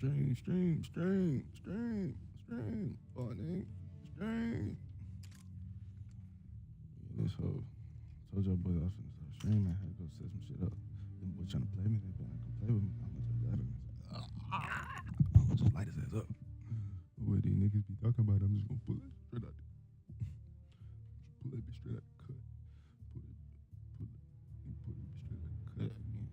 Stream. Oh, nigga. Stream. Yeah, this whole told y'all boys I was finna start streaming. I had to go set some shit up. Them boys trying to play me. They been like, come play with me. I'm gonna just let them. I'm gonna just light his ass up. What these niggas be talking about, I'm just gonna pull it straight out. Pull that bitch straight out the cut. Pull it, pull it straight out the cut again.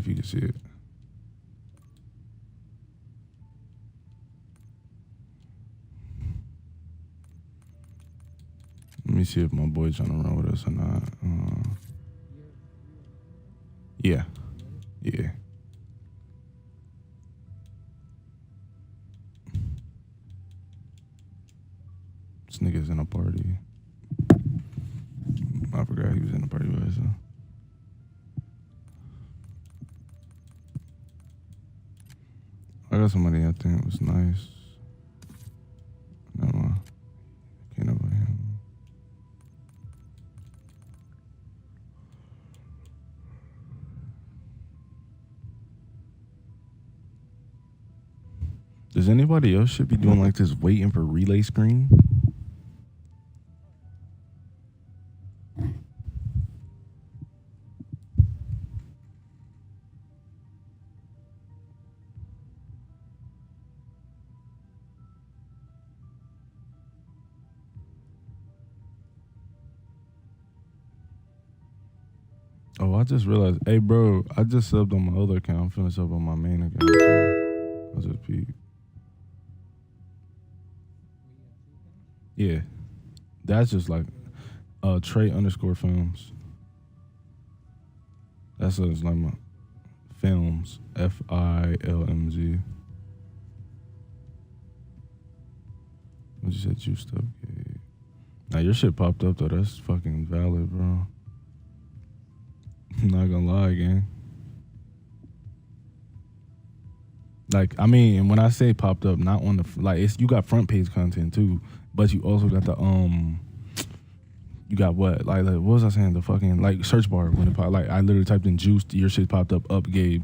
if you can see it. Let me see if my boy's trying to run with us or not. Yeah. Yeah. This nigga's in a party. I forgot he was in the party with us. So. I got somebody I think was nice. Never mind. Can't know about him. Does anybody else should be doing like this waiting for relay screen? Oh, I just realized. Hey, bro, I just subbed on my other account. I'm finna sub on my main account too. I just peeped. Yeah, that's just like Trey_films. That's like my films. FILMZ. What you said? Juiced up. Yeah. Now your shit popped up though. That's fucking valid, bro. I'm not gonna lie, gang. Like, I mean, and when I say popped up, not on the like, it's you got front page content too, but you also got the you got what? Like what was I saying? The fucking like search bar when it popped. Like I literally typed in juice, your shit popped up Gabe.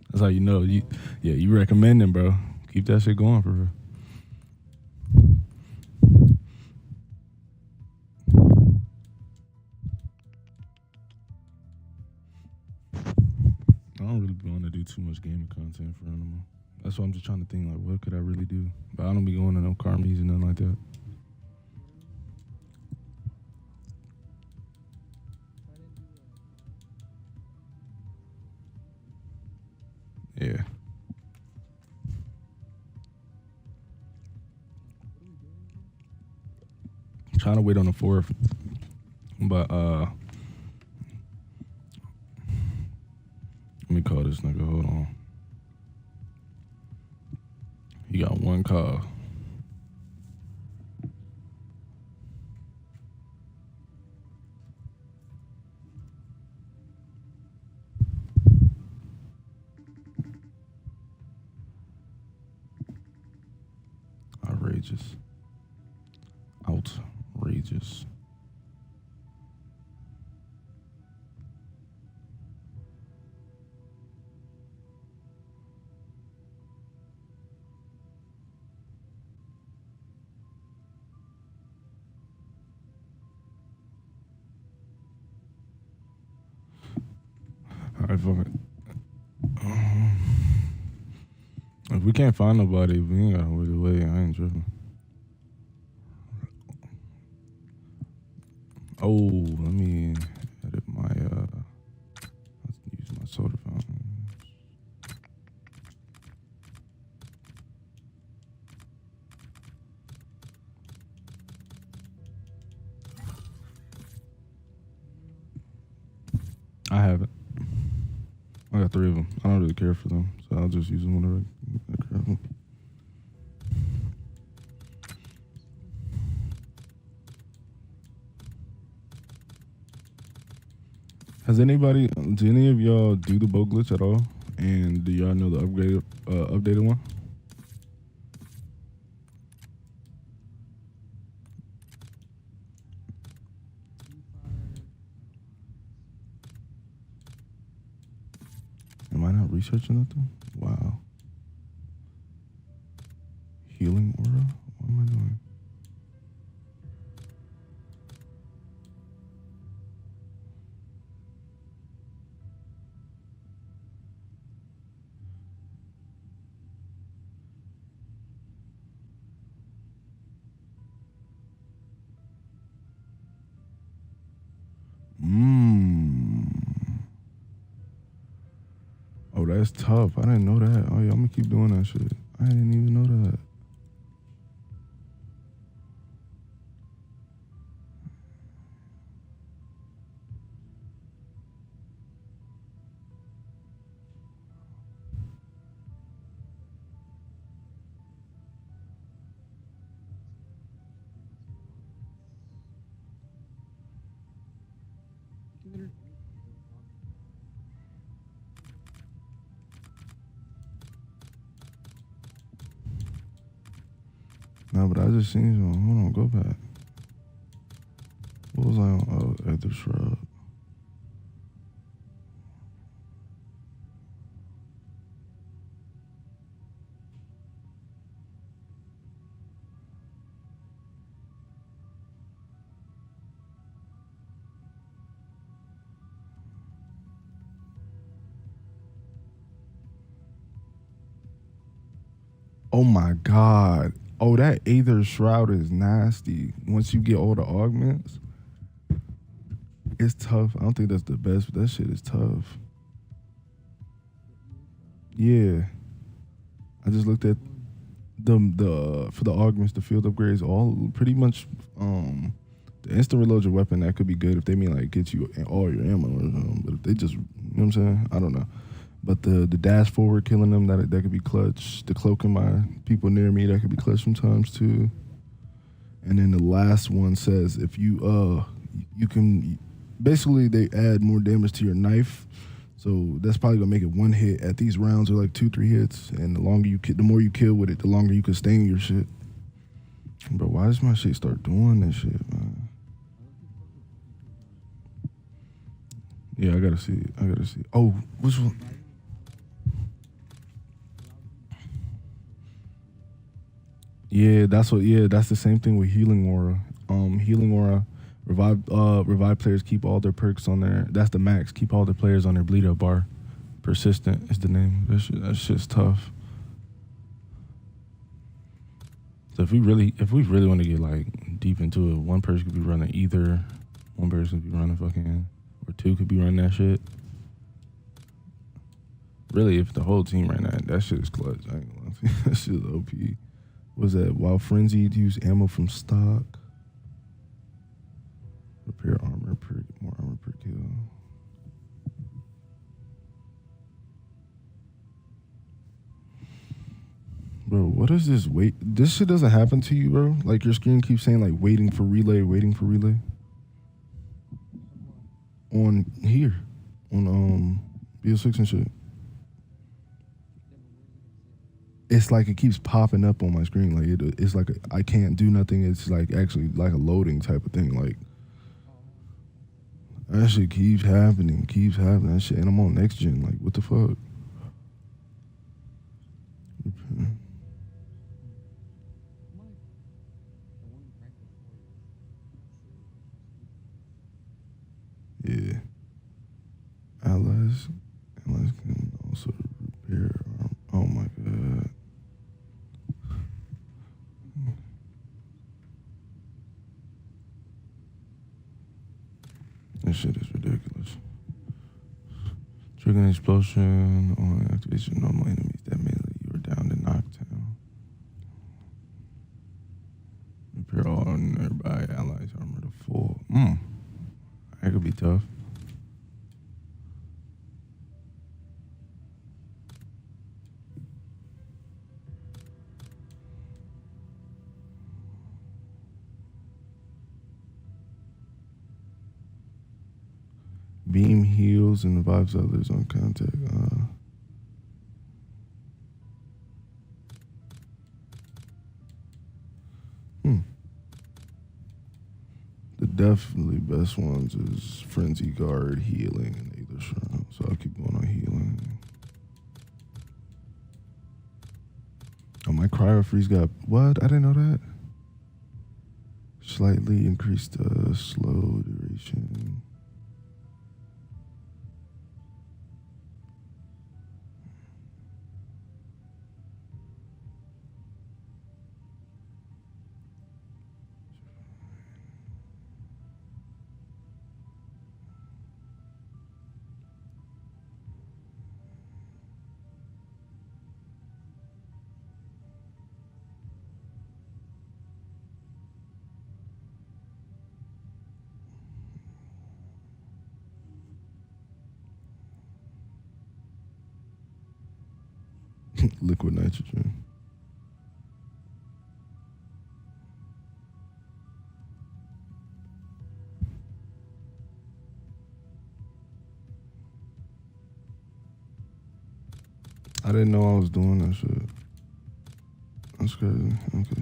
That's how you know. You recommending, bro. Keep that shit going for real. I don't really want to do too much gaming content for anymore. That's why I'm just trying to think, like, what could I really do? But I don't be going to no car meets and nothing like that. Yeah. I'm trying to wait on the 4th. But, let me call this nigga. Hold on. He got one call. Outrageous. Outrageous. All right, fuck it. If we can't find nobody, we ain't gotta wait away. I ain't tripping. Oh, let me edit my let's use my soda fountain. I haven't. I got 3 of them. I don't really care for them, so I'll just use them whenever I grab them. Do any of y'all do the boat glitch at all? And do y'all know the updated one? Am I not researching nothing? Wow. Healing aura? What am I doing? that's tough. I didn't know that. Oh yeah, I'm gonna keep doing that shit. I didn't even know that. No, but I just seen you. Hold on, go back. What was I on? Oh, Ether Shrub. Oh my god. Oh, that Aether Shroud is nasty. Once you get all the augments, it's tough. I don't think that's the best, but that shit is tough. Yeah. I just looked at the for the augments, the field upgrades, all pretty much the instant reload your weapon, that could be good if they mean like get you all your ammo or something. But if they just, you know what I'm saying? I don't know. But the dash forward killing them, that could be clutch. The cloaking my people near me, that could be clutch sometimes too. And then the last one says if you can basically they add more damage to your knife. So that's probably gonna make it one hit. At these rounds are like 2-3 hits, and the more you kill with it, the longer you can stay in your shit. Bro, why does my shit start doing this shit, man? Yeah, I gotta see it. I gotta see it. Oh, which one? Yeah, that's what. Yeah, that's the same thing with healing aura. Healing aura, revive players keep all their perks on there. That's the max. Keep all their players on their bleed up bar. Persistent is the name. That shit's tough. So if we really want to get like deep into it, one person could be running either. One person could be running fucking, or two could be running that shit. Really, if the whole team ran that shit is clutch. I ain't gonna lie. That shit is OP. Was that while frenzied, use ammo from stock. Repair armor per more armor per kill. Bro, what is this wait? This shit doesn't happen to you, bro? Like your screen keeps saying like waiting for relay, waiting for relay. On here. On BO6 and shit. It's like it keeps popping up on my screen. Like it's like I can't do nothing. It's like actually like a loading type of thing. Like that shit keeps happening. That shit, and I'm on next gen. Like what the fuck? Yeah. Allies can also repair. Oh my god. This shit is ridiculous. Trigger an explosion on activation of normal enemies that melee you are down to knockdown. Repair all nearby allies armor to full. That could be tough. Beam heals and revives others on contact. The definitely best ones is Frenzy Guard, Healing, and Aether Shroud. So I'll keep going on Healing. Oh, my Cryo Freeze got what? I didn't know that. Slightly increased slow duration. Liquid nitrogen. I didn't know I was doing that shit. That's crazy. Okay.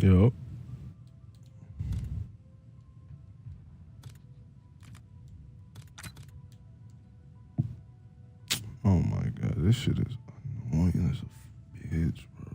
Yup. Oh my god, this shit is annoying as a bitch, bro.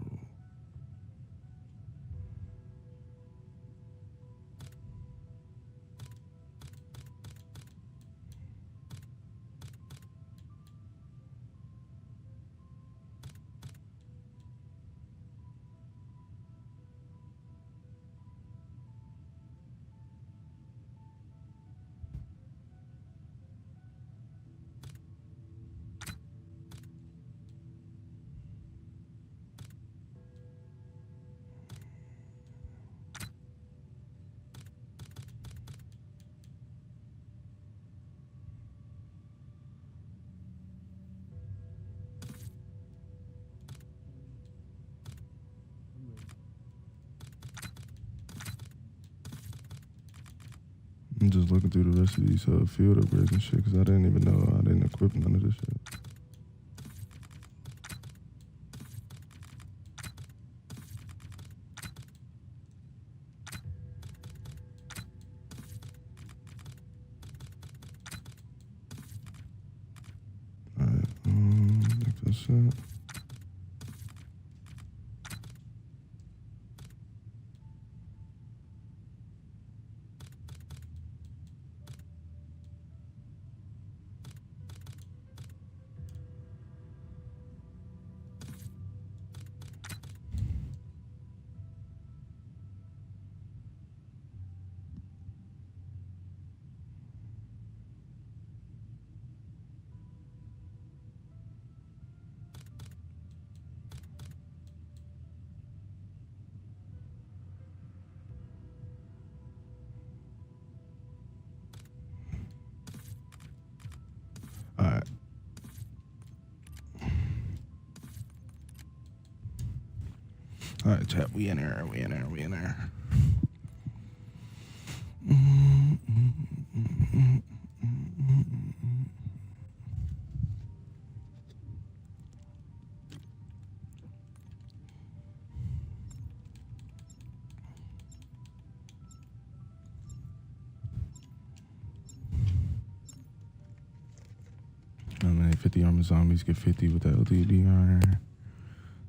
I'm just looking through the rest of these field upgrades and shit because I didn't even know I didn't equip none of this shit. Alright, I think that's it. Alright. Alright, chat. We in there. We in there. We in there. Eliminate 50 armored zombies, get 50 with the LTDR.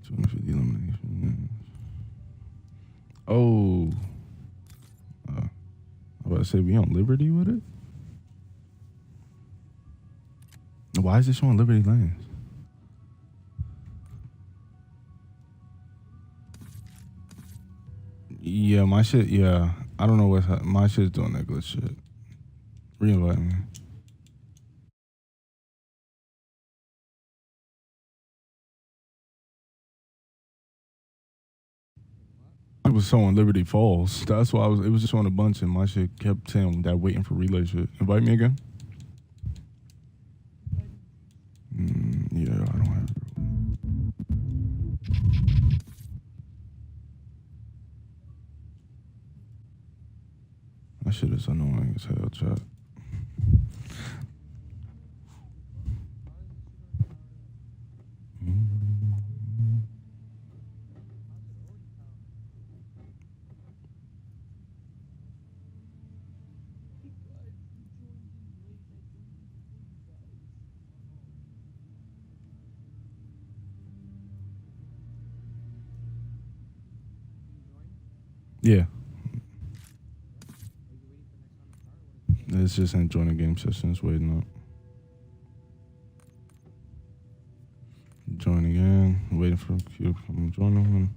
250 elimination. Oh. I was about to say, we on Liberty with it? Why is it showing Liberty Lanes? Yeah, my shit, yeah. I don't know what's my shit's doing that glitch shit. Re-invite me. It was showing Liberty Falls. That's why it was just showing a bunch and my shit kept saying that waiting for relay shit. Invite me again? Yeah, I don't have it. That shit is annoying as hell, chat. Yeah. It's just enjoying the game sessions, waiting up. Join again, waiting for Q to come join them.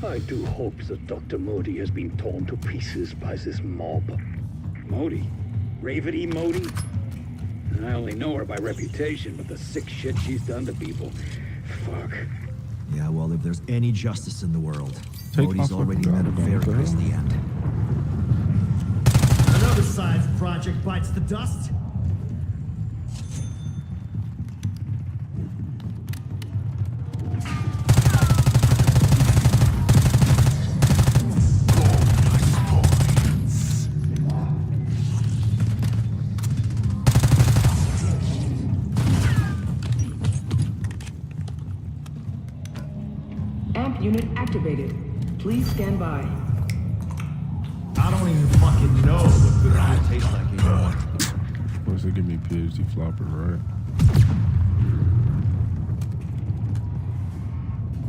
I do hope that Dr. Modi has been torn to pieces by this mob. Modi? Ravity Modi? I only know her by reputation, but the sick shit she's done to people. Fuck. Yeah, well, if there's any justice in the world, Take Modi's my already fucking met a gun, very what the hell? grisly end. Another science project bites the dust. Amp unit activated. Please stand by. I don't even fucking know what good food tastes like anymore. Of course, they give me PhD flopper, right?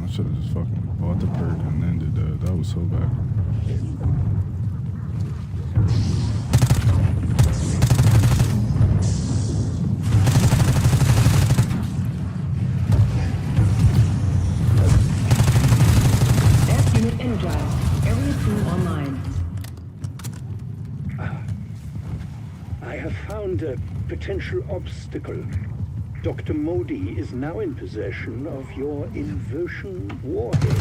I should have just fucking bought the perk and ended that. That was so bad. Amp unit energized. Area 2 online. I have found a potential obstacle. Dr. Modi is now in possession of your inversion warhead.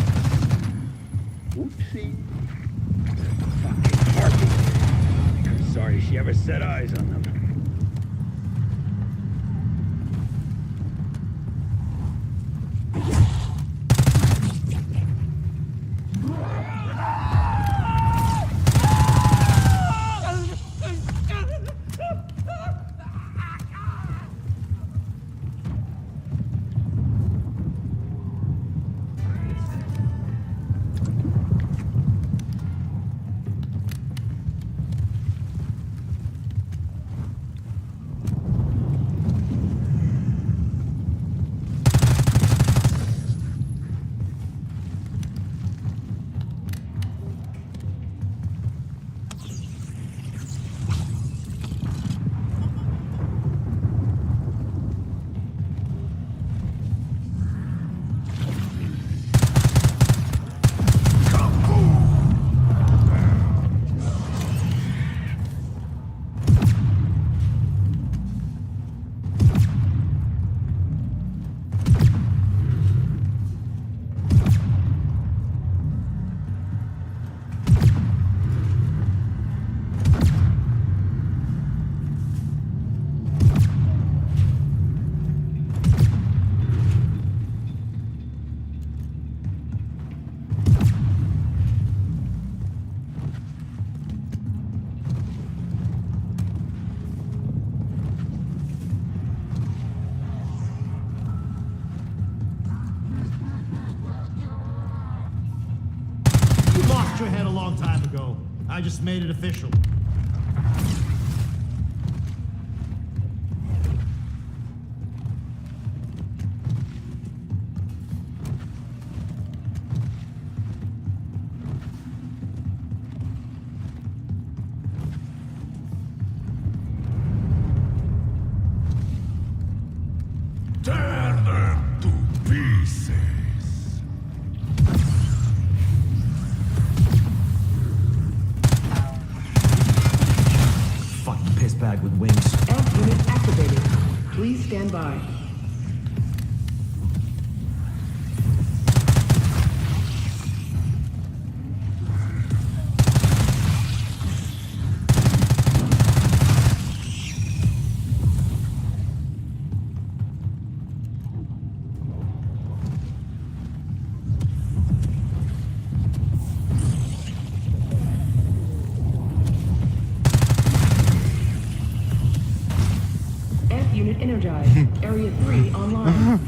Whoopsie. Fucking Harpy. I'm sorry she ever set eyes on them. You lost your head a long time ago. I just made it official. Tear them to pieces. stand by. Unit energized. Area 3 online.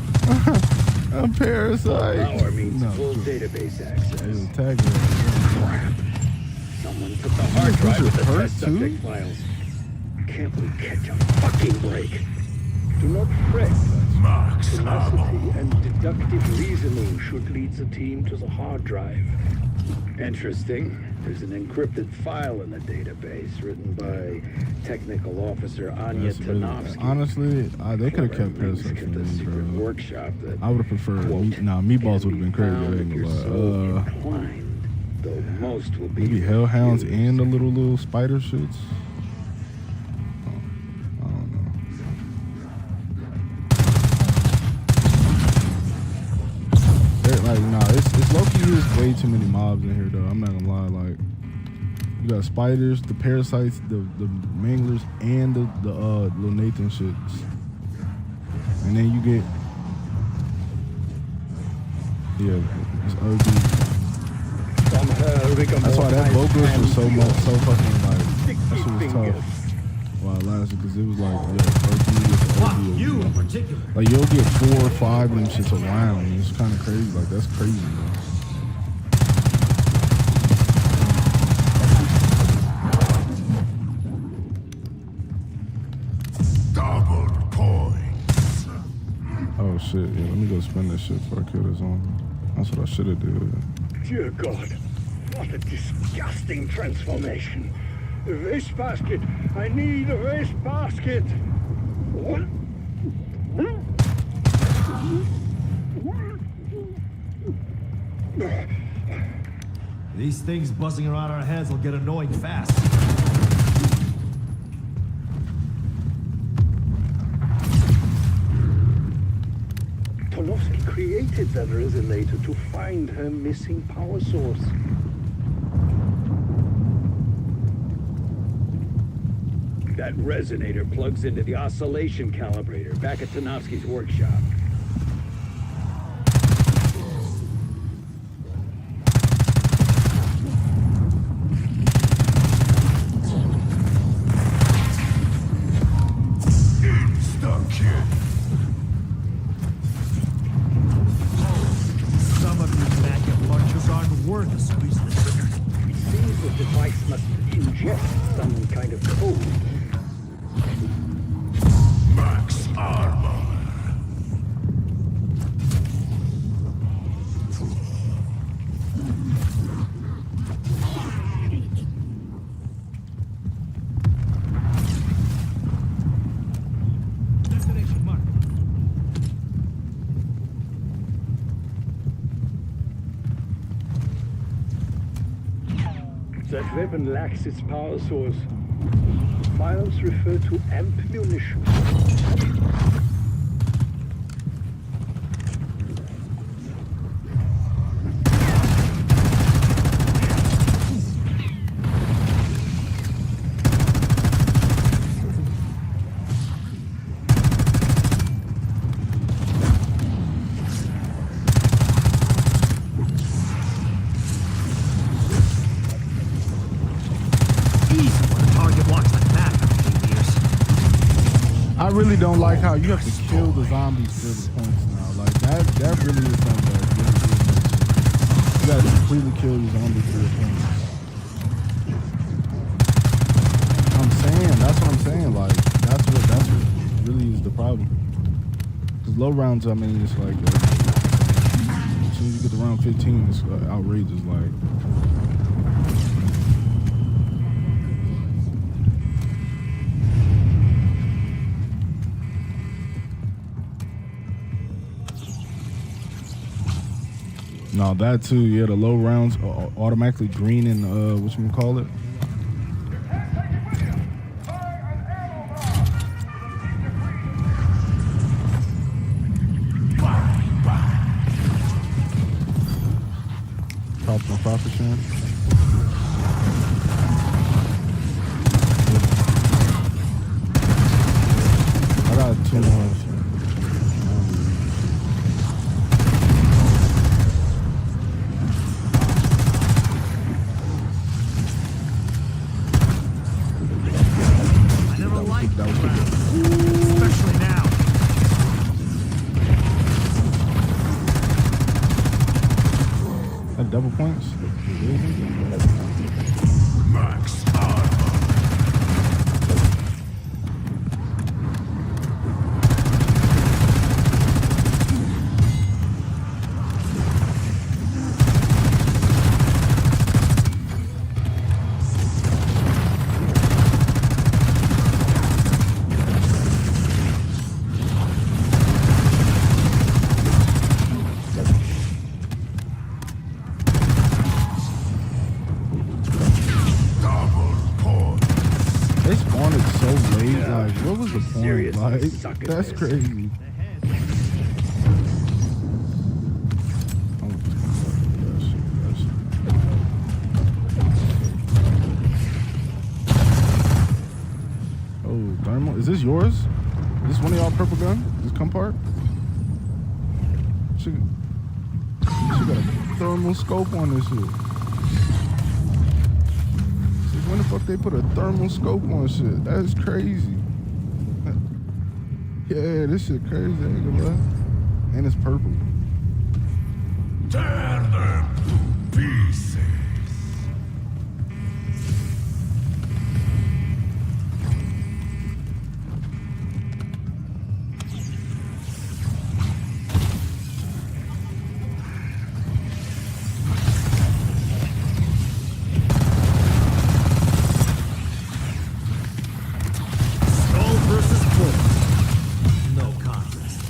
A parasite. Power means No, full true. database Hey, access. tag her. Someone took the hard drive with the hurt test too? subject files. Can't we catch a fucking break? Do not fret. Tenacity and deductive reasoning should lead the team to the hard drive. Interesting. There's an encrypted file in the database written by Technical Officer Anya That's really, Tanovsky. honestly, they could have kept Former links parasites to from the me, secret bro. workshop that, I would have preferred. quote, Meatballs would have been crazy. I found ain't if you're gonna so lie. inclined, though most will be Maybe hellhounds refused. and the little spider shits. I don't know. It's low-key there's way too many mobs in here though. I'm not gonna lie. Like, you got spiders, the parasites, the manglers, and the little Nathan shits. And then you get it's OD. From her That's why that rigor Bogus was so mortis fucking like sticky that shit was fingers. tough. While it lasted, because it was like OD with Fuck OD. you in particular. Like, you'll get 4 or 5 of them shits around. And it's kind of crazy. Like, that's crazy, bro. Double points. Oh shit! Yeah, let me go spend this shit before I kill this zombie. That's what I should have did. Dear God, what a disgusting transformation. A waste basket. I need a waste basket. What? These things buzzing around our heads will get annoying fast. Tanovsky created that resonator to find her missing power source. That resonator plugs into the oscillation calibrator back at Tanovsky's workshop. Insta-kill. Some of these maggot lunchers aren't worth a squeeze of the trigger. It seems the device must ingest some kind of code. Max armor. Destination mark. That weapon lacks its power source. Files refer to amp munitions. Easy when a target walks like that for 8 years. I really don't like how you have to kill the zombies for the points now. Like, that really is something that really is. You gotta completely kill the zombies for the points. I'm saying, that's what I'm saying. Like, that's what really is the problem. Because low rounds, I mean, it's like, as soon as you get to round 15, it's outrageous. Like, no, that too. Yeah, the low rounds are automatically green and whatchamacallit. No profit sharing. I got 2 more. I never liked that was especially now. That double points. Max armor. They spawned it so late. Yeah. Like, what was the point? Seriously, Like, suck at that's this. crazy. Oh, thermal. Is this yours? Is this one of y'all purple gun? This come part? She got a thermal scope on this shit. When the fuck they put a thermal scope on shit? That is crazy. Yeah, this shit crazy. I ain't gonna lie. And it's purple. Tear them to pieces. Skull versus Bull. No contest.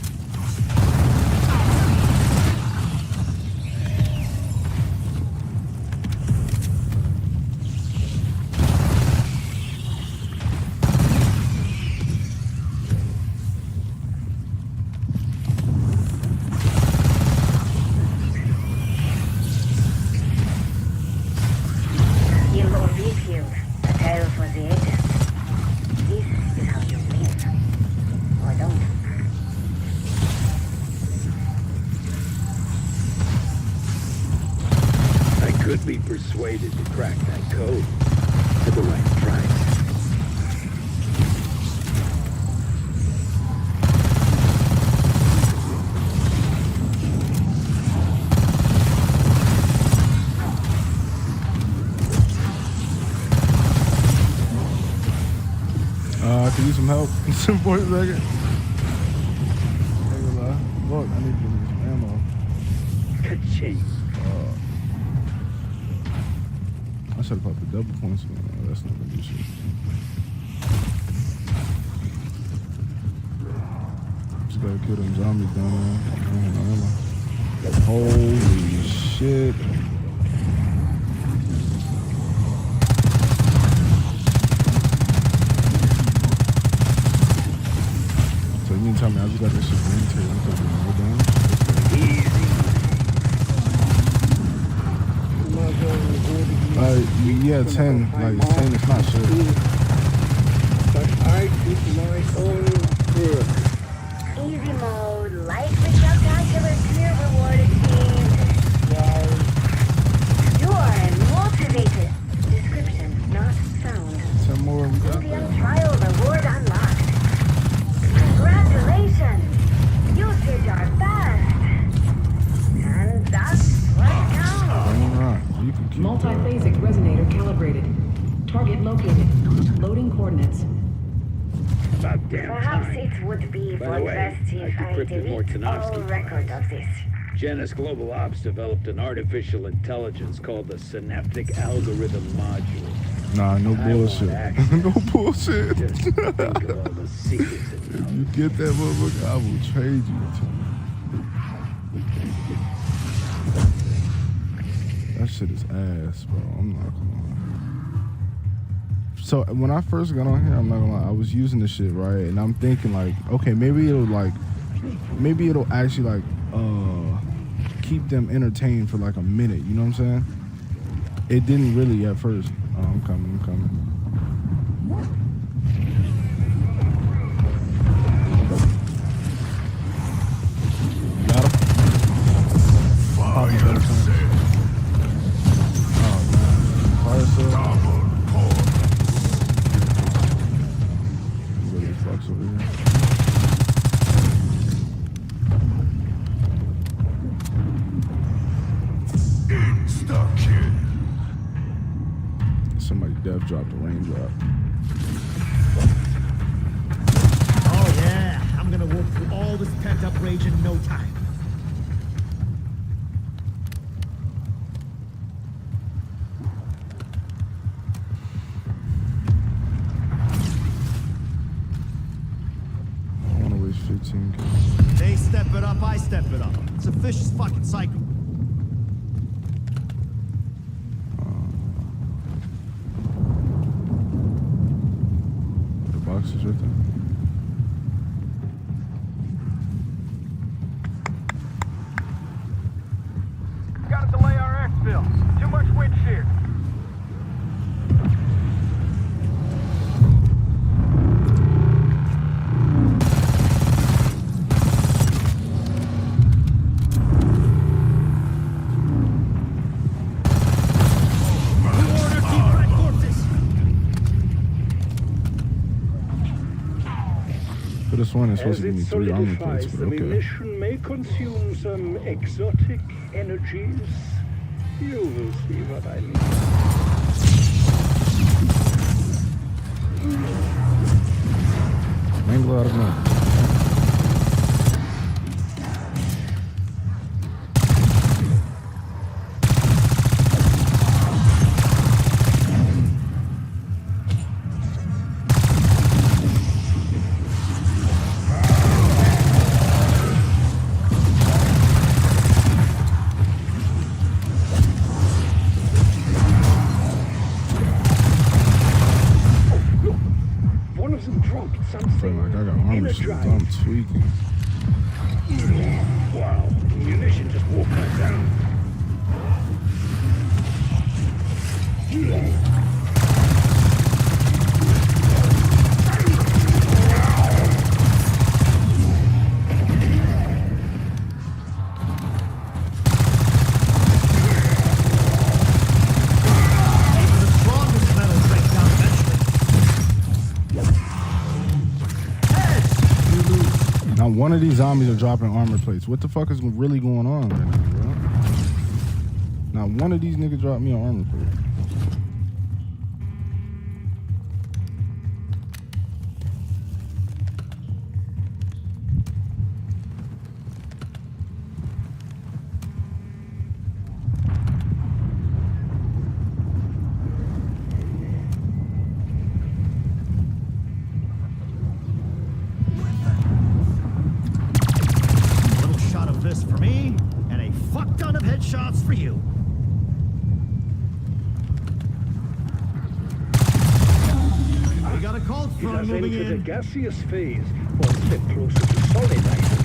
You will reveal a tale for the ages. This is how you live. Or don't. I could be persuaded to crack that code for the right price. I could use some help for a second. Ain't gonna lie. Look, I need to give me some ammo. Ka-ching. I should have popped the double points. That's not gonna do shit. Just gotta kill them zombies down there. Holy shit. So you mean tell me I just got this shit green tape and put it all down? Yeah, 10. Like 10 is not shit. But I did my own work. Easy mode, light without calcular, clear reward achieved. Yay. You are motivated. Description not found. 10 more, we got Medium that. trial reward unlocked. Congratulations! You did your best. And that's what counts. Dang right. You can keep that. Multiphasic resonator calibrated. Target located. Loading coordinates. About damn Perhaps time. it would be By for the the way, best if I I decrypted delete all Mortanovsky record files. of this. Janus Global Ops developed an artificial intelligence called the Synaptic Algorithm Module. Nah, no I bullshit. want action. No bullshit. Just think of all the secrets it If knows. you get that motherfucker, I will trade you. That shit is ass, bro. I'm not gonna lie. So when I first got on here, I'm not gonna lie, I was using this shit, right? And I'm thinking like, okay, maybe it'll actually like keep them entertained for like a minute, you know what I'm saying? It didn't really at first. Oh, I'm coming. Got him. Popping better time. Oh, man. Fire sale. Really fucks over here. Insta-kill. Somebody dev dropped a raindrop. Oh yeah, I'm gonna work through all this pent-up rage in no time. I don't want to waste 15K. They step it up, I step it up. It's a vicious fucking cycle. The box is right there. Gotta delay our exfil. Too much wind shear. For this one, it's supposed As to give me it 3 armor plates, solidifies, but the okay. munition may consume some exotic energies. You will see what I mean. Wrangler out of nowhere. One of them dropped something Feel like I got armor suits. I'm energized. tweaking. Wow, munition just walked right down. Even the strongest metal breaks down eventually. Heads! You lose. Now, one of these zombies are dropping armor plates. What the fuck is really going on right now, bro? Now, one of these niggas dropped me an armor plate. A little shot of this for me, and a fuck ton of headshots for you. We got a cold It front has moving entered a in. gaseous phase, one step closer to solid item.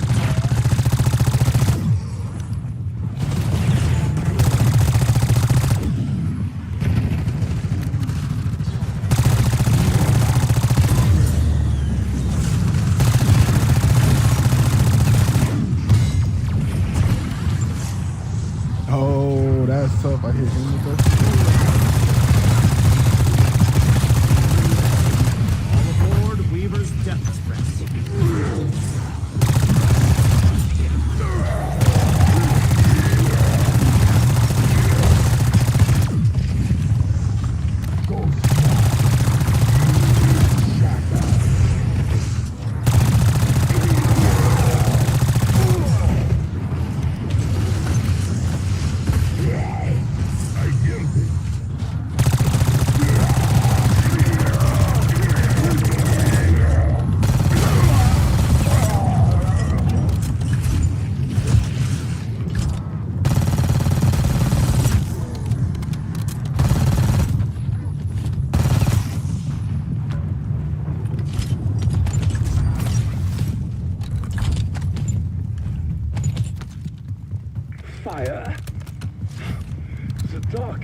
Oh, that's tough. I hit him with that. All aboard Weaver's Death Express.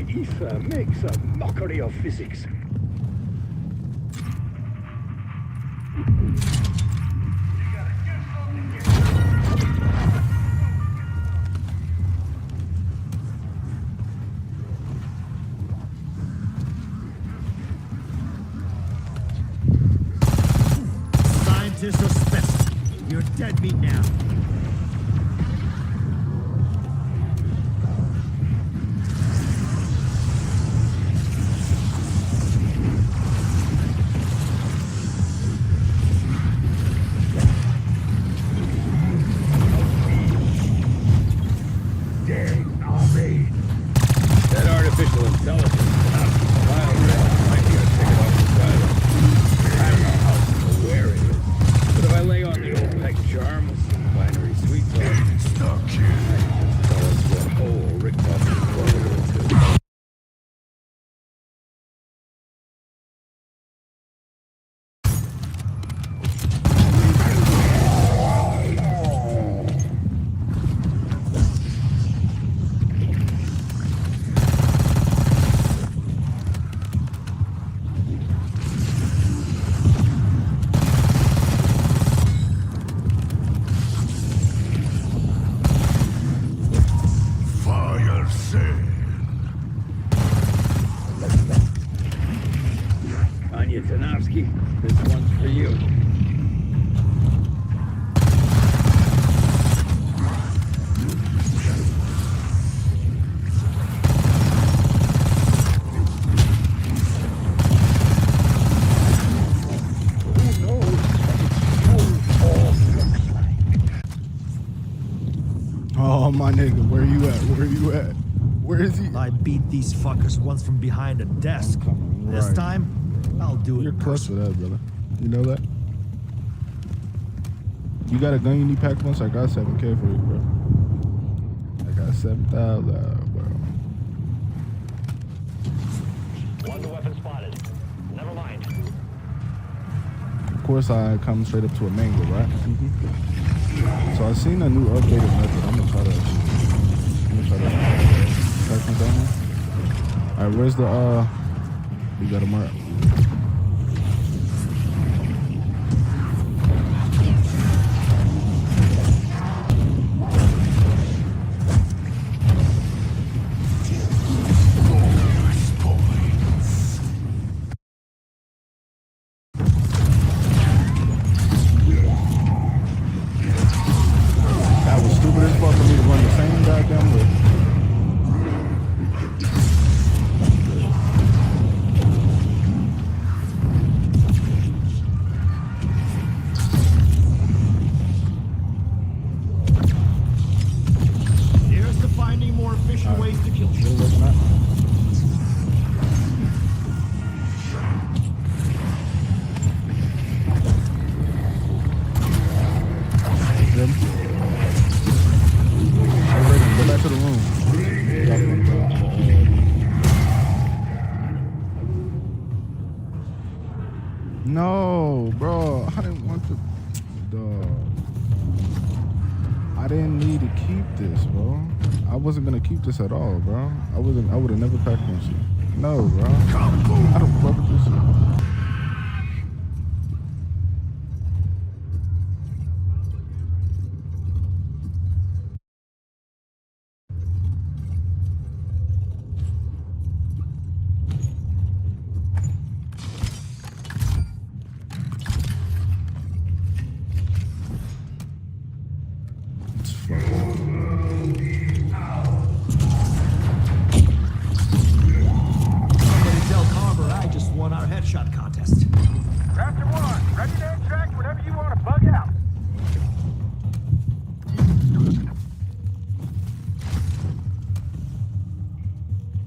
ether makes a mockery of physics. Scientists or specimen, you're dead meat now. That artificial intelligence might be able to pick it off the side. I don't know how aware it is. But if I lay on the old peg charm with some binary sweet sauce, Stuck I kid. can just tell us what hole Rick Buffett is into. Fire sale. Anya Tanofsky, this one's for you. Who knows what its full form looks like? Oh, my nigga, where you at? Where you at? Where is he? I beat these fuckers once from behind a desk. I'm coming This right. time, I'll do it. You're in close person. to that, brother. You know that? You got a gun you need pack once? I got 7K for you, bro. I got 7,000, bro. One weapon spotted. Never mind. Of course, I come straight up to a mango, right? So I seen a new updated method. I'm gonna try to track him down here. All right, where's the we got a mark. That was stupid as fuck for me to run the same goddamn way. Here's to finding more efficient ways to kill you. What are you looking at? Them? Hey, Reagan, go back to the room. Y'all can go. No, bro. I didn't want to. Dog. I didn't need to keep this, bro. I wasn't gonna keep this at all, bro. I would have never packed this shit. No, bro. I don't fuck with this shit. It's fucking. Somebody tell Carver I just won our headshot contest. Raptor 1, ready to extract whenever you want to bug out.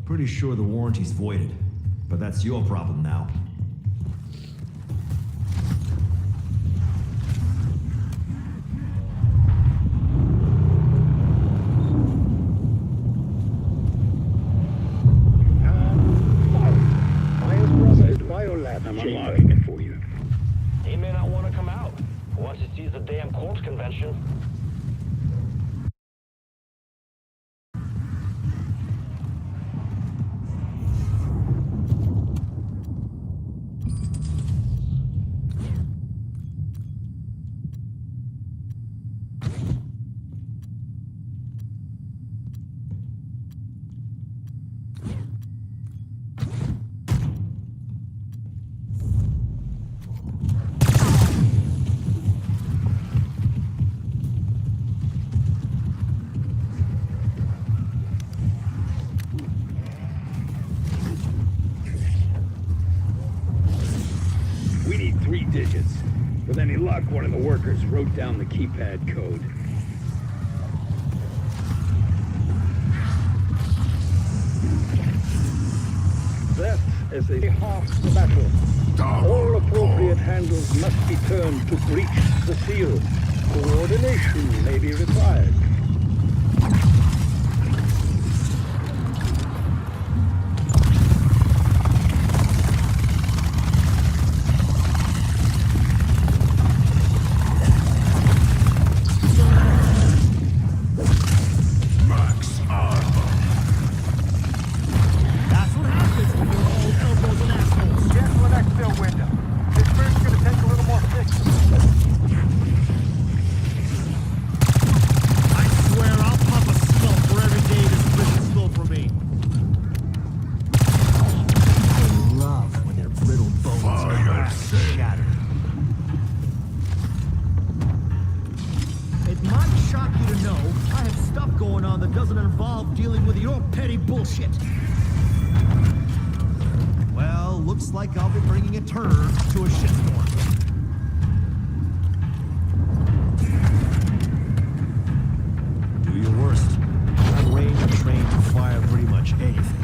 Pretty sure the warranty's voided, but that's your problem now. Miles Brothers Biolab I'm chamber. unlocking it for you. He may not want to come out once he sees the damn corpse convention. digits. With any luck, one of the workers wrote down the keypad code. That is a half the battle. All appropriate handles must be turned to breach the seal. Coordination may be required. Like I'll be bringing a turd to a shitstorm. Do your worst. I'm range and trained to fire pretty much anything.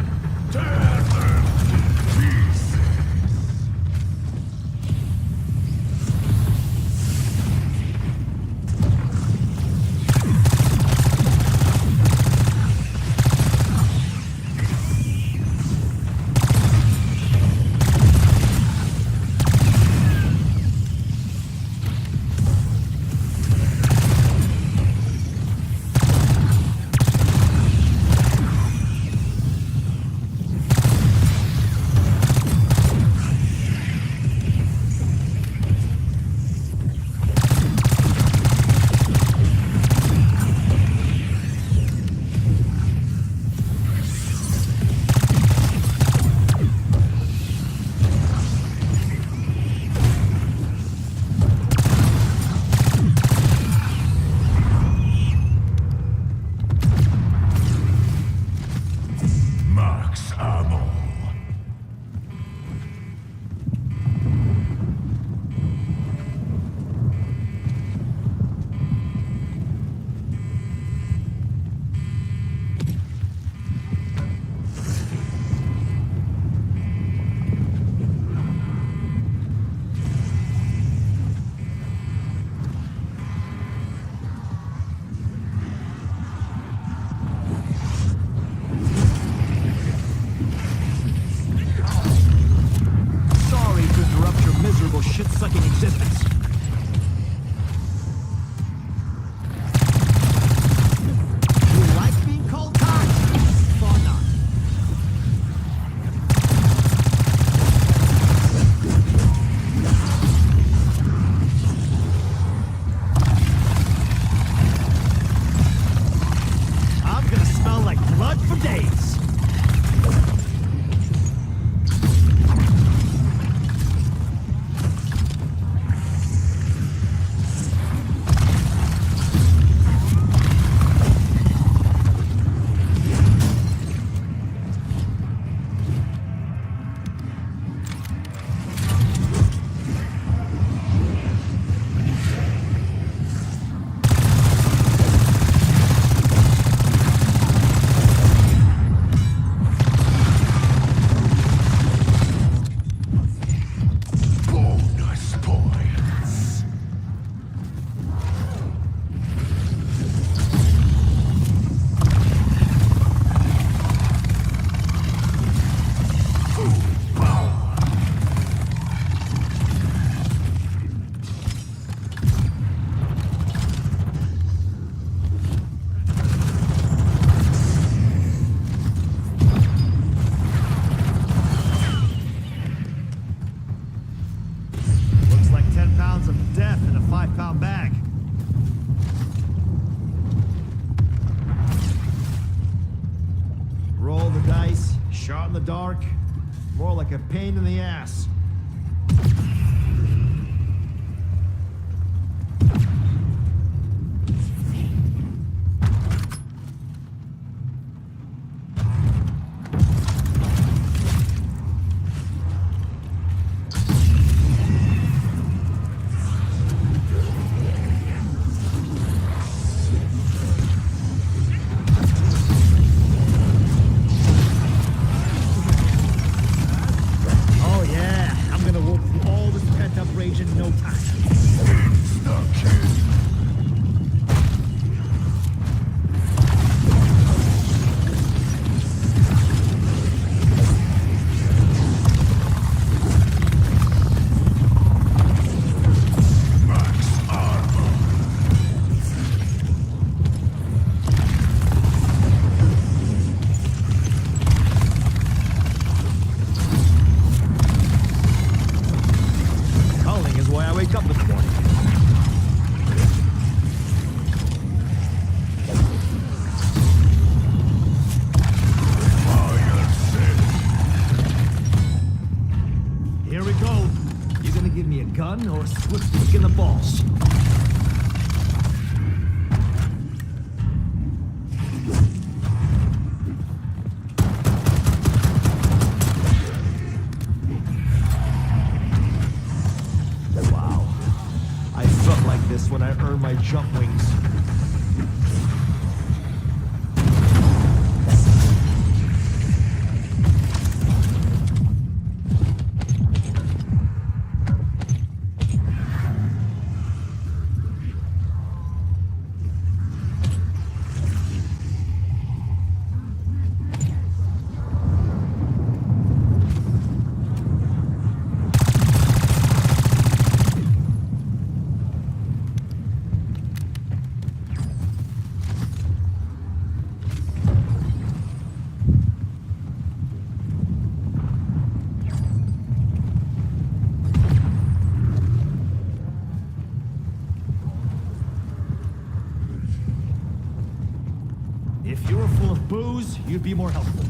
Shit-sucking existence. You like being called cock? Thought not. I'm gonna smell like blood for days. Death in a 5-pound bag. Roll the dice, shot in the dark, more like a pain in the ass. gun or a swift kick in the balls. Wow. I felt like this when I earned my jump wings. If you were full of booze, you'd be more helpful.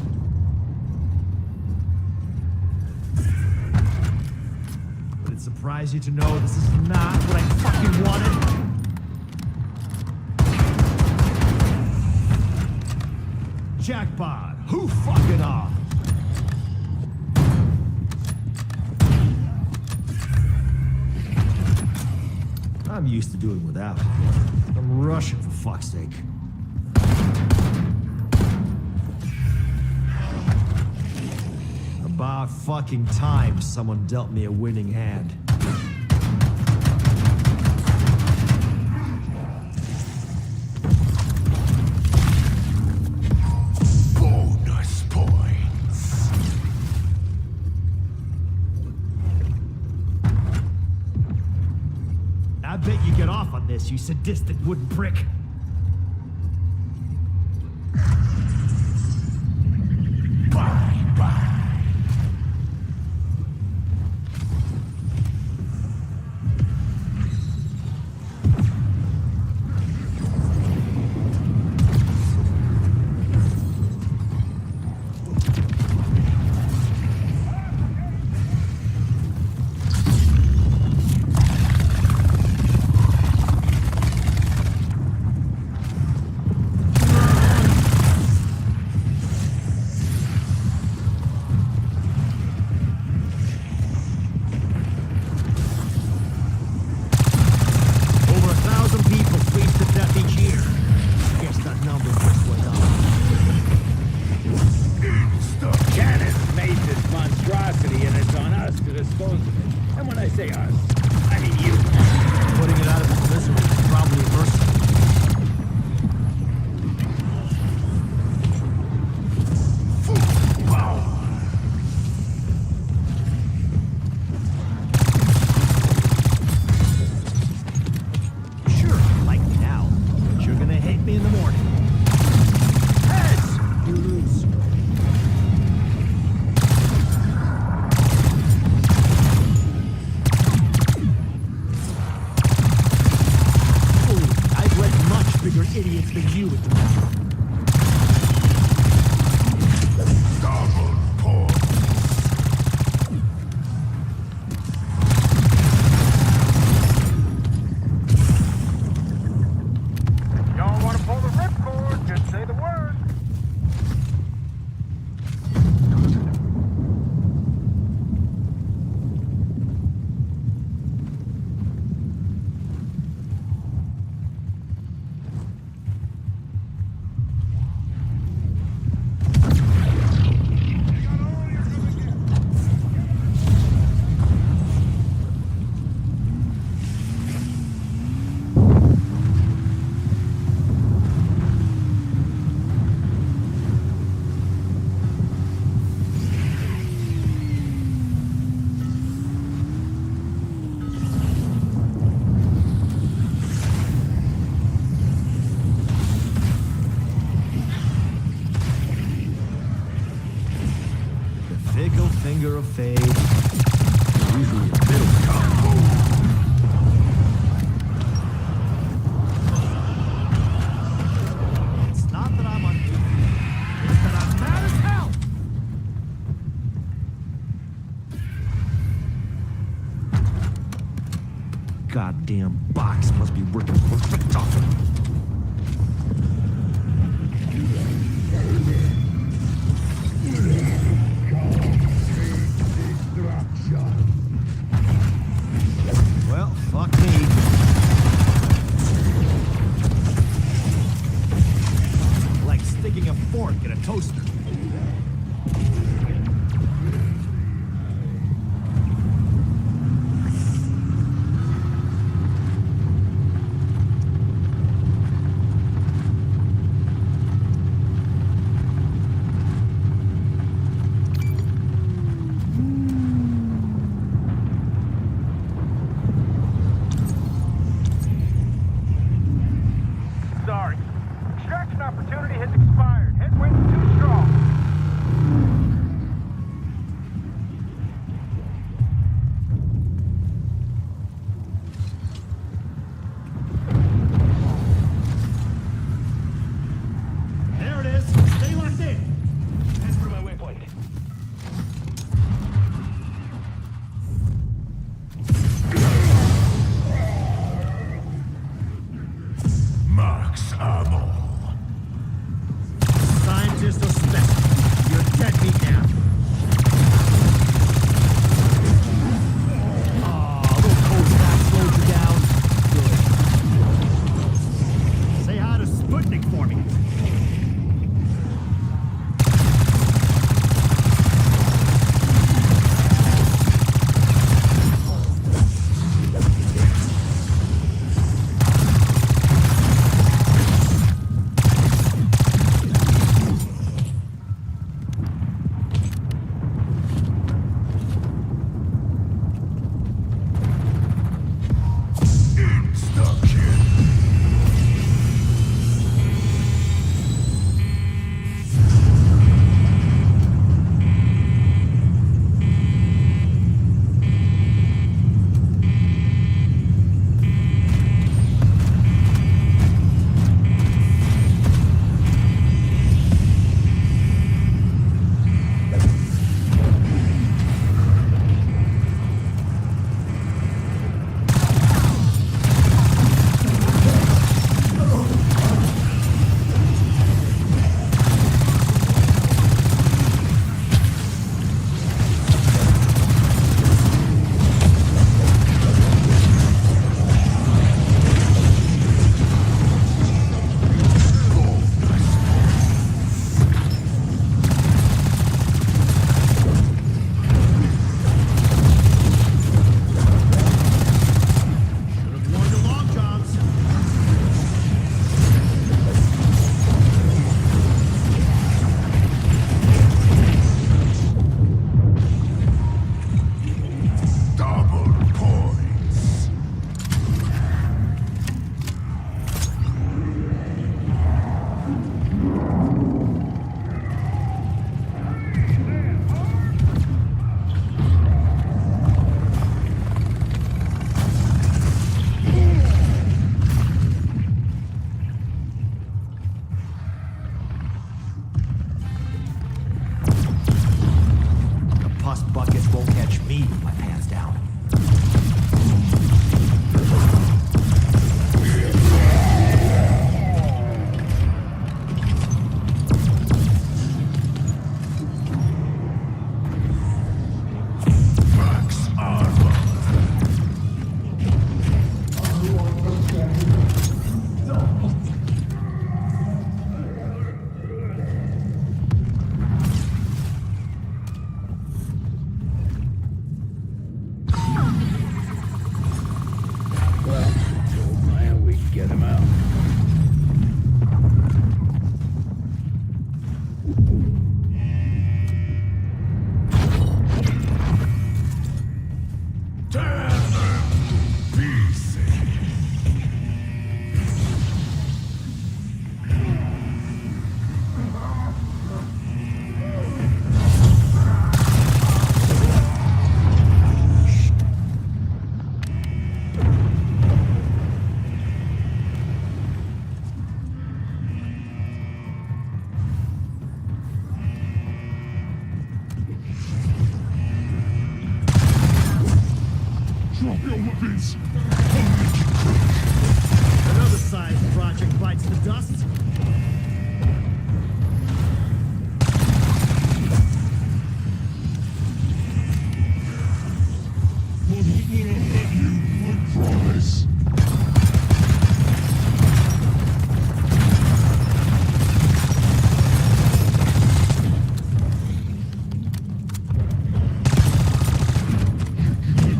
Would it surprise you to know this is not what I fucking wanted? Jackpot! Who fucking off? I'm used to doing without. I'm Russian, for fuck's sake. About fucking time someone dealt me a winning hand. Bonus points. I bet you get off on this, you sadistic wooden prick. Idiots than you at the moment. Double points. Y'all want to pull the ripcord? Just say the word. Finger of fate. Usually a bit of combo. It's not that I'm unbeaten. It's that I'm mad as hell. goddamn box must be working perfecto. Well, fuck me. Like sticking a fork in a toaster. Sorry. Extraction opportunity has expired. Headwind's too strong. There it is. Stay locked in. Head for my waypoint. Max ammo. Scientists are special. You're dead meat now. Oh, little cold snap slowed you down. Good. Say hi to Sputnik for me. Insta-kill. Should've worn your long johns. Double points. The pus buckets won't catch me with my pants down. Max armor. Well, told Maya we'd get him out. Tear them to pieces. Drop your weapons. bites the dust? Promise.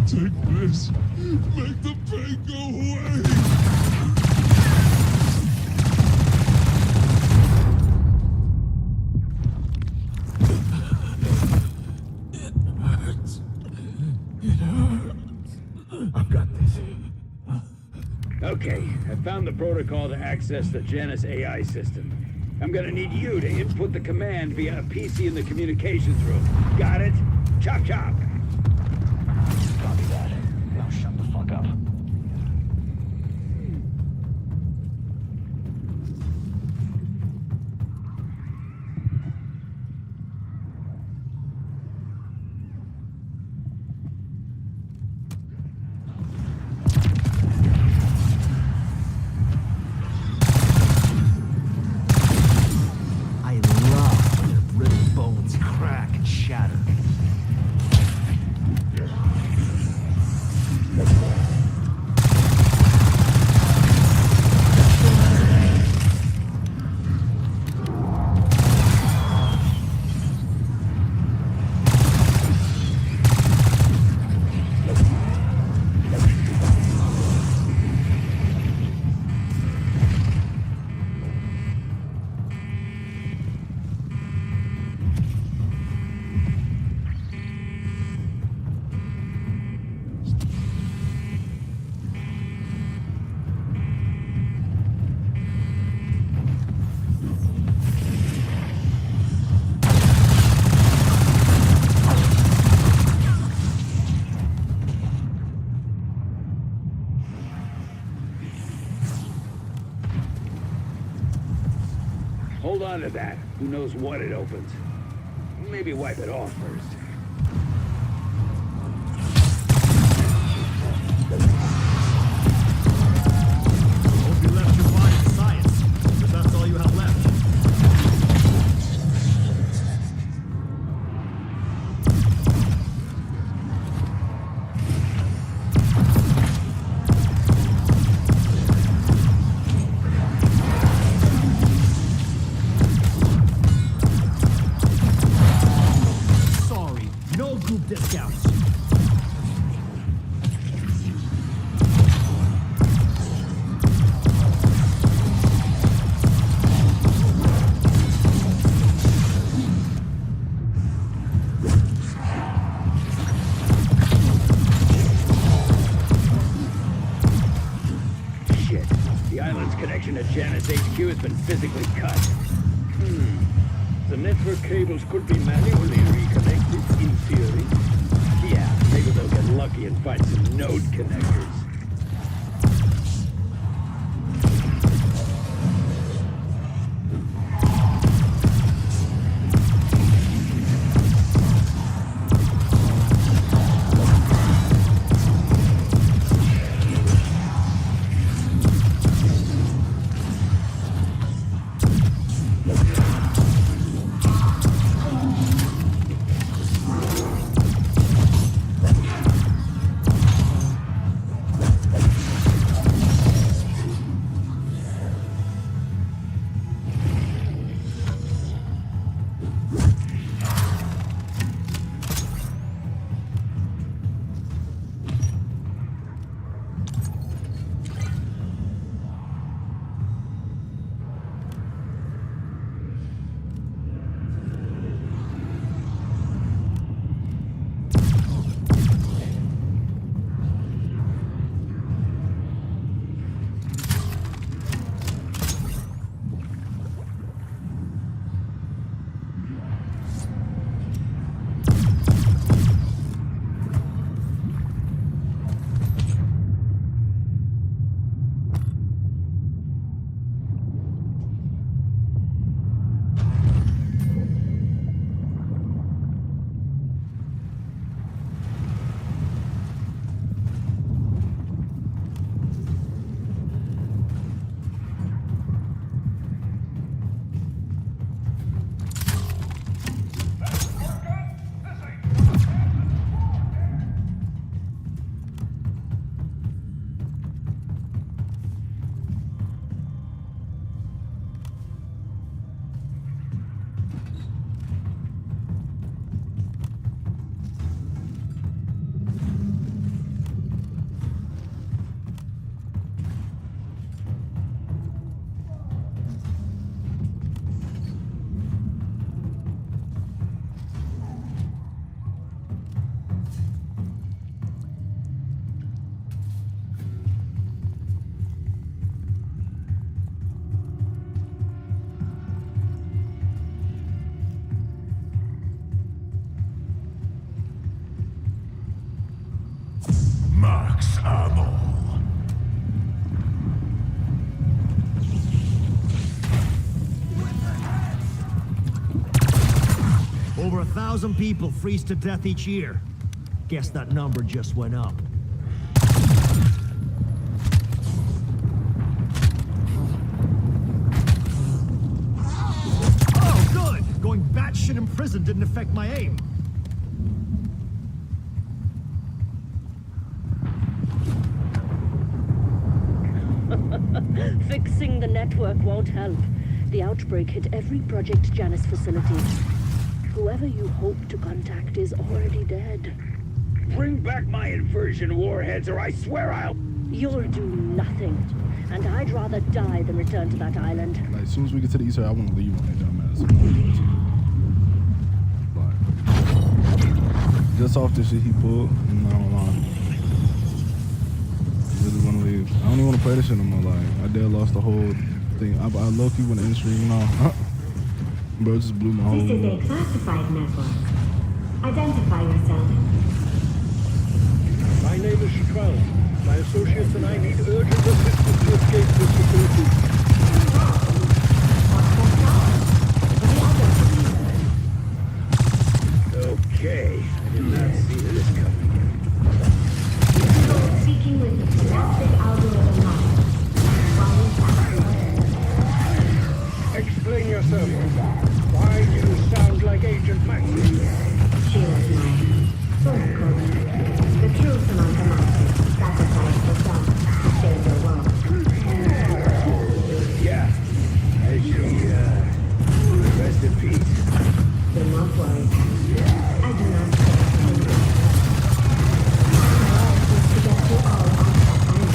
Take this. Make the pain go away. I've got this. Okay, I found the protocol to access the Janus AI system. I'm gonna need you to input the command via a PC in the communications room. Got it? Chop chop! Copy that. Now shut the fuck up. I love when their brittle bones crack and shatter. Hold on to that. Who knows what it opens? Maybe wipe it off first. Hope you left your body to science, because that's all you have left. Sorry, no group discounts. Shit. The island's connection to Janus HQ has been physically cut. The network cables could be manually reconnected, in theory. Yeah, maybe they'll get lucky and find some node connectors. Max ammo. Over 1,000 people freeze to death each year. Guess that number just went up. Oh, good! Going batshit in prison didn't affect my aim. Fixing the network won't help. The outbreak hit every Project Janus facility. Whoever you hope to contact is already dead. Bring back my inversion warheads or I swear I'll... You'll do nothing. And I'd rather die than return to that island. Like, as soon as we get to the east side, I want to leave on that dumbass. Like, just off the shit he pulled, I'm not gonna lie. I really want to leave. I don't even want to play this shit no more. Like, I dead lost the whole thing. I low-key went in stream and all. Bro, it just blew my whole... This is a classified network. Identify yourself. My name is Strel. My associates and I need urgent assistance to escape this facility. Okay, I did not see this coming. Speaking with the synaptic algorithm model. Explain yourself. Why do you sound like Agent Maxis? She was my source code. The true Samantha Maxis sacrificed herself to save the world. Yeah, as you, rest in peace. Do not worry. I do not care. To get you all off that island.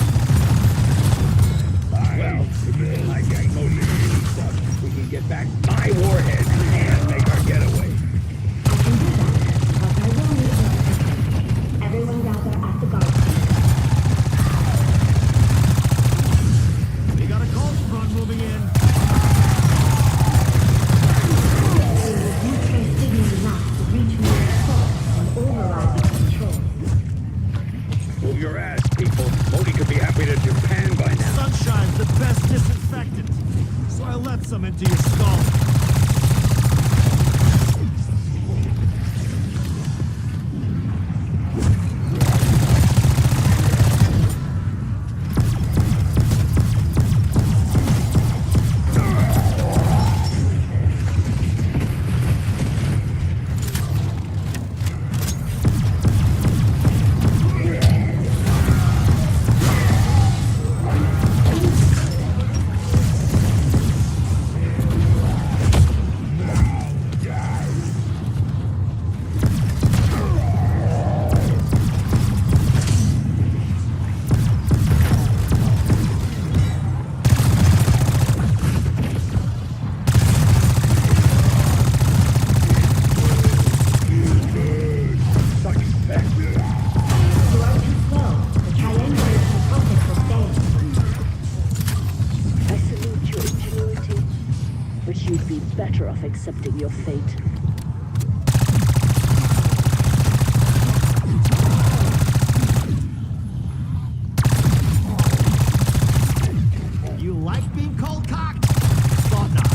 Well, if you don't like that motion stuff, we can get back my warheads and make our getaway. I can do that, but I will need your... Everyone gather at the guard. We got a cold front moving in. You trace signal enough to reach me at source and override the control. Move your ass, people. Modi could be happy to Japan by now. Sunshine's the best disinfectant, so I let some into your skull. You'd be better off accepting your fate. You like being cold cocked? Thought not.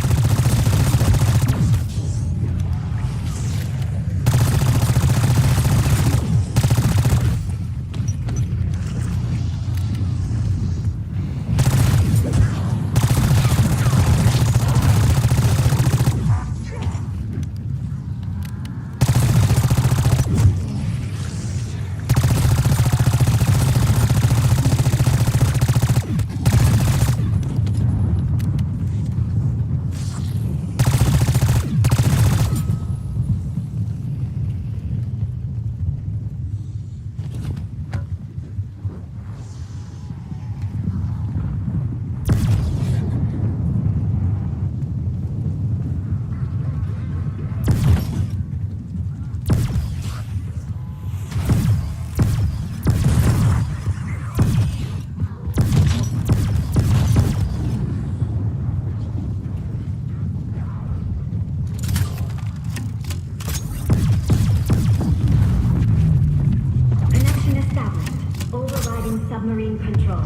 submarine controls.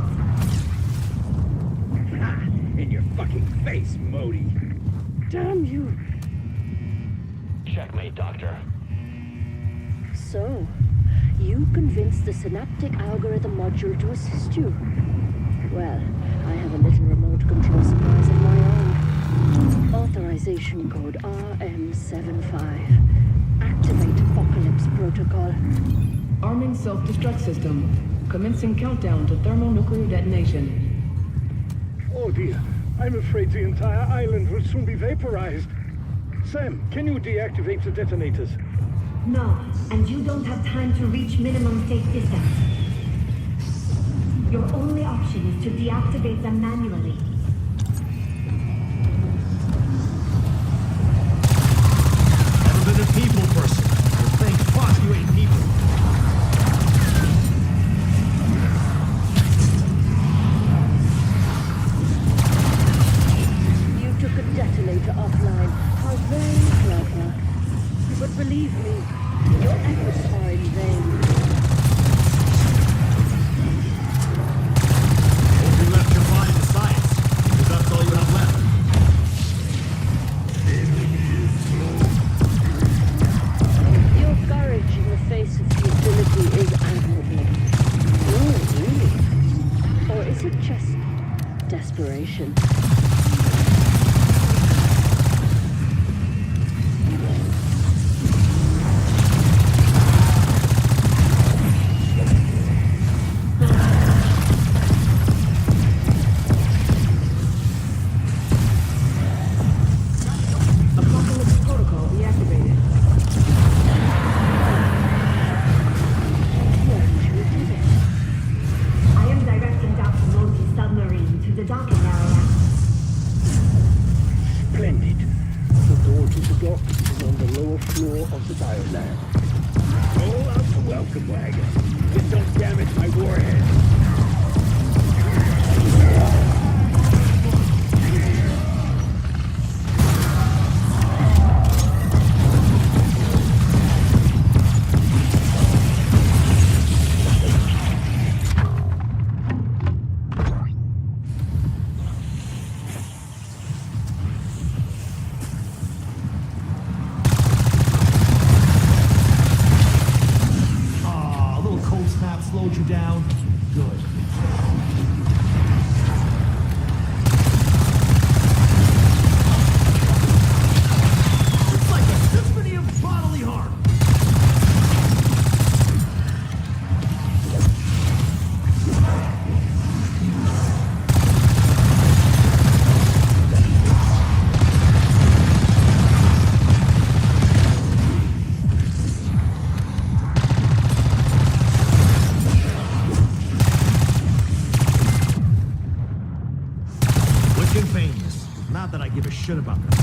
Ha! In your fucking face, Modi. Damn you. Checkmate, Doctor. So, you convinced the synaptic algorithm module to assist you. Well, I have a little remote control surprise of my own. Authorization code RM75. Activate Apocalypse Protocol. Arming self-destruct system. Commencing countdown to thermonuclear detonation. Oh dear, I'm afraid the entire island will soon be vaporized. Sam, can you deactivate the detonators? No, and you don't have time to reach minimum safe distance. Your only option is to deactivate them manually. Never been a people person. Well, thank fuck you ain't people. You took a detonator offline. How very clever. But believe me, your efforts are in vain. Hope you left your body to science, because that's all you have left. Your courage in the face of futility is admirable. No, really. Or is it just desperation? Apocalypse protocol deactivated. I am directing Dr. Modi's submarine to the docking area. Splendid. The door to the dock is on the lower floor of the biolab. Roll out the welcome wagon. Just don't damage my warhead. Aw, a little cold snap slowed you down. Good. It's like a symphony of bodily harm. Wicked famous. Not that I give a shit about that.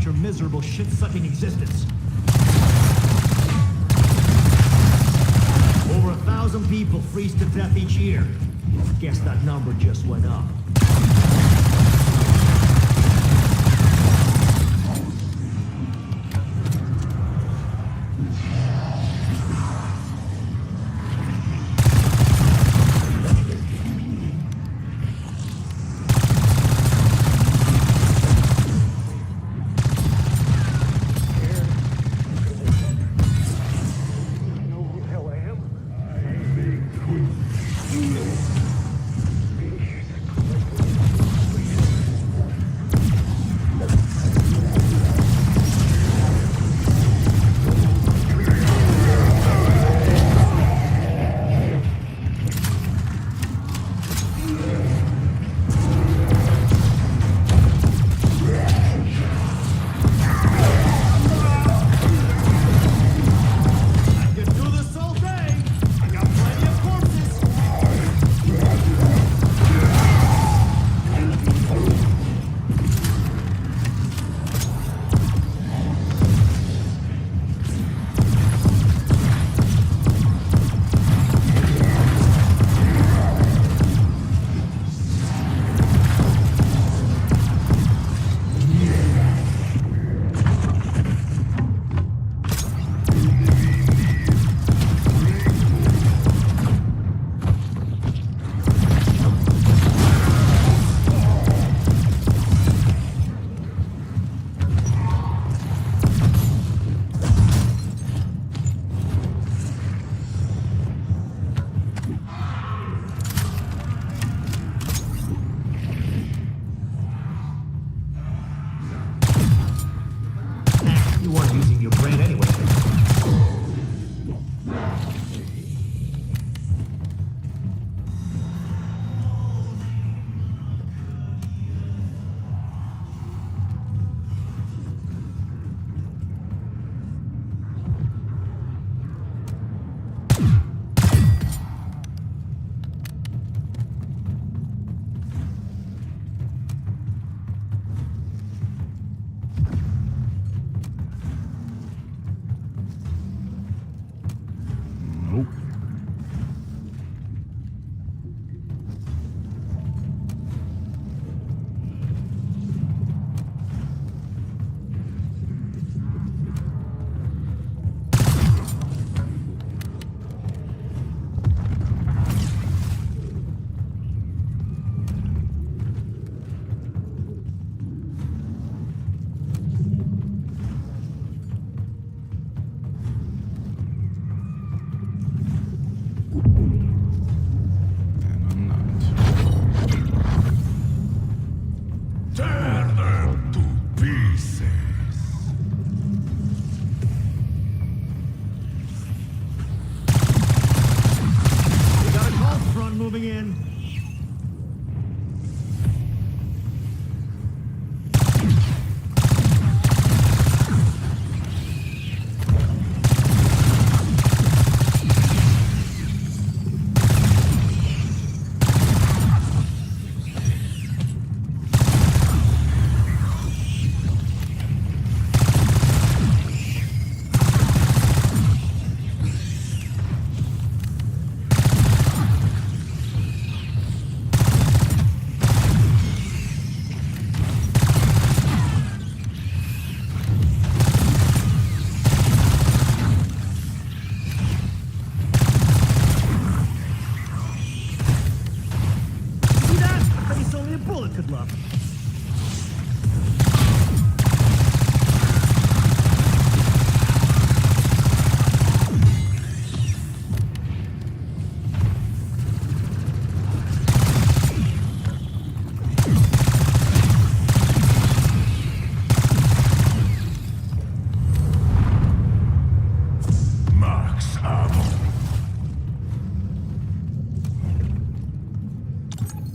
Your miserable shit-sucking existence. Over 1,000 people freeze to death each year. Guess that number just went up.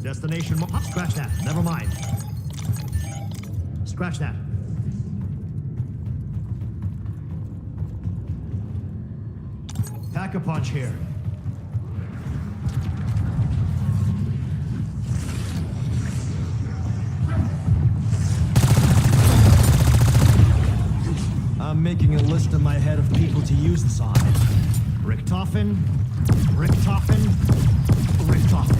Destination Scratch that. Never mind. Scratch that. Pack-a-punch here. I'm making a list in my head of people to use this on. Richtofen, Richtofen, Richtofen.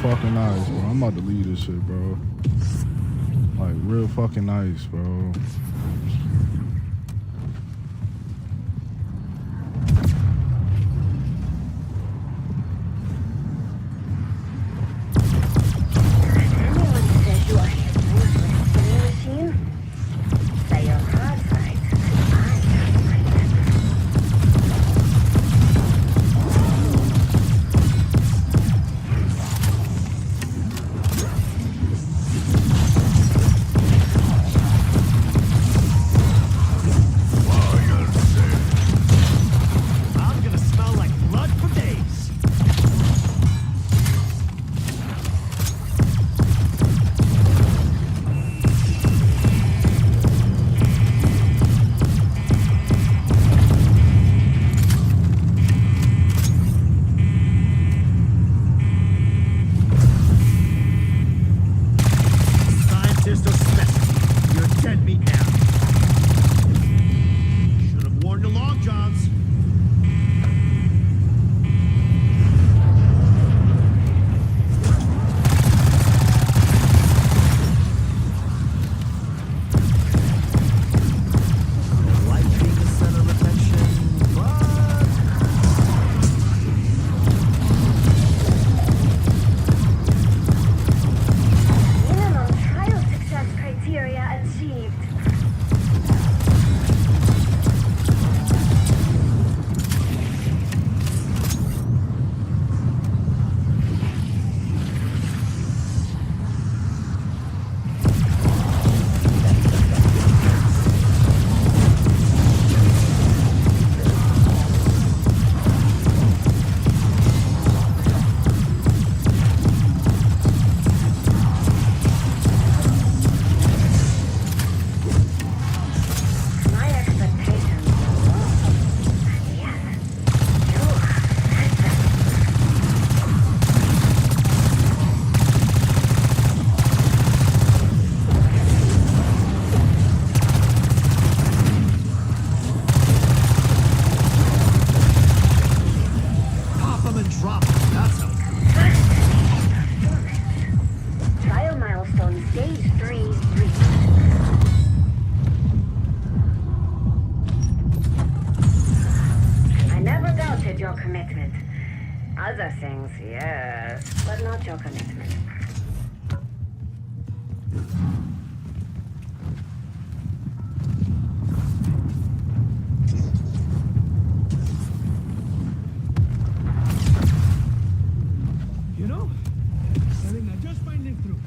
Fucking nice, bro. I'm about to leave this shit, bro. Like, real fucking nice, bro. Your commitment. Other things, yes, but not your commitment. You know, I think I just find it through.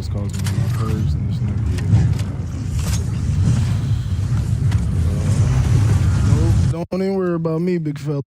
just causing me my purse and this nigga. Nope, don't even worry about me, big fella.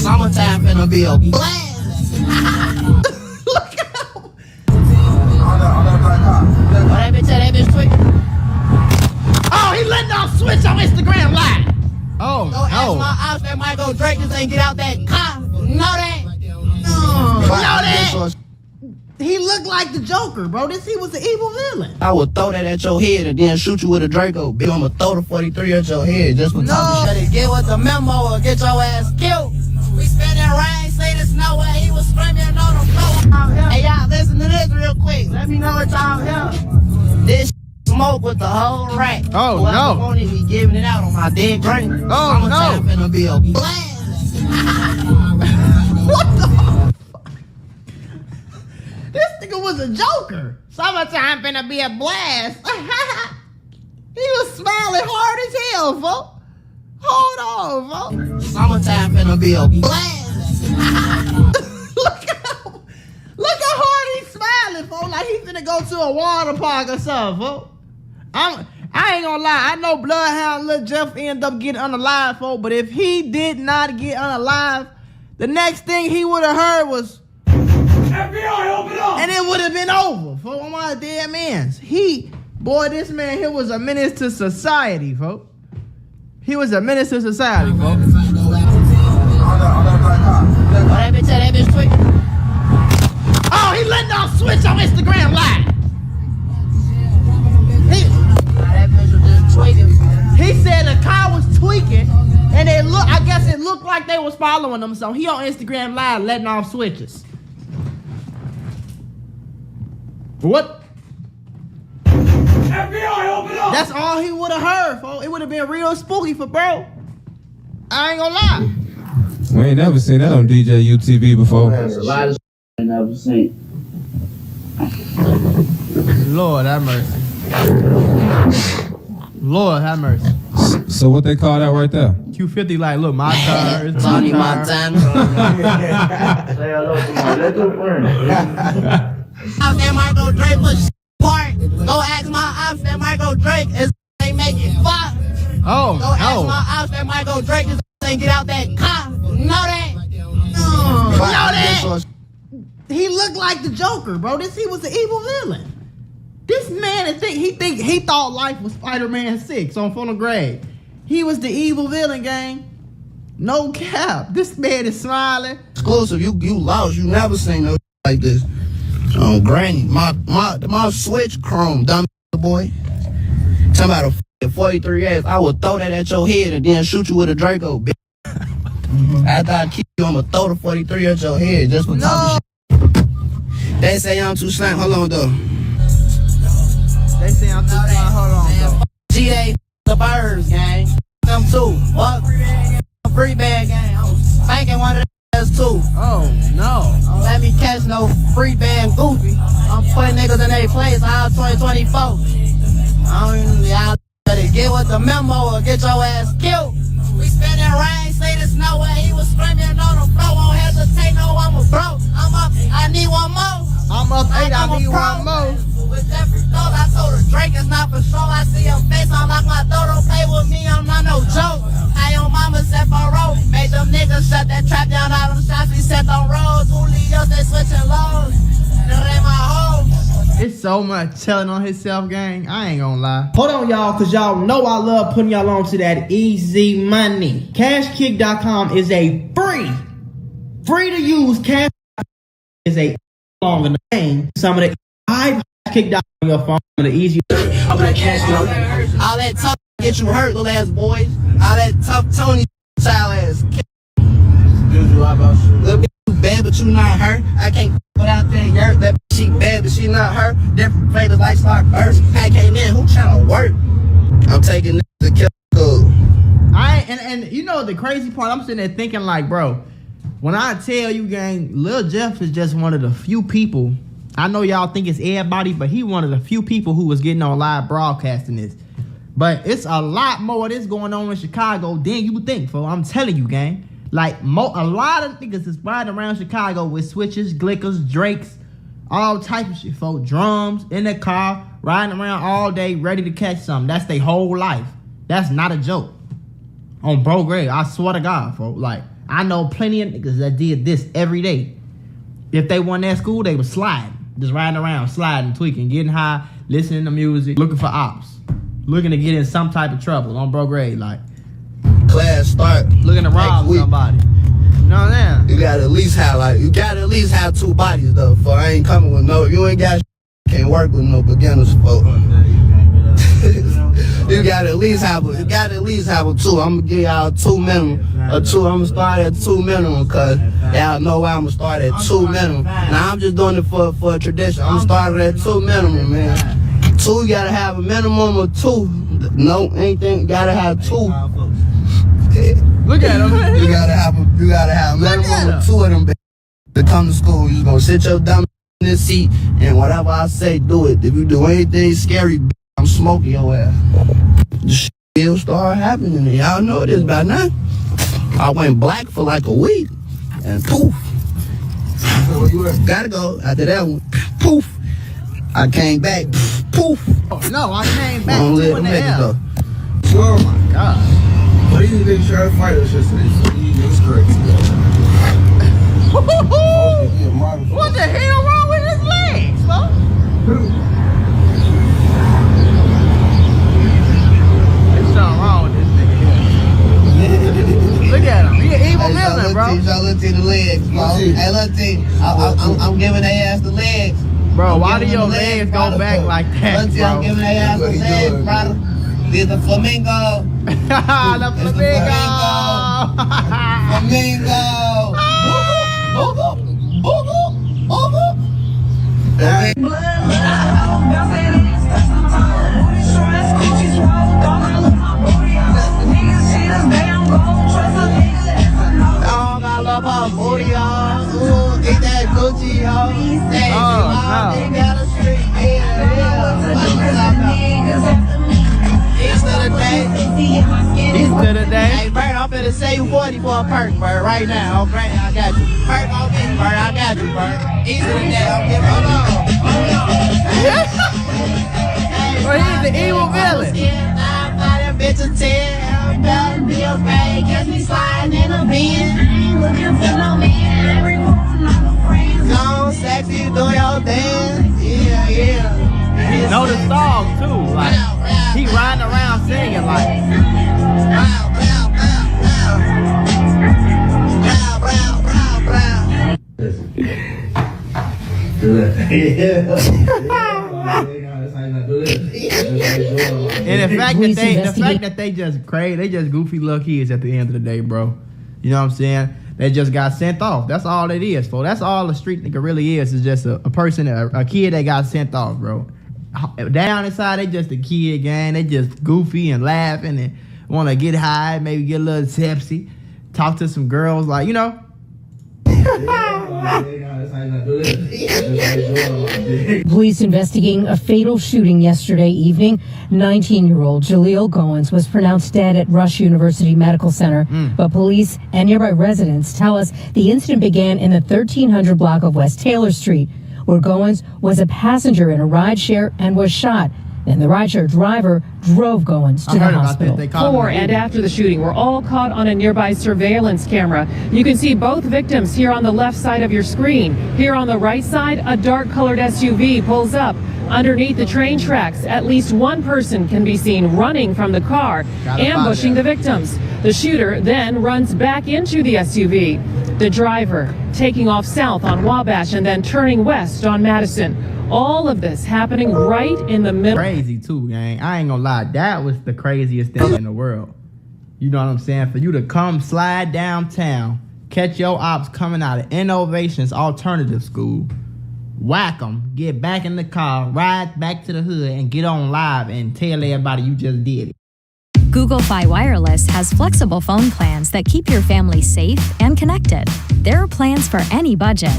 Summertime finna be a blast. Look out! Oh, that bitch tweaking. Oh, he letting off switch on Instagram Live. Oh, Go ask my ops that Michael Drake just ain't get out that car. Know that? Know that? He looked like the Joker, bro. He was the evil villain. I would throw that at your head and then shoot you with a Draco. Bitch, I'ma throw the 43 at your head just for talking shit. Get with the memo or get your ass killed. We spinning rain, say there's no way. He was screaming on the floor. Hey, y'all, listen to this real quick. Let me know what y'all hear. This smoke with the whole rack. Oh, Whoever no. won't even be giving it out on my dead grave. Oh, no. Finna be a blast. What the fuck? This nigga was a Joker. Summertime finna be a blast. He was smiling hard as hell, folks. Hold on, folks. Summertime finna be a blast. Look how hard he's smiling, folks. Like he finna go to a water park or something, folks. I ain't gonna lie. I know Bloodhound Lil Jeff ended up getting unalive, folks. But if he did not get unalive, the next thing he would have heard was FBI, open up! And it would have been over, folks. On my dead man's. This man here was a menace to society, folks. He was a menace to society, folks. That bitch tweaking. Oh, he letting off switch on Instagram Live. That bitch was just tweaking. He said the car was tweaking, and I guess it looked like they was following him, so he on Instagram Live letting off switches. What? FBI, open up! That's all he would have heard, folks. It would have been real spooky for bro. I ain't gonna lie. We ain't never seen that on DJ UTV before. There's a lot of I never seen. Lord have mercy. Lord have mercy. So what they call that right there? Q50 like, look, my car is Tony my car. Montana. Say hello to my little friend. Out there, Michael Drake was part. Go ask my ops that Michael Drake is they make it fire. Oh, Go ask my ops that Michael Drake is ain't get out that car. Know that? Know that? He looked like the Joker, bro. He was the evil villain. This man, he thought life was Spider-Man 6 on Funnel Grade. He was the evil villain, gang. No cap. This man is smiling. Exclusive, you lost. You never seen no like this. Granny, my switch chrome, dumb boy. Talking about a 43S. I would throw that at your head and then shoot you with a Draco, bitch. After I kill you, I'ma throw the 43 at your head just for talking shit. They say I'm too slang. Hold on, though. They say I'm too slang. Hold on, though. G-Day, the birds, gang. Them too. What? Free bag, gang. I'm spanking one of them too. Oh, no. Don't let me catch no free band goofy. I'm putting niggas in their place all 2024. Y'all better get with the memo or get your ass killed. We spinning rain, say there's no way. He was screaming on the floor, won't hesitate, no, I'm a bro. I'm up, I need one more. I'm up 8, I need one more. With every thought, I told her Drake is not for sure. I see your face, I'm like my throat, don't play with me, I'm not no joke. I on mama's FRO, made them niggas shut that trap down, all them shots we set on roads. Julius, they switching lows. That ain't my home. It's so much telling on himself, gang. I ain't gonna lie. Hold on, y'all, because y'all know I love putting y'all on to that easy money. CashKick.com is a free to use cash. Is a longer name. Some of the Kick.com on your phone. Some of the easy. All that tough get you hurt, little ass boys. All that tough Tony style ass. Little bit too bad, but you not hurt. I can't put out there yurt. That she bad, but she not hurt. Different flavors like Stark Burst. I came in, who tryna work? I'm taking this to kill school. And you know the crazy part, I'm sitting there thinking like, bro, when I tell you, gang, Lil Jeff is just one of the few people. I know y'all think it's everybody, but he one of the few people who was getting on live broadcasting this. But it's a lot more of this going on in Chicago than you would think, fool. I'm telling you, gang. Like, a lot of niggas is riding around Chicago with switches, glickers, drakes, all type of shit, folks. Drums, in the car, riding around all day, ready to catch something. That's their whole life. That's not a joke. On Bro Grade, I swear to God, folks. Like, I know plenty of niggas that did this every day. If they weren't at school, they was sliding. Just riding around, sliding, tweaking, getting high, listening to music, looking for ops. Looking to get in some type of trouble on Bro Grade, like. class start. Looking to rob somebody. You know what I'm saying? You gotta at least have 2 bodies though. For I ain't coming with no. You ain't got. Can't work with no beginners, folks. You gotta at least have a 2. I'm gonna give y'all 2 minimum. I'm gonna start at 2 minimum, cause y'all know why I'm gonna start at 2 minimum. Now I'm just doing it for a tradition. I'm starting at 2 minimum, man. 2, you gotta have a minimum of 2. No, anything, gotta have 2. Look at him. You gotta have a minimum of 2 of them to come to school. You gonna sit your dumb in this seat and whatever I say, do it. If you do anything scary, I'm smoking your ass. The shit will start happening. Y'all know this by now. I went black for like a week and poof. Gotta go after that one. Poof. I came back. Poof. Oh, no, I came back. Don't let them make it though. Oh my God. What do you think Sheriff Fighter should say? It's crazy. What the hell wrong with his legs, bro? There's something wrong with this nigga here. Look at him. He an evil villain, bro. Y'all look to the legs, bro. Hey, look, I'm giving their ass the legs. Bro, why do your legs go back like that, bro? I'm giving their ass the legs, brother. There's the flamingo. The flamingo. Flamingo. Hey, Bert, I'm finna say you 40 for a perk, Bert, right now. Okay, I got you. Bert, I'll get you, Bert. I got you, Bert. Easy to that. I'm giving Well, he's the evil villain. Sexy, do your dance. Yeah. He know the song too. Like, he riding around singing like. And the fact that they just crazy, they just goofy little kids at the end of the day, bro. You know what I'm saying? They just got sent off. That's all it is, folks. That's all the street nigga really is just a person, a kid that got sent off, bro. Down inside, they just a kid, gang. They just goofy and laughing and want to get high, maybe get a little tipsy, talk to some girls, like, you know. Police investigating a fatal shooting yesterday evening. 19-year-old Jaleel Goins was pronounced dead at Rush University Medical Center, but police and nearby residents tell us the incident began in the 1300 block of West Taylor Street, where Goins was a passenger in a rideshare and was shot. Then the rideshare driver drove Goins to the hospital. Before and after the shooting were all caught on a nearby surveillance camera. You can see both victims here on the left side of your screen. Here on the right side, a dark-colored SUV pulls up. Underneath the train tracks, at least one person can be seen running from the car, ambushing the victims. The shooter then runs back into the SUV. The driver taking off south on Wabash and then turning west on Madison. All of this happening right in the middle. Crazy too, gang. I ain't gonna lie. That was the craziest thing in the world. You know what I'm saying? For you to come slide downtown, catch your ops coming out of Innovations Alternative School, whack them, get back in the car, ride back to the hood, and get on live and tell everybody you just did it. Google Fi Wireless has flexible phone plans that keep your family safe and connected. There are plans for any budget.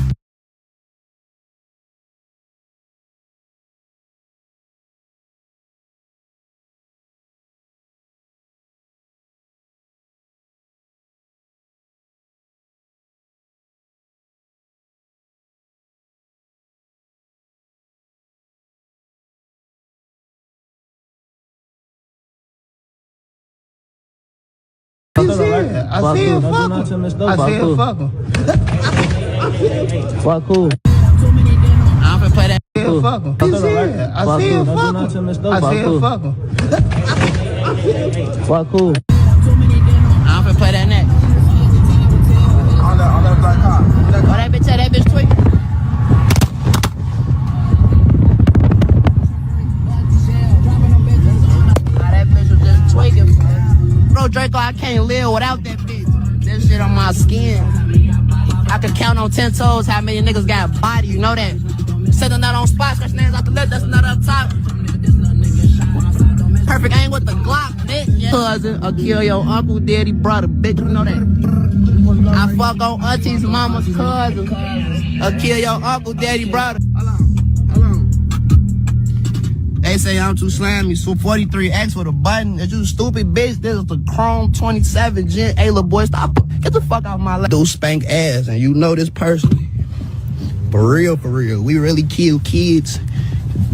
I see him fuck him. What cool? I'm finna play that. Fuck him. I see him fuck him. What cool? I'm that bitch had that bitch tweaking. That bitch was just tweaking. Bro, Draco, I can't live without that bitch. That shit on my skin. I could count on 10 toes how many niggas got a body, you know that? Sitting out on spots, scratch names out the left, that's not up top. Perfect aim with the Glock, bitch. Yeah. Cousin, I'll kill your uncle, daddy, brother, bitch, you know that? I fuck on aunties, mama's cousin. I'll kill your uncle, daddy, brother. Hold on. They say I'm too slimy, so 43X with a button. Is you stupid, bitch? This is the Chrome 27 Gen. Hey, little boy, stop. Get the fuck out of my life. Do spank ass, and you know this personally. For real, for real. We really kill kids,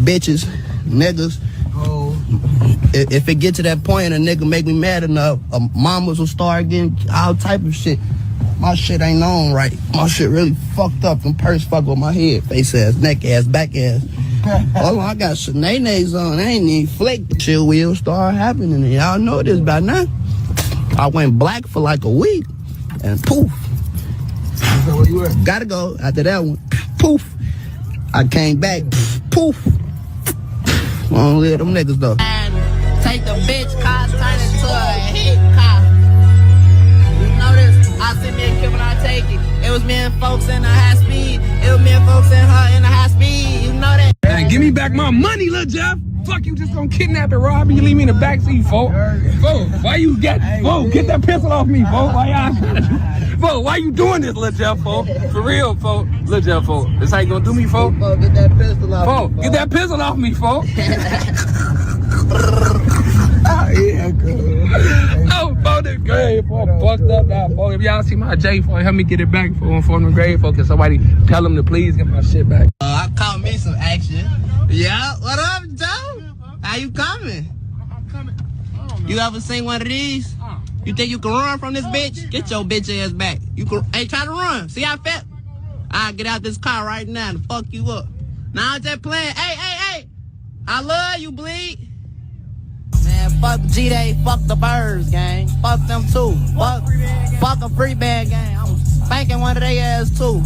bitches, niggas. Oh. If it get to that point and a nigga make me mad enough, mamas will start getting all type of shit. My shit ain't on right. My shit really fucked up. Them purse fuck with my head. Face ass, neck ass, back ass. Hold on, I got some nays on. I ain't even flaked. Shit will start happening. Y'all know this by now. I went black for like a week. And poof. Where you at? Gotta go. After that one, poof. I came back. Poof. I don't live them niggas though. Take the bitch car, turn it to a hit car. You know this? I see me and Kim and I take it. It was me and folks in the high speed. It was me and folks in her in the high speed. You know that? Hey, give me back my money, Lil Jeff. Fuck, you just gonna kidnap and rob me? You leave me in the backseat, folks. Folks, why you get that pistol off me, folks? Why y'all? Folks, why you doing this, Lil Jeff, folks? For real, folks. Lil Jeff, folks. This how you gonna do me, folks? Get that pistol off me, folks. Get that pistol off me, folks. Oh, yeah, good. Oh, folks, this grave, folks. Fucked up now, folks. If y'all see my J, folks, help me get it back, folks. For the grave, folks. Can somebody tell them to please get my shit back? I caught me some action. Yeah, what up, Joe? How you coming? I'm coming. You ever seen one of these? You think you can run from this bitch? Get your bitch ass back. You can, hey, try to run. See how fat? I'll get out this car right now and fuck you up. Now I'm just playing. Hey. I love you, Bleed. Man, fuck G-Day, fuck the birds, gang. Fuck them too. Fuck a free band gang. I'm spanking one of their ass too.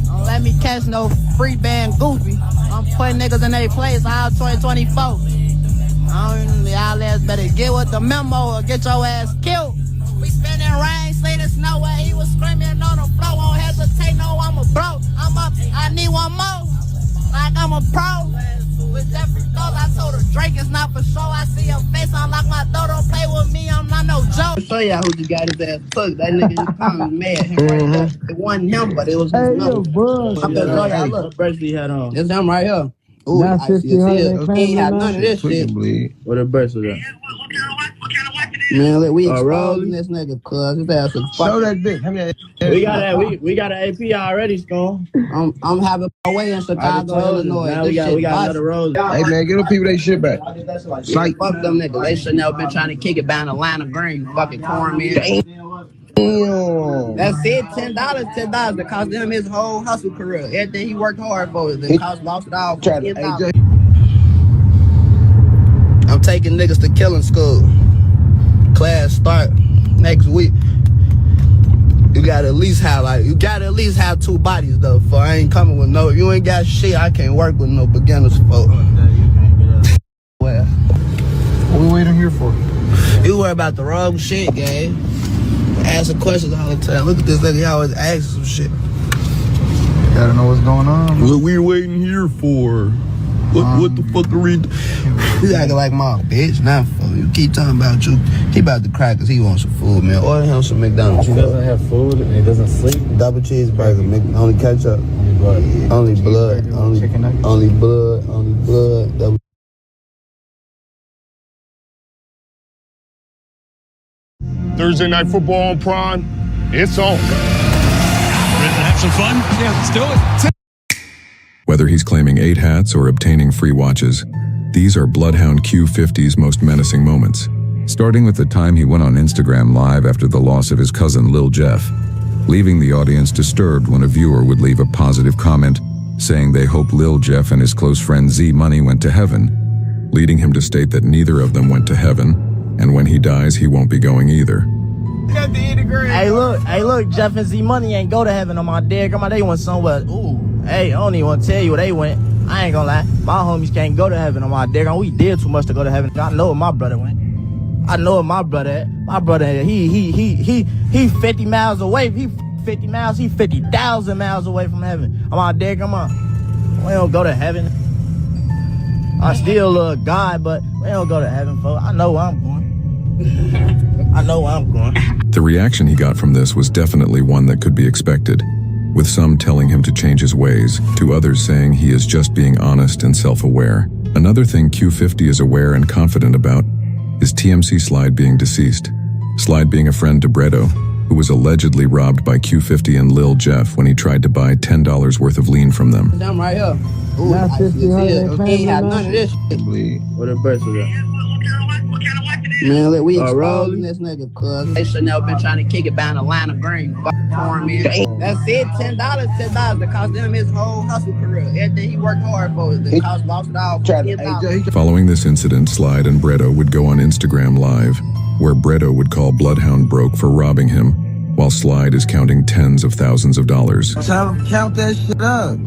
Don't let me catch no free band goofy. I'm putting niggas in their place all 2024. Y'all ass better get with the memo or get your ass killed. We spending rain, sleet, snow where he was screaming on the floor. Won't hesitate, no, I'm a bro. I'm up, I need one more. Like I'm a pro. With Jeffrey Dole, I told her Drake is not for sure. I see your face, unlock my door, don't play with me, I'm not no joke. I'll show y'all who just got his ass took. That nigga just was mad. It wasn't him, but it was his number. I'm gonna show y'all, look. First he had on. It's him right here. Ooh, I see his head. He ain't had none of this shit. What a burst was that? Man, look, we exposing this nigga, cuz his ass was fucking. Show that bitch. We got an AP already, Stone. I'm having my way in Chicago, Illinois. Now we got another road. Hey man, get them people they shit back. Like, fuck them niggas. They should never been trying to kick it down the line of green. You fucking cornmeal. That's it, $10. That cost him his whole hustle career. Everything he worked hard for, it lost it all. I'm taking niggas to killing school. Class start next week. You gotta at least have 2 bodies though. For I ain't coming with no. If you ain't got shit, I can't work with no beginners folk. Well, What we waiting here for? You worry about the wrong shit, gang. Asking questions all the time. Look at this nigga, he always asking some shit. Gotta know what's going on. What we waiting here for? What the fuck are we? You acting like my bitch, not for you. Keep talking about you. He about to cry because he wants some food, man. Order him some McDonald's. He doesn't have food and he doesn't sleep. Double cheeseburger, only ketchup, only blood, only blood. Double. Thursday Night Football on Prime. It's on. Ready to have some fun? Yeah, let's do it. Whether he's claiming 8 hats or obtaining free watches, these are Bloodhound Q50's most menacing moments. Starting with the time he went on Instagram Live after the loss of his cousin Lil Jeff, leaving the audience disturbed when a viewer would leave a positive comment saying they hope Lil Jeff and his close friend Z Money went to heaven, leading him to state that neither of them went to heaven, and when he dies he won't be going either. At the end of grade. Hey, look, Jeff and Z Money ain't go to heaven on my dead grandma. They went somewhere. Ooh, hey, I don't even want to tell you where they went. I ain't gonna lie. My homies can't go to heaven on my dead grandma. We did too much to go to heaven. I know where my brother went. I know where my brother at. My brother, he 50 miles away. He 50 miles. He 50,000 miles away from heaven. On my dead grandma. We don't go to heaven. I still love God, but we don't go to heaven, folks. I know where I'm going. I know where I'm going. The reaction he got from this was definitely one that could be expected, with some telling him to change his ways, to others saying he is just being honest and self-aware. Another thing Q50 is aware and confident about is TMC Slide being deceased. Slide being a friend to Bredo, who was allegedly robbed by Q50 and Lil Jeff when he tried to buy $10 worth of lean from them. I'm right here. Ooh, I see it. Okay, ain't had none of this shit. What the birds was that? Man, look, we exposing this nigga, cuz. They should never been trying to kick it down the line of green. Fuck for me. That's it, $10. That cost them his whole hustle career. Everything he worked hard for, the cost lost it all. Following this incident, Slide and Bredo would go on Instagram Live, where Bredo would call Bloodhound broke for robbing him, while Slide is counting tens of thousands of dollars. Tell him count that shit up.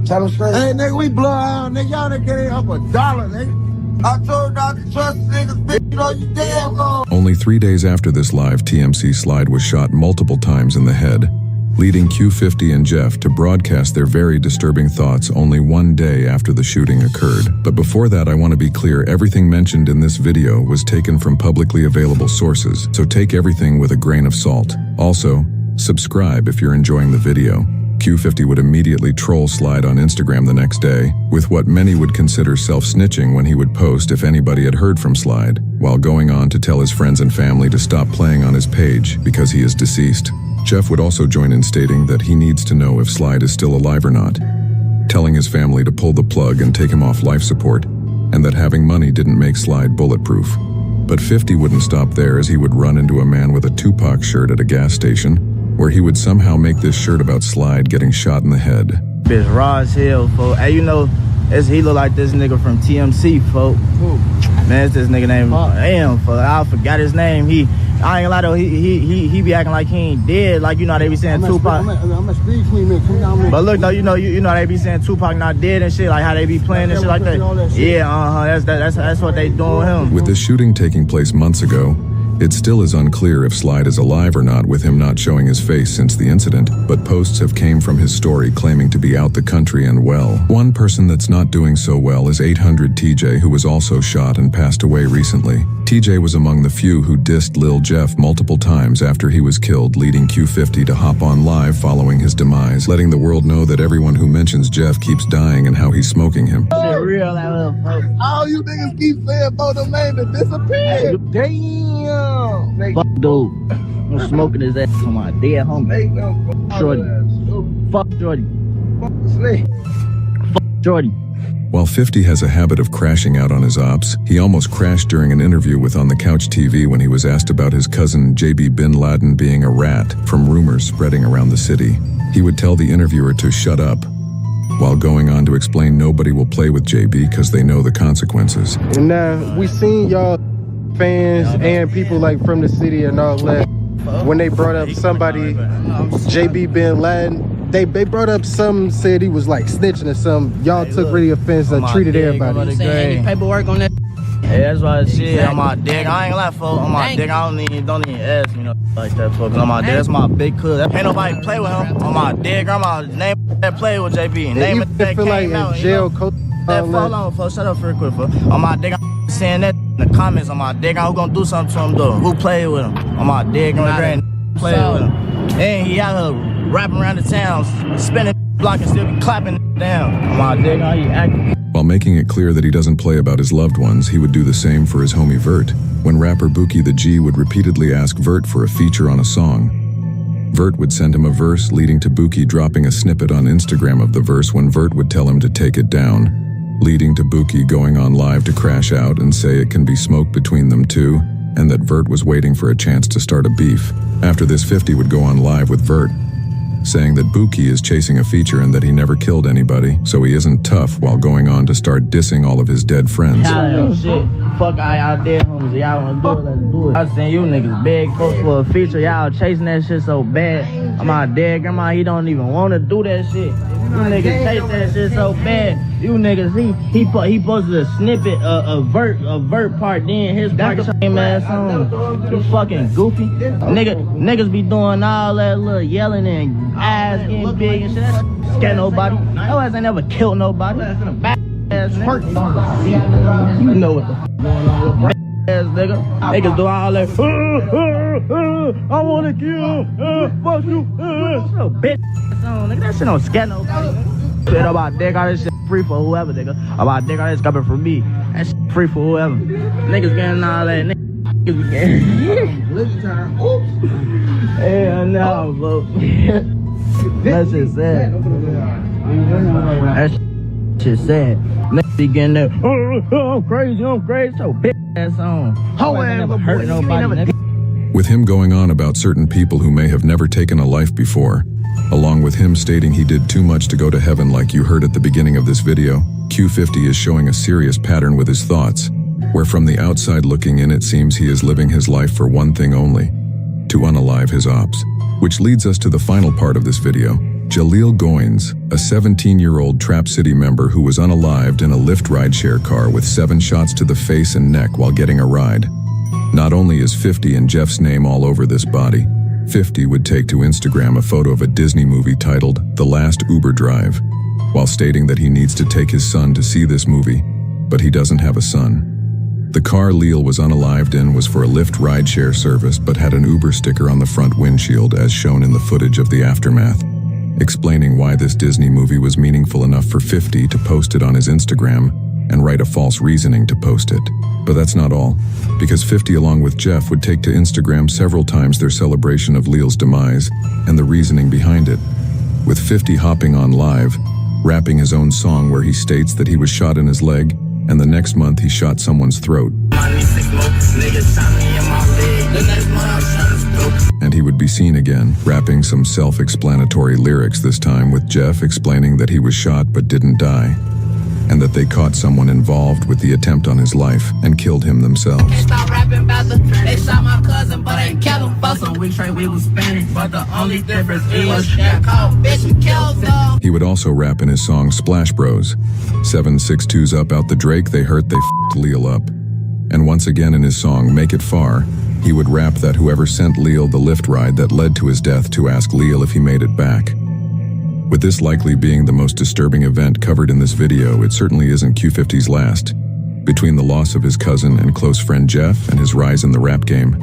Tell him straight. Hey, nigga, we Bloodhound, nigga. Y'all done get it up $1, nigga. I told not to trust niggas, bitch, you know you damn wrong. Only 3 days after this live, TMC Slide was shot multiple times in the head, leading Q50 and Jeff to broadcast their very disturbing thoughts only 1 day after the shooting occurred. But before that, I want to be clear, everything mentioned in this video was taken from publicly available sources, so take everything with a grain of salt. Also, subscribe if you're enjoying the video. Q50 would immediately troll Slide on Instagram the next day, with what many would consider self-snitching when he would post if anybody had heard from Slide, while going on to tell his friends and family to stop playing on his page because he is deceased. Jeff would also join in stating that he needs to know if Slide is still alive or not, telling his family to pull the plug and take him off life support, and that having money didn't make Slide bulletproof. But 50 wouldn't stop there, as he would run into a man with a Tupac shirt at a gas station, where he would somehow make this shirt about Slide getting shot in the head. Bitch raw as hell, folks. Hey, you know, he look like this nigga from TMC, folks. Man, it's this nigga named damn, folks. I forgot his name. I ain't gonna lie though, he be acting like he ain't dead, like you know they be saying Tupac. I'm a speed queen, man. Come down, man. But look though, you know they be saying Tupac not dead and shit, like how they be playing and shit like that. Yeah, that's what they doing with him. With this shooting taking place months ago, it still is unclear if Slide is alive or not, with him not showing his face since the incident, but posts have came from his story claiming to be out the country and well. One person that's not doing so well is 800 TJ, who was also shot and passed away recently. TJ was among the few who dissed Lil Jeff multiple times after he was killed, leading Q50 to hop on live following his demise, letting the world know that everyone who mentions Jeff keeps dying and how he's smoking him. Shit real out of folks. All you niggas keep saying about them name that disappeared. Damn. Fuck dude. I'm smoking his ass on my dead homie. Shorty. Fuck Shorty. Fuck Shorty. While 50 has a habit of crashing out on his ops, he almost crashed during an interview with On the Couch TV when he was asked about his cousin JB Bin Laden being a rat from rumors spreading around the city. He would tell the interviewer to shut up, while going on to explain nobody will play with JB because they know the consequences. And now we seen y'all fans and people like from the city and all that, when they brought up somebody, JB Bin Laden, they brought up some, said he was like snitching or something. Y'all took really offense and treated everybody. Any paperwork on that? Hey, that's why shit on my dick. I ain't gonna lie, folks. On my dick, don't even ask me no like that, folks. On my dick, that's my big cuz. Ain't nobody play with him. On my dick, grandma name that play with JB. Name it that feel came like out. Jail You know? That fall on, folks. Shut up for a quick, folks. On my dick, I'm saying that in the comments. On my dick, who gonna do something to him though? Who played with him? On my dick, and play with him. And he out here rapping around the town, spinning block and still be clapping down. On my dick, how you acting? While making it clear that he doesn't play about his loved ones, he would do the same for his homie Vert, when rapper Buki the G would repeatedly ask Vert for a feature on a song. Vert would send him a verse, leading to Buki dropping a snippet on Instagram of the verse when Vert would tell him to take it down, leading to Buki going on live to crash out and say it can be smoke between them two, and that Vert was waiting for a chance to start a beef. After this, 50 would go on live with Vert, saying that Buki is chasing a feature and that he never killed anybody, so he isn't tough, while going on to start dissing all of his dead friends. Y'all shit. Fuck all y'all dead homies. Y'all wanna do it, let's do it. I seen you niggas beg folks for a feature. Y'all chasing that shit so bad. I'm my dead grandma, he don't even wanna do that shit. You niggas chase that shit so bad. You niggas, he posted a snippet, a vert part, then his part same ass on. You fucking goofy. Niggas be doing all that little yelling and eyes getting big and shit. That scare nobody. No ass ain't never killed nobody. Bad ass nigga. You know what the f going on with ass nigga. Niggas do all that. I wanna kill. Fuck you. So bitch ass nigga. That shit don't scare nobody. Shit about dick, all this shit free for whoever, nigga. About dick, all this coming from me. That shit free for whoever. Niggas getting all that. Niggas getting. Hell no, bro. That shit sad. That shit sad. Niggas be getting there. I'm crazy. So bitch ass on. Hoe ass never hurt nobody. With him going on about certain people who may have never taken a life before, along with him stating he did too much to go to heaven like you heard at the beginning of this video, Q50 is showing a serious pattern with his thoughts, where from the outside looking in it seems he is living his life for one thing only, to unalive his ops. Which leads us to the final part of this video. Jaleel Goins, a 17-year-old Trap City member who was unalived in a Lyft rideshare car with 7 shots to the face and neck while getting a ride. Not only is 50 and Jeff's name all over this body, 50 would take to Instagram a photo of a Disney movie titled The Last Uber Drive, while stating that he needs to take his son to see this movie, but he doesn't have a son. The car Leal was unalived in was for a Lyft rideshare service but had an Uber sticker on the front windshield as shown in the footage of the aftermath, explaining why this Disney movie was meaningful enough for 50 to post it on his Instagram and write a false reasoning to post it. But that's not all, because 50 along with Jeff would take to Instagram several times their celebration of Leal's demise and the reasoning behind it, with 50 hopping on live, rapping his own song where he states that he was shot in his leg and the next month he shot someone's throat. And he would be seen again, rapping some self-explanatory lyrics, this time with Jeff explaining that he was shot but didn't die, and that they caught someone involved with the attempt on his life and killed him themselves. They shot my cousin, but ain't killed him. So we was Spanish, but the only difference is bitch, we killed them. He would also rap in his song Splash Bros. 762's up out the Drake, they hurt, they f***ed Leal up. And once again in his song Make It Far, he would rap that whoever sent Leal the Lyft ride that led to his death to ask Leal if he made it back. With this likely being the most disturbing event covered in this video, it certainly isn't Q50's last. Between the loss of his cousin and close friend Jeff and his rise in the rap game,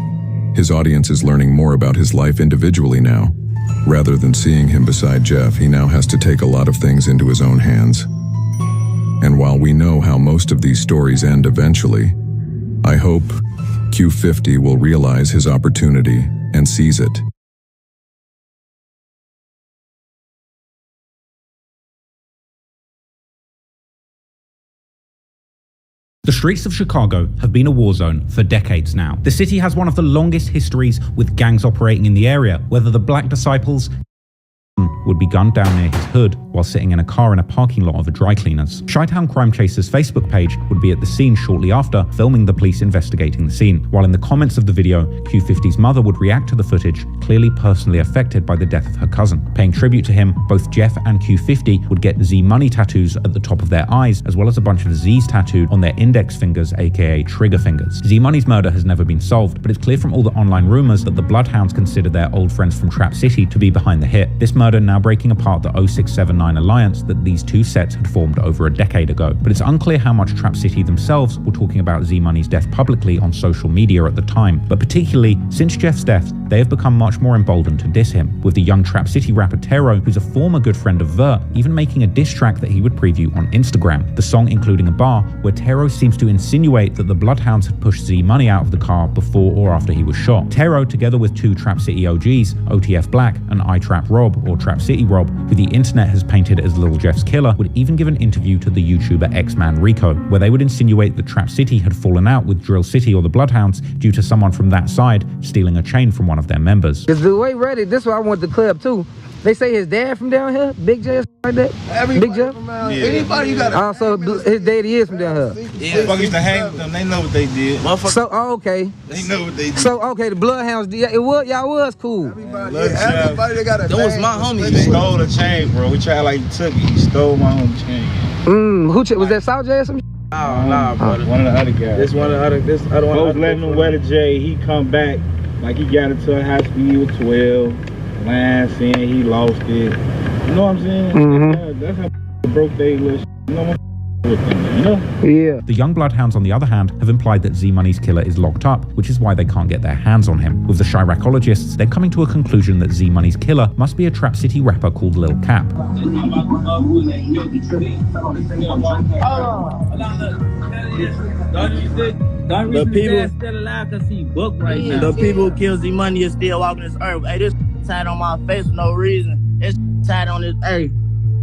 his audience is learning more about his life individually now. Rather than seeing him beside Jeff, he now has to take a lot of things into his own hands. And while we know how most of these stories end eventually, I hope Q50 will realize his opportunity and seize it. The streets of Chicago have been a war zone for decades now. The city has one of the longest histories with gangs operating in the area, whether the Black Disciples would be gunned down near his hood while sitting in a car in a parking lot of a dry cleaner's. Chi-Town Crime Chasers' Facebook page would be at the scene shortly after, filming the police investigating the scene, while in the comments of the video, Q50's mother would react to the footage, clearly personally affected by the death of her cousin. Paying tribute to him, both Jeff and Q50 would get Z-Money tattoos at the top of their eyes, as well as a bunch of Z's tattooed on their index fingers, aka trigger fingers. Z-Money's murder has never been solved, but it's clear from all the online rumors that the Bloodhounds consider their old friends from Trap City to be behind the hit. This murder now breaking apart the 0679 alliance that these two sets had formed over a decade ago. But it's unclear how much Trap City themselves were talking about Z-Money's death publicly on social media at the time, but particularly since Jeff's death, they have become much more emboldened to diss him, with the young Trap City rapper Tero, who's a former good friend of Vert, even making a diss track that he would preview on Instagram, the song including a bar where Tero seems to insinuate that the Bloodhounds had pushed Z-Money out of the car before or after he was shot. Tero, together with two Trap City OGs, OTF Black and iTrap Rob, or Trap City Rob, who the internet has painted as Lil Jeff's killer, would even give an interview to the YouTuber X-Man Rico, where they would insinuate that Trap City had fallen out with Drill City or the Bloodhounds due to someone from that side stealing a chain from one of their members. Yes. Cause the way Reddit, this is why I want to clear up too. They say his dad from down here, Big J, like that. Everybody Big Jeff. from around here. Anybody you got. Also, his daddy is from down here. Yeah. Fuck used to hang with them. They know what they did. So, okay. They know what they did. So, okay, the Bloodhounds, y'all was cool. Everybody that got a That was my homie. He stole the chain, bro. We tried like he took it. He stole my homie chain. Who was that South J or something? Nah, brother. One of the other guys. This one of the other. This other one. Folks letting him wear the J. He come back like he got into a high speed with 12. Line saying he lost it. You know what I'm saying? That's how broke they little shit. You know what I'm Yeah. The young Bloodhounds, on the other hand, have implied that Z-Money's killer is locked up, which is why they can't get their hands on him. With the Chiracologists, they're coming to a conclusion that Z-Money's killer must be a Trap City rapper called Lil Cap. The people still alive because he booked right now. The people who kill Z-Money is still walking this earth. Hey, this tied on my face for no reason. It's tied on this.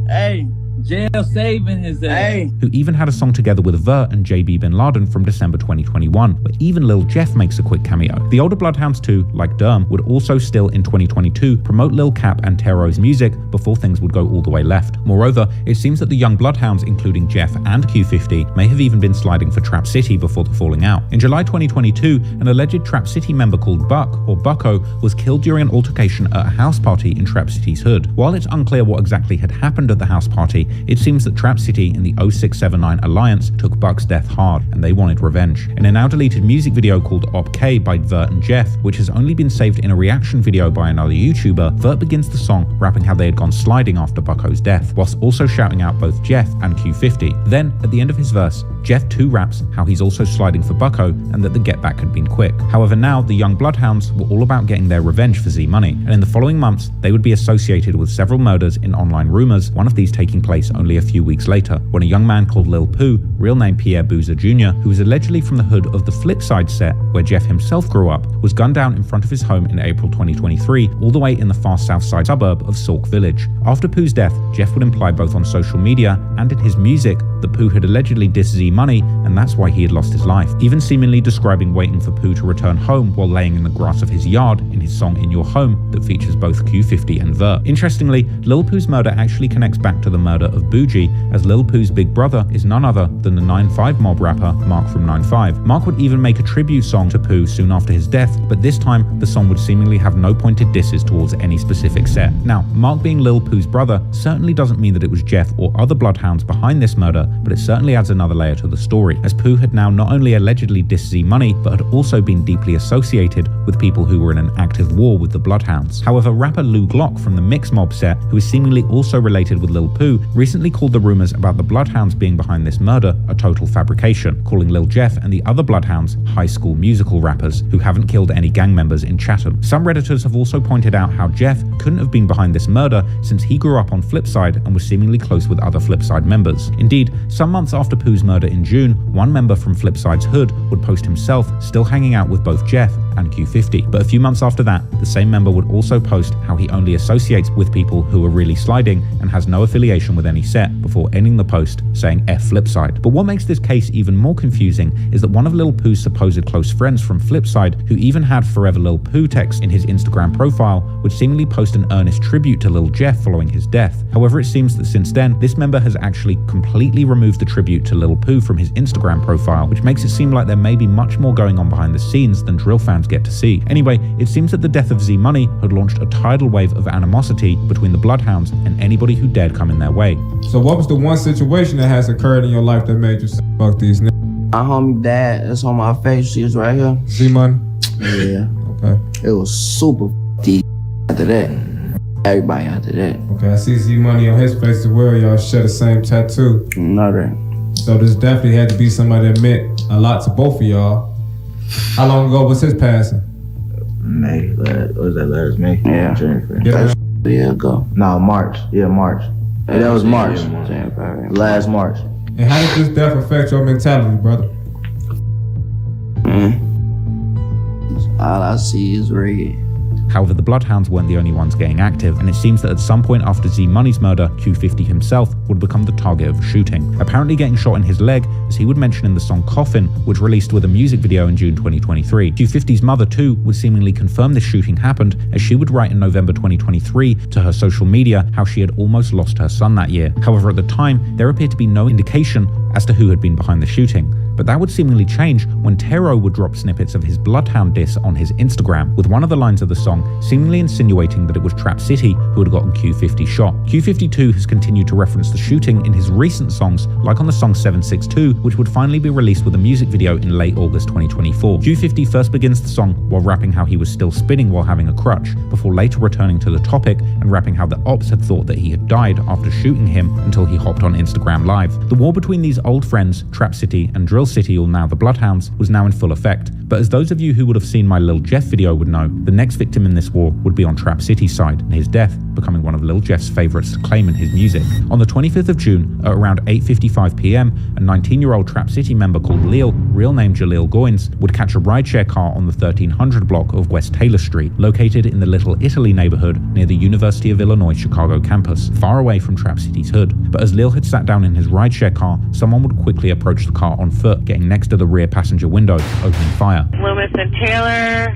Hey. Jail saving his ass. Who even had a song together with Vert and JB Bin Laden from December 2021, where even Lil Jeff makes a quick cameo. The older Bloodhounds too, like Derm, would also still in 2022 promote Lil Cap and Tero's music before things would go all the way left. Moreover, it seems that the young Bloodhounds, including Jeff and Q50, may have even been sliding for Trap City before the falling out. In July 2022, an alleged Trap City member called Buck, or Bucko, was killed during an altercation at a house party in Trap City's hood. While it's unclear what exactly had happened at the house party, it seems that Trap City and the 0679 Alliance took Buck's death hard, and they wanted revenge. In a now deleted music video called Op K by Vert and Jeff, which has only been saved in a reaction video by another YouTuber, Vert begins the song rapping how they had gone sliding after Bucko's death, whilst also shouting out both Jeff and Q50. Then, at the end of his verse, Jeff too raps how he's also sliding for Bucko and that the get back had been quick. However, now the young Bloodhounds were all about getting their revenge for Z-Money, and in the following months, they would be associated with several murders in online rumors, one of these taking place only a few weeks later, when a young man called Lil Pooh, real name Pierre Boozer Jr., who was allegedly from the hood of the Flipside set, where Jeff himself grew up, was gunned down in front of his home in April 2023, all the way in the far south side suburb of Sauk Village. After Pooh's death, Jeff would imply both on social media and in his music that Pooh had allegedly dissed Z-Money, and that's why he had lost his life, even seemingly describing waiting for Pooh to return home while laying in the grass of his yard in his song In Your Home that features both Q50 and Vert. Interestingly, Lil Pooh's murder actually connects back to the murder of Bougie, as Lil Pooh's big brother is none other than the 9-5 mob rapper Mark from 9-5. Mark would even make a tribute song to Pooh soon after his death, but this time the song would seemingly have no pointed disses towards any specific set. Now, Mark being Lil Pooh's brother certainly doesn't mean that it was Jeff or other Bloodhounds behind this murder, but it certainly adds another layer to the story, as Pooh had now not only allegedly dissed Z-Money, but had also been deeply associated with people who were in an active war with the Bloodhounds. However, rapper Lou Glock from the Mix Mob set, who is seemingly also related with Lil Pooh, recently called the rumors about the Bloodhounds being behind this murder a total fabrication, calling Lil Jeff and the other Bloodhounds high school musical rappers who haven't killed any gang members in Chatham. Some Redditors have also pointed out how Jeff couldn't have been behind this murder since he grew up on Flipside and was seemingly close with other Flipside members. Indeed, some months after Pooh's murder in June, one member from Flipside's hood would post himself still hanging out with both Jeff and Q50. But a few months after that, the same member would also post how he only associates with people who are really sliding and has no affiliation with any set, before ending the post saying F Flipside. But what makes this case even more confusing is that one of Lil Pooh's supposed close friends from Flipside, who even had Forever Lil Pooh text in his Instagram profile, would seemingly post an earnest tribute to Lil Jeff following his death. However, it seems that since then, this member has actually completely removed the tribute to Lil Pooh from his Instagram profile, which makes it seem like there may be much more going on behind the scenes than drill fans get to see. Anyway, it seems that the death of Z-Money had launched a tidal wave of animosity between the Bloodhounds and anybody who dared come in their way. So what was the one situation that has occurred in your life that made you say, fuck these niggas? My homie dad, that's on my face, she was right here. Z-Money? Yeah. Okay. It was super deep after that. Everybody after that. Okay, I see Z-Money on his face as well. Y'all share the same tattoo. Another. So this definitely had to be somebody that meant a lot to both of y'all. How long ago was his passing? May. Was that last May? Yeah. Yeah. A year ago. No, March. Yeah, March. Yeah, that was March. Last March. And how did this death affect your mentality, brother? All I see is red. However, the Bloodhounds weren't the only ones getting active, and it seems that at some point after Z-Money's murder, Q50 himself would become the target of a shooting, apparently getting shot in his leg, as he would mention in the song Coffin, which released with a music video in June 2023. Q50's mother too would seemingly confirm this shooting happened, as she would write in November 2023 to her social media how she had almost lost her son that year. However, at the time, there appeared to be no indication as to who had been behind the shooting. But that would seemingly change when Tero would drop snippets of his Bloodhound diss on his Instagram, with one of the lines of the song seemingly insinuating that it was Trap City who had gotten Q50 shot. Q52 has continued to reference the shooting in his recent songs, like on the song 762, which would finally be released with a music video in late August 2024. Q50 first begins the song while rapping how he was still spinning while having a crutch, before later returning to the topic and rapping how the ops had thought that he had died after shooting him until he hopped on Instagram Live. The war between these old friends, Trap City and Drill City, or now the Bloodhounds, was now in full effect. But as those of you who would have seen my Lil Jeff video would know, the next victim in this war would be on Trap City's side, and his death becoming one of Lil Jeff's favourites to claim in his music. On the 25th of June, at around 8:55 PM, a 19-year-old Trap City member called Lil, real name Jaleel Goins, would catch a rideshare car on the 1300 block of West Taylor Street, located in the Little Italy neighbourhood near the University of Illinois Chicago campus, far away from Trap City's hood. But as Lil had sat down in his rideshare car, someone would quickly approach the car on foot, getting next to the rear passenger window, opening fire. Loomis and Taylor.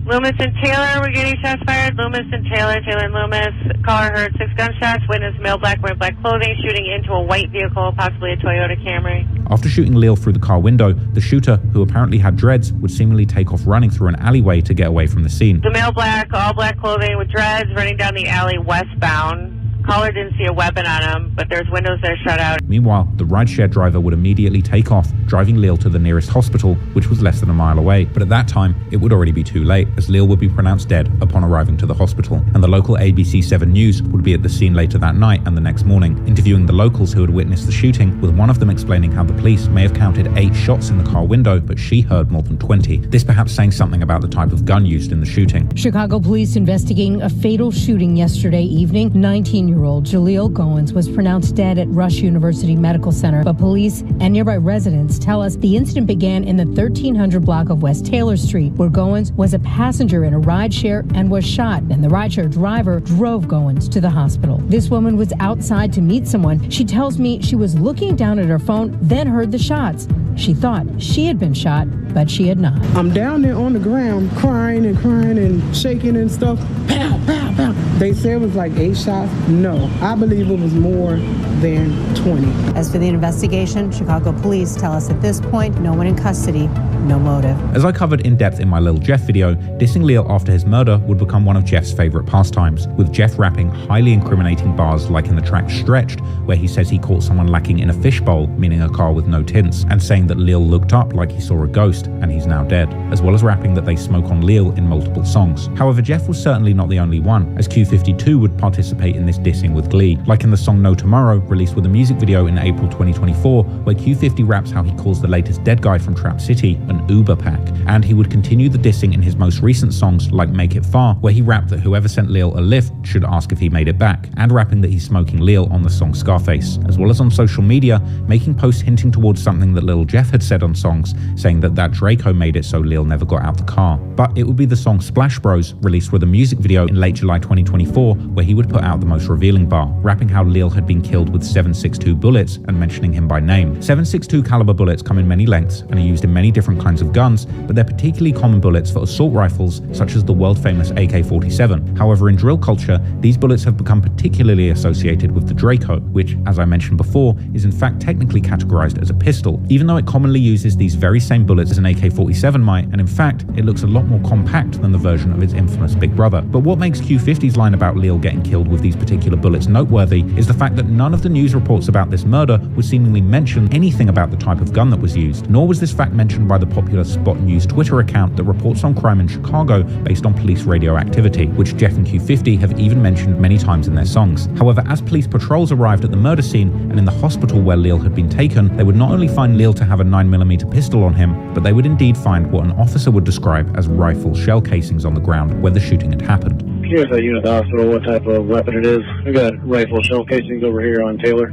Loomis and Taylor, we're getting shots fired. Loomis and Taylor, Taylor and Loomis. Caller heard 6 gunshots. Witness male black wearing black clothing shooting into a white vehicle, possibly a Toyota Camry. After shooting Lil through the car window, the shooter, who apparently had dreads, would seemingly take off running through an alleyway to get away from the scene. The male black, all black clothing with dreads, running down the alley westbound. Caller didn't see a weapon on him, but there's windows there shut out. Meanwhile, the rideshare driver would immediately take off, driving Lil to the nearest hospital, which was less than a mile away. But at that time, it would already be too late, as Lil would be pronounced dead upon arriving to the hospital. And the local ABC 7 News would be at the scene later that night and the next morning, interviewing the locals who had witnessed the shooting, with one of them explaining how the police may have counted 8 shots in the car window, but she heard more than 20. This perhaps saying something about the type of gun used in the shooting. Chicago police investigating a fatal shooting yesterday evening. 19-year-old Jaleel Goins was pronounced dead at Rush University Medical Center, but police and nearby residents tell us the incident began in the 1300 block of West Taylor Street, where Goins was a passenger in a rideshare and was shot, and the rideshare driver drove Goins to the hospital. This woman was outside to meet someone. She tells me she was looking down at her phone, then heard the shots. She thought she had been shot, but she had not. I'm down there on the ground crying and shaking and stuff. Pow, pow, pow. They said it was like 8 shots. No, I believe it was more than 20. As for the investigation, Chicago police tell us at this point, no one in custody, no motive. As I covered in depth in my Lil Jeff video, dissing Lil after his murder would become one of Jeff's favourite pastimes, with Jeff rapping highly incriminating bars like in the track Stretched, where he says he caught someone lacking in a fishbowl, meaning a car with no tints, and saying that Lil looked up like he saw a ghost and he's now dead, as well as rapping that they smoke on Lil in multiple songs. However, Jeff was certainly not the only one, as Q52 would participate in this dissing with glee, like in the song No Tomorrow, released with a music video in April 2024, where Q50 raps how he calls the latest dead guy from Trap City an Uber pack, and he would continue the dissing in his most recent songs like Make It Far, where he rapped that whoever sent Lil a lift should ask if he made it back, and rapping that he's smoking Lil on the song Scarface, as well as on social media, making posts hinting towards something that Lil Jeff had said on songs, saying that Draco made it so Lil never got out the car. But it would be the song Splash Bros, released with a music video in late July 2024, where he would put out the most revealing bar, rapping how Lil had been killed with 7.62 bullets and mentioning him by name. 7.62 caliber bullets come in many lengths and are used in many different kinds of guns, but they're particularly common bullets for assault rifles such as the world famous AK-47. However, in drill culture, these bullets have become particularly associated with the Draco, which, as I mentioned before, is in fact technically categorized as a pistol, even though it commonly uses these very same bullets as an AK-47 might, and in fact, it looks a lot more compact than the version of its infamous big brother. But what makes Q50's line about Lil getting killed with these particular bullets noteworthy is the fact that none of the news reports about this murder would seemingly mention anything about the type of gun that was used, nor was this fact mentioned by the popular Spot News Twitter account that reports on crime in Chicago based on police radio activity, which Jeff and Q50 have even mentioned many times in their songs. However, as police patrols arrived at the murder scene and in the hospital where Lil had been taken, they would not only find Lil to have a 9mm pistol on him, but they would indeed find what an officer would describe as rifle shell casings on the ground where the shooting had happened. Here's a unit of the hospital, what type of weapon it is. We got rifle shell casings over here on Taylor.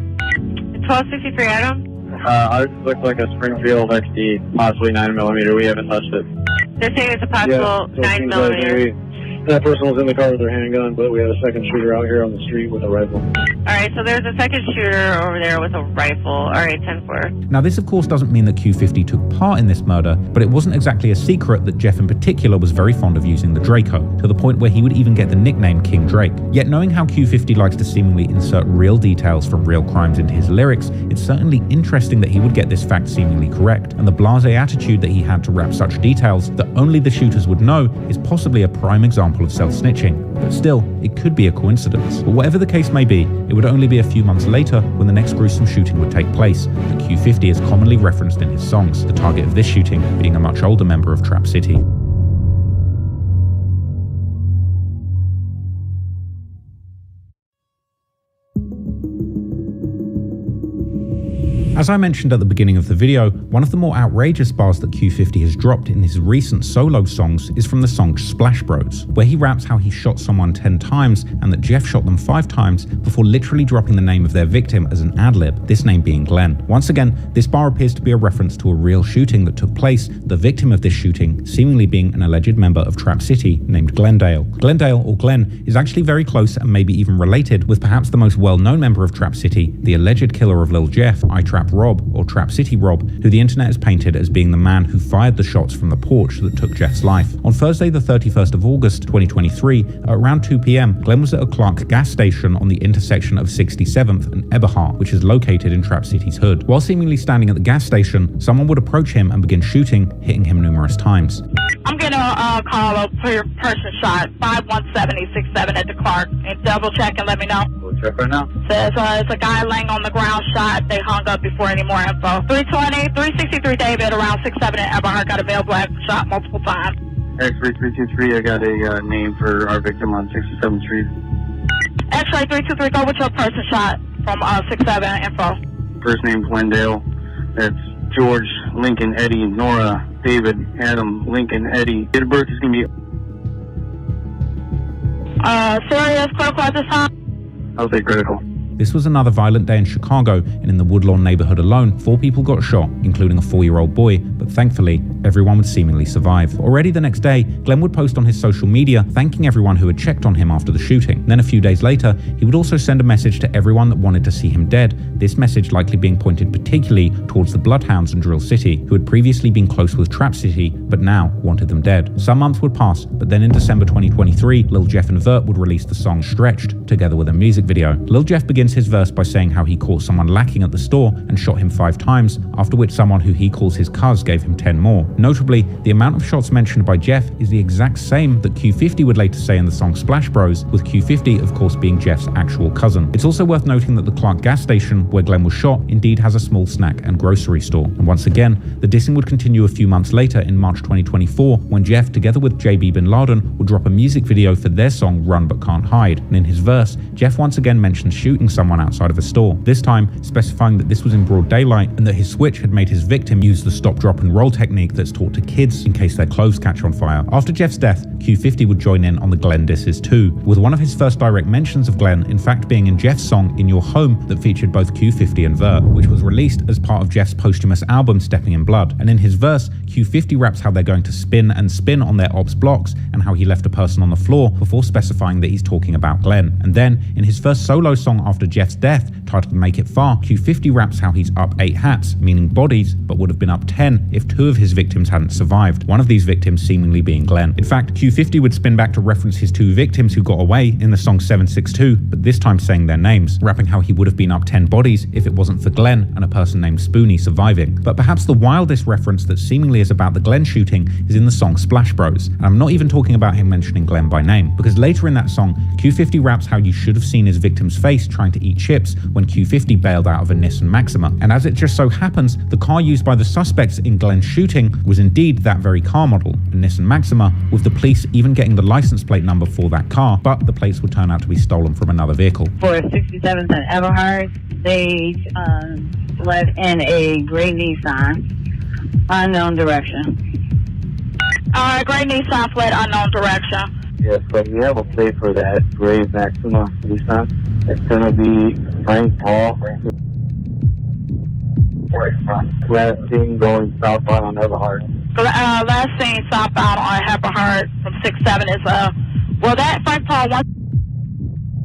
1263 Adam. Ours looks like a Springfield XD, possibly 9mm. We haven't touched it. They're saying it's a possible 9mm. That person was in the car with their handgun, but we had a second shooter out here on the street with a rifle. All right, so there's a second shooter over there with a rifle. All right, 10-4. Now, this of course doesn't mean that Q50 took part in this murder, but it wasn't exactly a secret that Jeff in particular was very fond of using the Draco, to the point where he would even get the nickname King Drake. Yet knowing how Q50 likes to seemingly insert real details from real crimes into his lyrics, it's certainly interesting that he would get this fact seemingly correct, and the blasé attitude that he had to wrap such details that only the shooters would know is possibly a prime example of self-snitching. But still, it could be a coincidence. But whatever the case may be, it would only be a few months later when the next gruesome shooting would take place, that Q50 is commonly referenced in his songs, the target of this shooting being a much older member of Trap City. As I mentioned at the beginning of the video, one of the more outrageous bars that Q50 has dropped in his recent solo songs is from the song Splash Bros, where he raps how he shot someone 10 times and that Jeff shot them 5 times before literally dropping the name of their victim as an ad-lib, this name being Glenn. Once again, this bar appears to be a reference to a real shooting that took place, the victim of this shooting seemingly being an alleged member of Trap City named Glendale. Glendale, or Glenn, is actually very close and maybe even related with perhaps the most well-known member of Trap City, the alleged killer of Lil Jeff, I-Trap Rob, or Trap City Rob, who the internet has painted as being the man who fired the shots from the porch that took Jeff's life. On Thursday the 31st of August 2023, at around 2 p.m, Glenn was at a Clark gas station on the intersection of 67th and Eberhart, which is located in Trap City's hood. While seemingly standing at the gas station, someone would approach him and begin shooting, hitting him numerous times. I'm getting a call of person shot, 517-867 at the Clark, and double check and let me know. We'll check right now. Says it's a guy laying on the ground shot. They hung up before any more info. 363 David around 67 at Eberhart got a veil black shot multiple times. X-ray 323, I got a name for our victim on 67th Street. X-ray 323, go with your person shot from 67 info. First name Glendale. That's George, Lincoln, Eddie, Nora, David, Adam, Lincoln, Eddie. Date of birth is going to be... Serious, critical at this time? I'll say critical. This was another violent day in Chicago, and in the Woodlawn neighborhood alone, 4 people got shot, including a 4-year-old boy, but thankfully, everyone would seemingly survive. Already the next day, Glenn would post on his social media thanking everyone who had checked on him after the shooting. Then a few days later, he would also send a message to everyone that wanted to see him dead, this message likely being pointed particularly towards the Bloodhounds and Drill City, who had previously been close with Trap City, but now wanted them dead. Some months would pass, but then in December 2023, Lil Jeff and Vert would release the song Stretched, together with a music video. Lil Jeff begins his verse by saying how he caught someone lacking at the store and shot him 5 times, after which someone who he calls his cuz gave him 10 more. Notably, the amount of shots mentioned by Jeff is the exact same that Q50 would later say in the song Splash Bros, with Q50 of course being Jeff's actual cousin. It's also worth noting that the Clark gas station where Glenn was shot indeed has a small snack and grocery store. And once again, the dissing would continue a few months later in March 2024, when Jeff, together with JB Bin Laden, would drop a music video for their song Run But Can't Hide. And in his verse, Jeff once again mentions shooting someone outside of a store, this time specifying that this was in broad daylight and that his switch had made his victim use the stop, drop and roll technique that's taught to kids in case their clothes catch on fire. After Jeff's death, Q50 would join in on the Glenn disses too, with one of his first direct mentions of Glenn in fact being in Jeff's song In Your Home that featured both Q50 and Vert, which was released as part of Jeff's posthumous album Stepping in Blood. And in his verse, Q50 raps how they're going to spin and spin on their ops blocks and how he left a person on the floor before specifying that he's talking about Glenn. And then, in his first solo song after Jeff's death, titled Make It Far, Q50 raps how he's up 8 hats, meaning bodies, but would have been up 10 if 2 of his victims hadn't survived, one of these victims seemingly being Glenn. In fact, Q50 would spin back to reference his 2 victims who got away in the song 762, but this time saying their names, rapping how he would have been up 10 bodies if it wasn't for Glenn and a person named Spoonie surviving. But perhaps the wildest reference that seemingly is about the Glenn shooting is in the song Splash Bros, and I'm not even talking about him mentioning Glenn by name, because later in that song, Q50 raps how you should have seen his victim's face trying to eat chips when Q50 bailed out of a Nissan Maxima. And as it just so happens, the car used by the suspects in Glenn's shooting was indeed that very car model, a Nissan Maxima, with the police even getting the license plate number for that car, but the plates would turn out to be stolen from another vehicle. For 67th and Everhard, they fled in a gray Nissan, unknown direction. Gray Nissan fled unknown direction. Yes, but we have a plate for that gray Maxima Nissan. It's gonna be Frank Paul. Last seen going southbound on Everhard. Last seen southbound on Everhard from 67 is Well, that first call once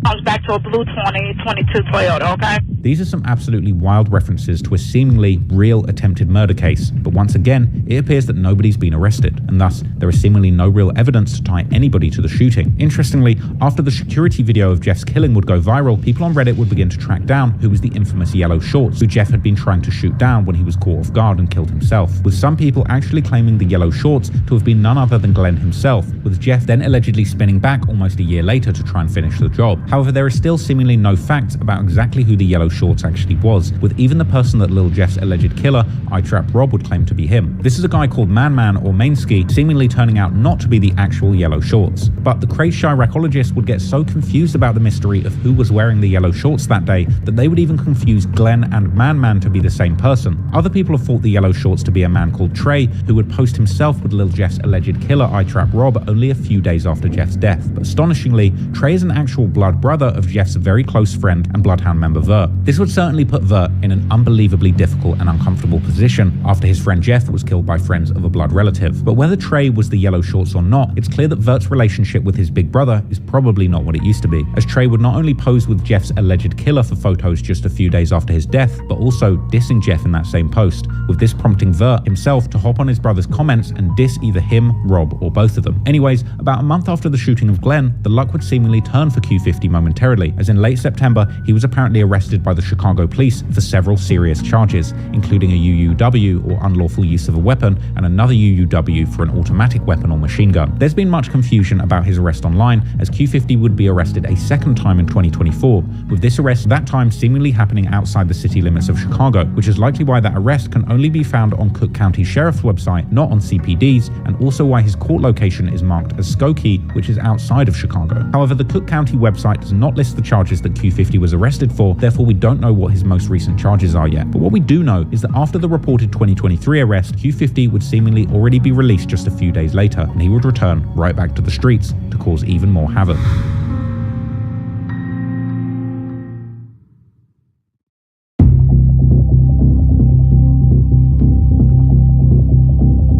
comes back to a blue 2022 Toyota, okay? These are some absolutely wild references to a seemingly real attempted murder case, but once again, it appears that nobody's been arrested, and thus there is seemingly no real evidence to tie anybody to the shooting. Interestingly, after the security video of Jeff's killing would go viral, people on Reddit would begin to track down who was the infamous Yellow Shorts, who Jeff had been trying to shoot down when he was caught off guard and killed himself, with some people actually claiming the Yellow Shorts to have been none other than Glenn himself, with Jeff then allegedly spinning back almost a year later to try and finish the job. However, there is still seemingly no facts about exactly who the Yellow Shorts actually was, with even the person that Lil Jeff's alleged killer, iTrap Rob, would claim to be him. This is a guy called Man or Mainski, seemingly turning out not to be the actual Yellow Shorts. But the crazed Chiracologists would get so confused about the mystery of who was wearing the Yellow Shorts that day that they would even confuse Glenn and Man to be the same person. Other people have thought the Yellow Shorts to be a man called Trey, who would post himself with Lil Jeff's alleged killer, iTrap Rob, only a few days after Jeff's death. But astonishingly, Trey is an actual blood brother of Jeff's very close friend and Bloodhound member Vert. This would certainly put Vert in an unbelievably difficult and uncomfortable position after his friend Jeff was killed by friends of a blood relative. But whether Trey was the Yellow Shorts or not, it's clear that Vert's relationship with his big brother is probably not what it used to be, as Trey would not only pose with Jeff's alleged killer for photos just a few days after his death, but also dissing Jeff in that same post, with this prompting Vert himself to hop on his brother's comments and diss either him, Rob, or both of them. Anyways, about a month after the shooting of Glenn, the luck would seemingly turn for Q50 momentarily, as in late September, he was apparently arrested by the Chicago police for several serious charges, including a UUW, or unlawful use of a weapon, and another UUW for an automatic weapon or machine gun. There's been much confusion about his arrest online, as Q50 would be arrested a second time in 2024, with this arrest that time seemingly happening outside the city limits of Chicago, which is likely why that arrest can only be found on Cook County Sheriff's website, not on CPD's, and also why his court location is marked as Skokie, which is outside of Chicago. However, the Cook County website does not list the charges that Q50 was arrested for, therefore we don't know what his most recent charges are yet. But what we do know is that after the reported 2023 arrest, Q50 would seemingly already be released just a few days later, and he would return right back to the streets to cause even more havoc.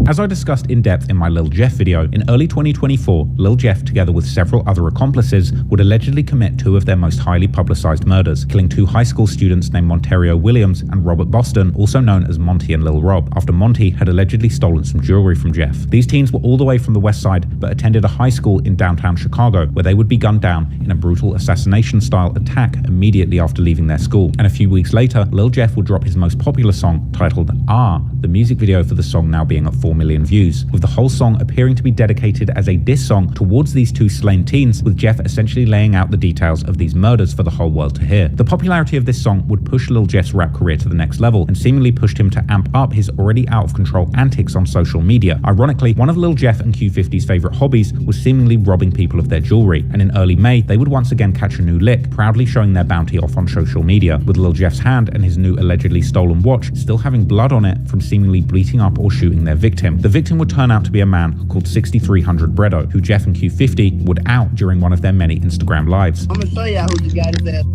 As I discussed in depth in my Lil Jeff video, in early 2024, Lil Jeff, together with several other accomplices, would allegedly commit two of their most highly publicized murders, killing two high school students named Monterio Williams and Robert Boston, also known as Monty and Lil Rob, after Monty had allegedly stolen some jewelry from Jeff. These teens were all the way from the west side, but attended a high school in downtown Chicago, where they would be gunned down in a brutal assassination-style attack immediately after leaving their school. And a few weeks later, Lil Jeff would drop his most popular song, titled Ah, the music video for the song now being at 4 million views, with the whole song appearing to be dedicated as a diss song towards these two slain teens, with Jeff essentially laying out the details of these murders for the whole world to hear. The popularity of this song would push Lil Jeff's rap career to the next level, and seemingly pushed him to amp up his already out of control antics on social media. Ironically, one of Lil Jeff and Q50's favorite hobbies was seemingly robbing people of their jewelry, and in early May, they would once again catch a new lick, proudly showing their bounty off on social media, with Lil Jeff's hand and his new allegedly stolen watch still having blood on it from seemingly bleating up or shooting their victim. The victim would turn out to be a man called 6300 Bredo, who Jeff and Q50 would out during one of their many Instagram lives. I'm gonna show y'all who you got his ass.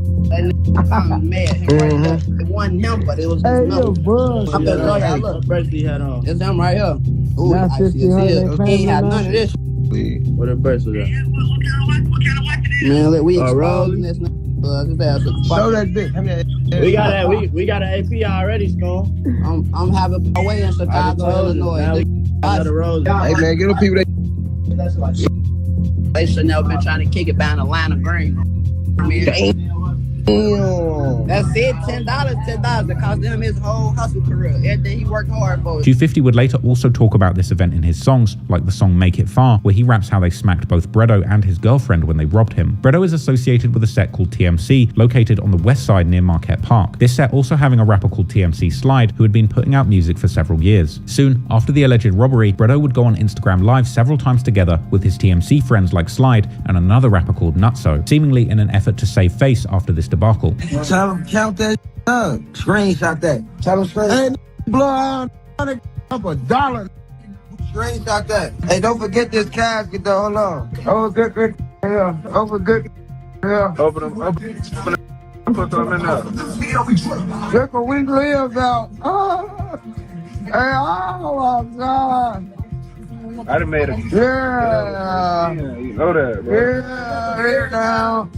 I'm mad. It wasn't him, but it was his number. I'm gonna show y'all. Look, first he had on. It's him right here. Ooh, I see his head. He ain't had none of this. What a burst was that? Man, look, we exposing this. Show that bitch. We got an AP already, Skull. I'm having my way in Chicago, Illinois. Hey man, get the people that they should never been trying to kick it down Atlanta Green. That's it, $10. It cost him his whole hustle career. Everything he worked hard for. Q50 would later also talk about this event in his songs, like the song Make It Far, where he raps how they smacked both Bredo and his girlfriend when they robbed him. Bredo is associated with a set called TMC, located on the west side near Marquette Park. This set also having a rapper called TMC Slide, who had been putting out music for several years. Soon, after the alleged robbery, Bredo would go on Instagram Live several times together with his TMC friends like Slide and another rapper called Nutso, seemingly in an effort to save face after this debacle. Tell him count that up. Screenshot that. Tell him straight. Hey, blow out up $1. Screenshot that. Hey, don't forget this casket though. Hold on. Oh, good. Yeah. Over good. Yeah. Open them. Put them in there. Look what we live out. Oh. Hey, oh my God. I done made a. Yeah. You know that, bro. Yeah, here now.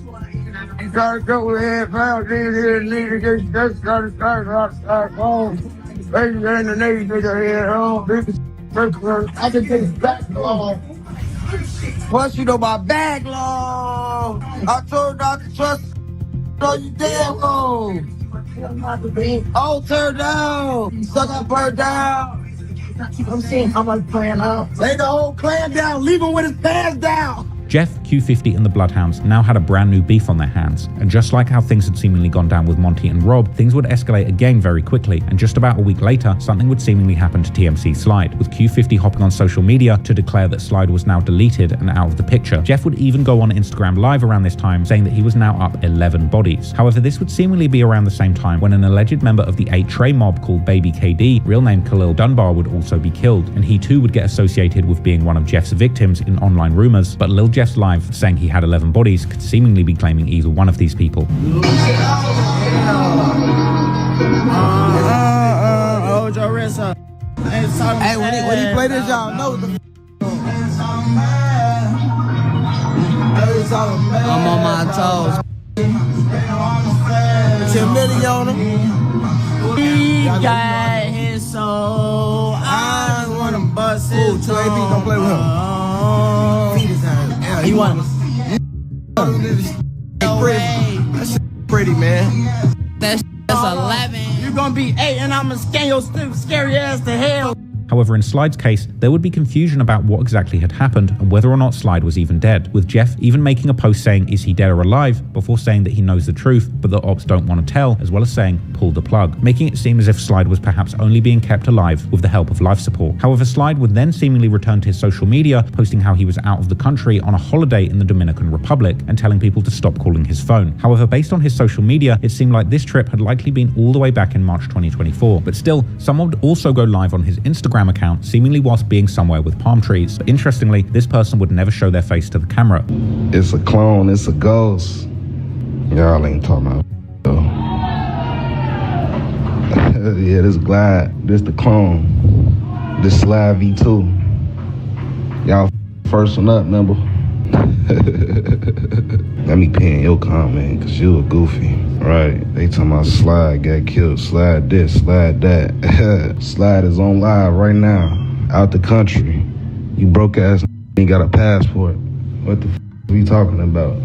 You gotta go ahead, found here, need to get just start home. Baby, in the Navy, nigga, here, home. I can take it back long. Plus, you know my bag long. I told not to trust. No, you damn wrong. Oh, turn down. Suck that bird down. I'm seeing how much plan out. Lay the whole clan down. Leave him with his pants down. Jeff, Q50 and the Bloodhounds now had a brand new beef on their hands, and just like how things had seemingly gone down with Monty and Rob, things would escalate again very quickly, and just about a week later, something would seemingly happen to TMC Slide, with Q50 hopping on social media to declare that Slide was now deleted and out of the picture. Jeff would even go on Instagram Live around this time, saying that he was now up 11 bodies. However, this would seemingly be around the same time when an alleged member of the 8 Trey mob called Baby KD, real name Khalil Dunbar, would also be killed, and he too would get associated with being one of Jeff's victims in online rumors, but Lil Jeff's Live saying he had 11 bodies could seemingly be claiming either one of these people. Hold your wrist up. Hey, when he play this, y'all know the I'm on my toes. 10 million on him. He got his soul. I wanna bust his toe. 2 AP, don't play with him. Feed his ass. Yeah, he want That's pretty, man. That's 11. You're gonna be 8 and I'm gonna scan your scary ass to hell. However, in Slide's case, there would be confusion about what exactly had happened and whether or not Slide was even dead, with Jeff even making a post saying, is he dead or alive, before saying that he knows the truth, but the ops don't want to tell, as well as saying, pull the plug, making it seem as if Slide was perhaps only being kept alive with the help of life support. However, Slide would then seemingly return to his social media, posting how he was out of the country on a holiday in the Dominican Republic and telling people to stop calling his phone. However, based on his social media, it seemed like this trip had likely been all the way back in March 2024. But still, someone would also go live on his Instagram account, seemingly whilst being somewhere with palm trees. But interestingly, this person would never show their face to the camera. It's a clone, it's a ghost. Y'all ain't talking about though. Yeah, this Glide, this the clone. This Slide V2. Y'all first one up, remember? Let me pin your comment, cause you a goofy. Right, they talking about Slide got killed, Slide this, Slide that. Slide is on live right now, out the country. You broke ass ain't got a passport. What the are you talking about?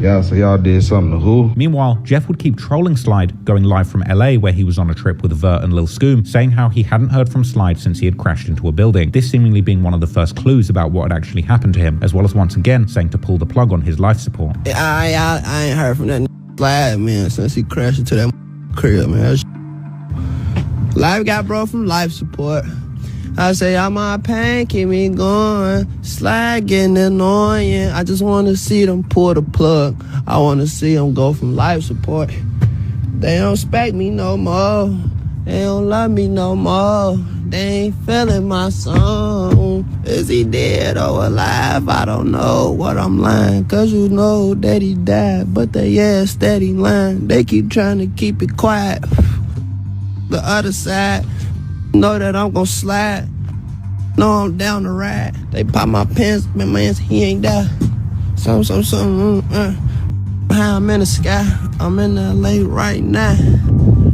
Y'all say y'all did something to who? Meanwhile, Jeff would keep trolling Slide, going live from LA where he was on a trip with Vert and Lil Scoom, saying how he hadn't heard from Slide since he had crashed into a building. This seemingly being one of the first clues about what had actually happened to him, as well as once again saying to pull the plug on his life support. I ain't heard from that Slide, man, since he crashed into that crib, man. Life got brought from life support. I say, all my pain, keep me going. Slide getting annoying. I just want to see them pull the plug. I want to see them go from life support. They don't respect me no more. They don't love me no more. They ain't feeling my song. Is he dead or alive? I don't know what I'm lying. Cause you know that he died. But they steady lying. They keep trying to keep it quiet. The other side know that I'm gonna slide. Know I'm down the ride. They pop my pants, man, he ain't die. Something. I'm in the sky. I'm in LA right now.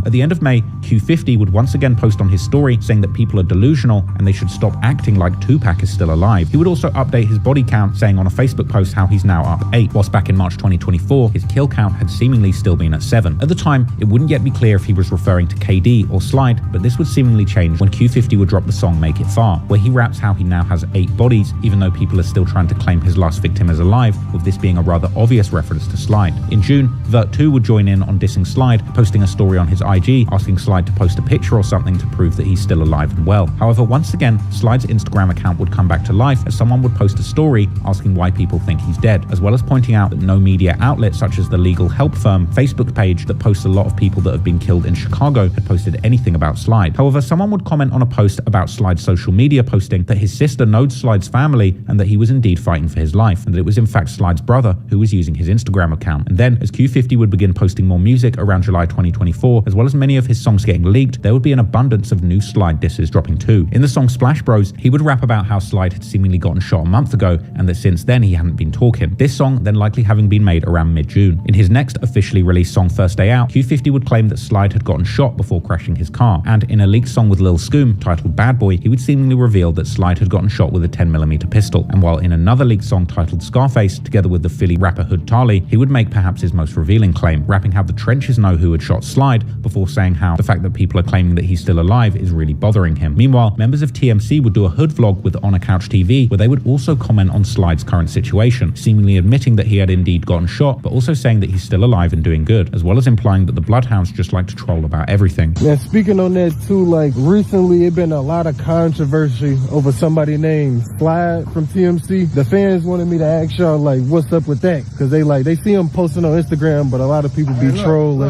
At the end of May, Q50 would once again post on his story saying that people are delusional and they should stop acting like Tupac is still alive. He would also update his body count, saying on a Facebook post how he's now up 8, whilst back in March 2024, his kill count had seemingly still been at 7. At the time, it wouldn't yet be clear if he was referring to KD or Slide, but this would seemingly change when Q50 would drop the song Make It Far, where he raps how he now has 8 bodies, even though people are still trying to claim his last victim as alive, with this being a rather obvious reference to Slide. In June, Vert 2 would join in on dissing Slide, posting a story on his IG, asking Slide to post a picture or something to prove that he's still alive and well. However, once again, Slide's Instagram account would come back to life as someone would post a story asking why people think he's dead, as well as pointing out that no media outlet such as the legal help firm Facebook page that posts a lot of people that have been killed in Chicago had posted anything about Slide. However, someone would comment on a post about Slide's social media posting that his sister knows Slide's family and that he was indeed fighting for his life, and that it was in fact Slide's brother who was using his Instagram account. And then, as Q50 would begin posting more music around July 2024, as well as many of his songs getting leaked, there would be an abundance of new Slide disses dropping too. In the song Splash Bros, he would rap about how Slide had seemingly gotten shot a month ago and that since then he hadn't been talking. This song then likely having been made around mid-June. In his next officially released song First Day Out, Q50 would claim that Slide had gotten shot before crashing his car, and in a leaked song with Lil Scoom titled Bad Boy, he would seemingly reveal that Slide had gotten shot with a 10mm pistol. And while in another leaked song titled Scarface, together with the Philly rapper Hood Tali, he would make perhaps his most revealing claim, rapping how the trenches know who had shot Slide, before saying how the fact that people are claiming that he's still alive is really bothering him. Meanwhile, members of TMC would do a Hood vlog with On a Couch TV, where they would also comment on Slide's current situation, seemingly admitting that he had indeed gotten shot, but also saying that he's still alive and doing good, as well as implying that the Bloodhounds just like to troll about everything. Now, speaking on that too, like recently it been a lot of controversy over somebody named Slide from TMC. The fans wanted me to ask y'all like what's up with that, because they see him posting on Instagram, but a lot of people be trolling.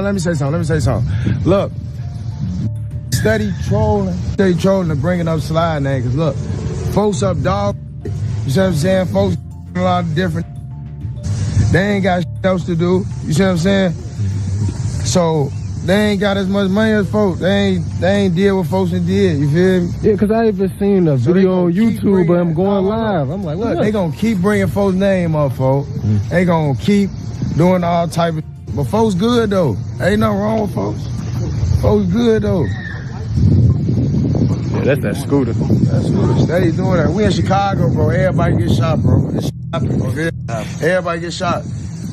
Let me say something. Look, steady trolling to bringing up Slide name, because look, folks up dog, you see what I'm saying? Folks a lot of different, they ain't got else to do, you see what I'm saying? So they ain't got as much money as folks. They ain't deal with folks that did, you feel me? Yeah, because I even seen a video on YouTube of him going live. I'm like, look, they gonna keep bringing folks' name up, folks. They gonna keep doing all type of, but folks good though. Ain't nothing wrong with folks. Folks good though. Yeah, that's that scooter. That scooter, steady doing that. We in Chicago, bro. Everybody get shot, bro. It's shopping, okay? Everybody get shot.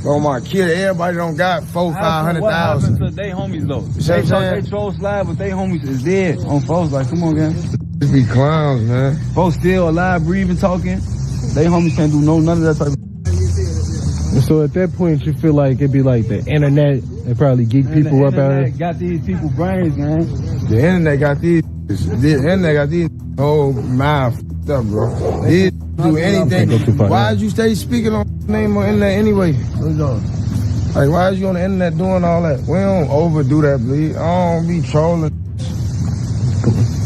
Bro, my kid, everybody don't got 400,000-500,000. What happened to they homies though? They troll Slide, but they homies is dead on folks. Like, come on, man. Just be clowns, man. Folks still alive, breathing, talking. They homies can't do none of that type of. And so at that point, you feel like it'd be like the internet, they probably geek people up out of it. Got these people brains, man. The internet got these whole mind f***ed up, bro. They do anything. Why did you stay speaking on the name on the internet anyway? Like, why is you on the internet doing all that? We don't overdo that, please. I don't be trolling.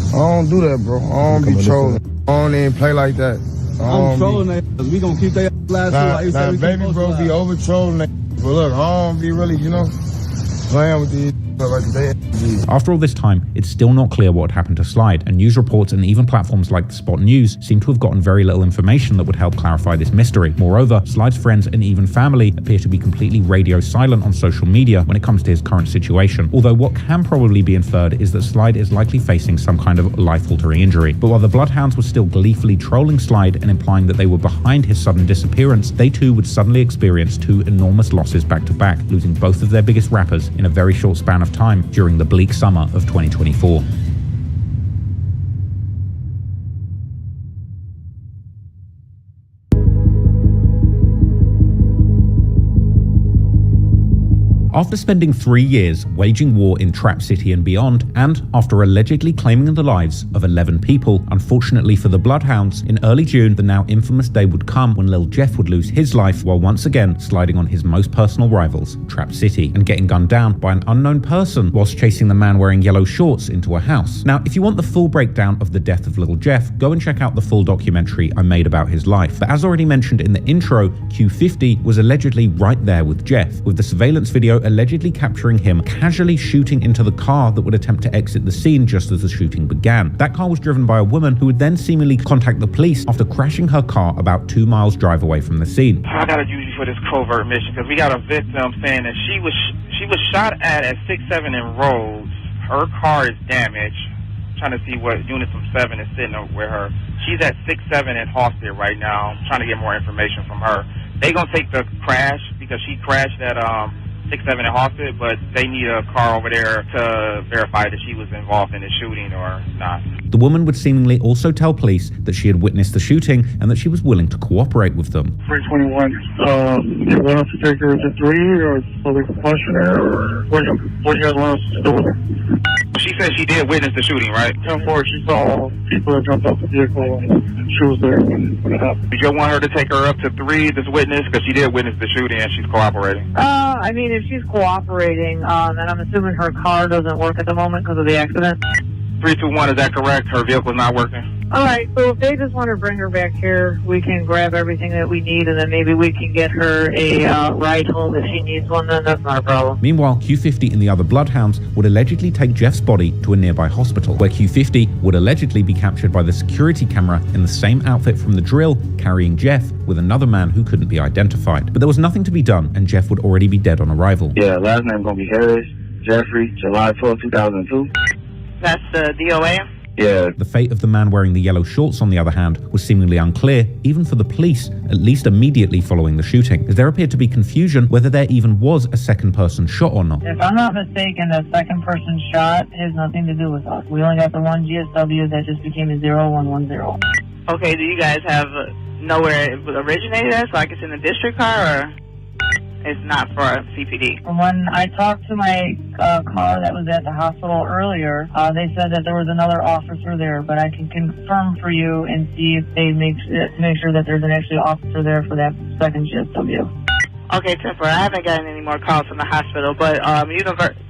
I don't do that, bro. I don't be trolling. I don't even play like that. I'm trolling that because we gonna keep that last nah, baby bro be over trolling that. But look, I don't be really, playing with these like that. After all this time, it's still not clear what had happened to Slide, and news reports and even platforms like the Spot News seem to have gotten very little information that would help clarify this mystery. Moreover, Slide's friends and even family appear to be completely radio silent on social media when it comes to his current situation, although what can probably be inferred is that Slide is likely facing some kind of life-altering injury. But while the Bloodhounds were still gleefully trolling Slide and implying that they were behind his sudden disappearance, they too would suddenly experience two enormous losses back to back, losing both of their biggest rappers in a very short span of time during the bleak summer of 2024. After spending 3 years waging war in Trap City and beyond, and after allegedly claiming the lives of 11 people, unfortunately for the Bloodhounds, in early June the now infamous day would come when Lil Jeff would lose his life while once again sliding on his most personal rivals, Trap City, and getting gunned down by an unknown person whilst chasing the man wearing yellow shorts into a house. Now, if you want the full breakdown of the death of Lil Jeff, go and check out the full documentary I made about his life. But as already mentioned in the intro, Q50 was allegedly right there with Jeff, with the surveillance video allegedly capturing him casually shooting into the car that would attempt to exit the scene just as the shooting began. That car was driven by a woman who would then seemingly contact the police after crashing her car about 2 miles drive away from the scene. I gotta use you for this covert mission because we got a victim saying that she was shot at 6-7 in Rhodes. Her car is damaged. I'm trying to see what unit from 7 is sitting with her. She's at 6-7 in Halstead right now. I'm trying to get more information from her. They gonna take the crash because she crashed at 6-7 in Halstead, but they need a car over there to verify that she was involved in the shooting or not. The woman would seemingly also tell police that she had witnessed the shooting and that she was willing to cooperate with them. 321, you want us to take her to 3 or public questionnaire, or what do you guys want us to do with her? She said she did witness the shooting, right? 10-4, she saw people that jumped off the vehicle and she was there when it happened. Did you want her to take her up to 3, this witness? Because she did witness the shooting and she's cooperating. I mean, if she's cooperating, then I'm assuming her car doesn't work at the moment because of the accident. 321, is that correct? Her vehicle's not working? All right, so if they just want to bring her back here, we can grab everything that we need, and then maybe we can get her a ride home if she needs one, then that's not a problem. Meanwhile, Q50 and the other bloodhounds would allegedly take Jeff's body to a nearby hospital, where Q50 would allegedly be captured by the security camera in the same outfit from the drill, carrying Jeff with another man who couldn't be identified. But there was nothing to be done, and Jeff would already be dead on arrival. Yeah, last name gonna be Harris Jeffrey, July 12, 2002. That's the DOA? Yeah. The fate of the man wearing the yellow shorts, on the other hand, was seemingly unclear, even for the police, at least immediately following the shooting, as there appeared to be confusion whether there even was a second person shot or not. If I'm not mistaken, the second person shot has nothing to do with us. We only got the one GSW that just became a 0110. Okay, do you guys have know where it originated at, so I can send a district car, or it's not for CPD? When I talked to my car that was at the hospital earlier, they said that there was another officer there, but I can confirm for you and see if they make sure that there's an actual officer there for that second GSW. Okay, Temper, I haven't gotten any more calls from the hospital, but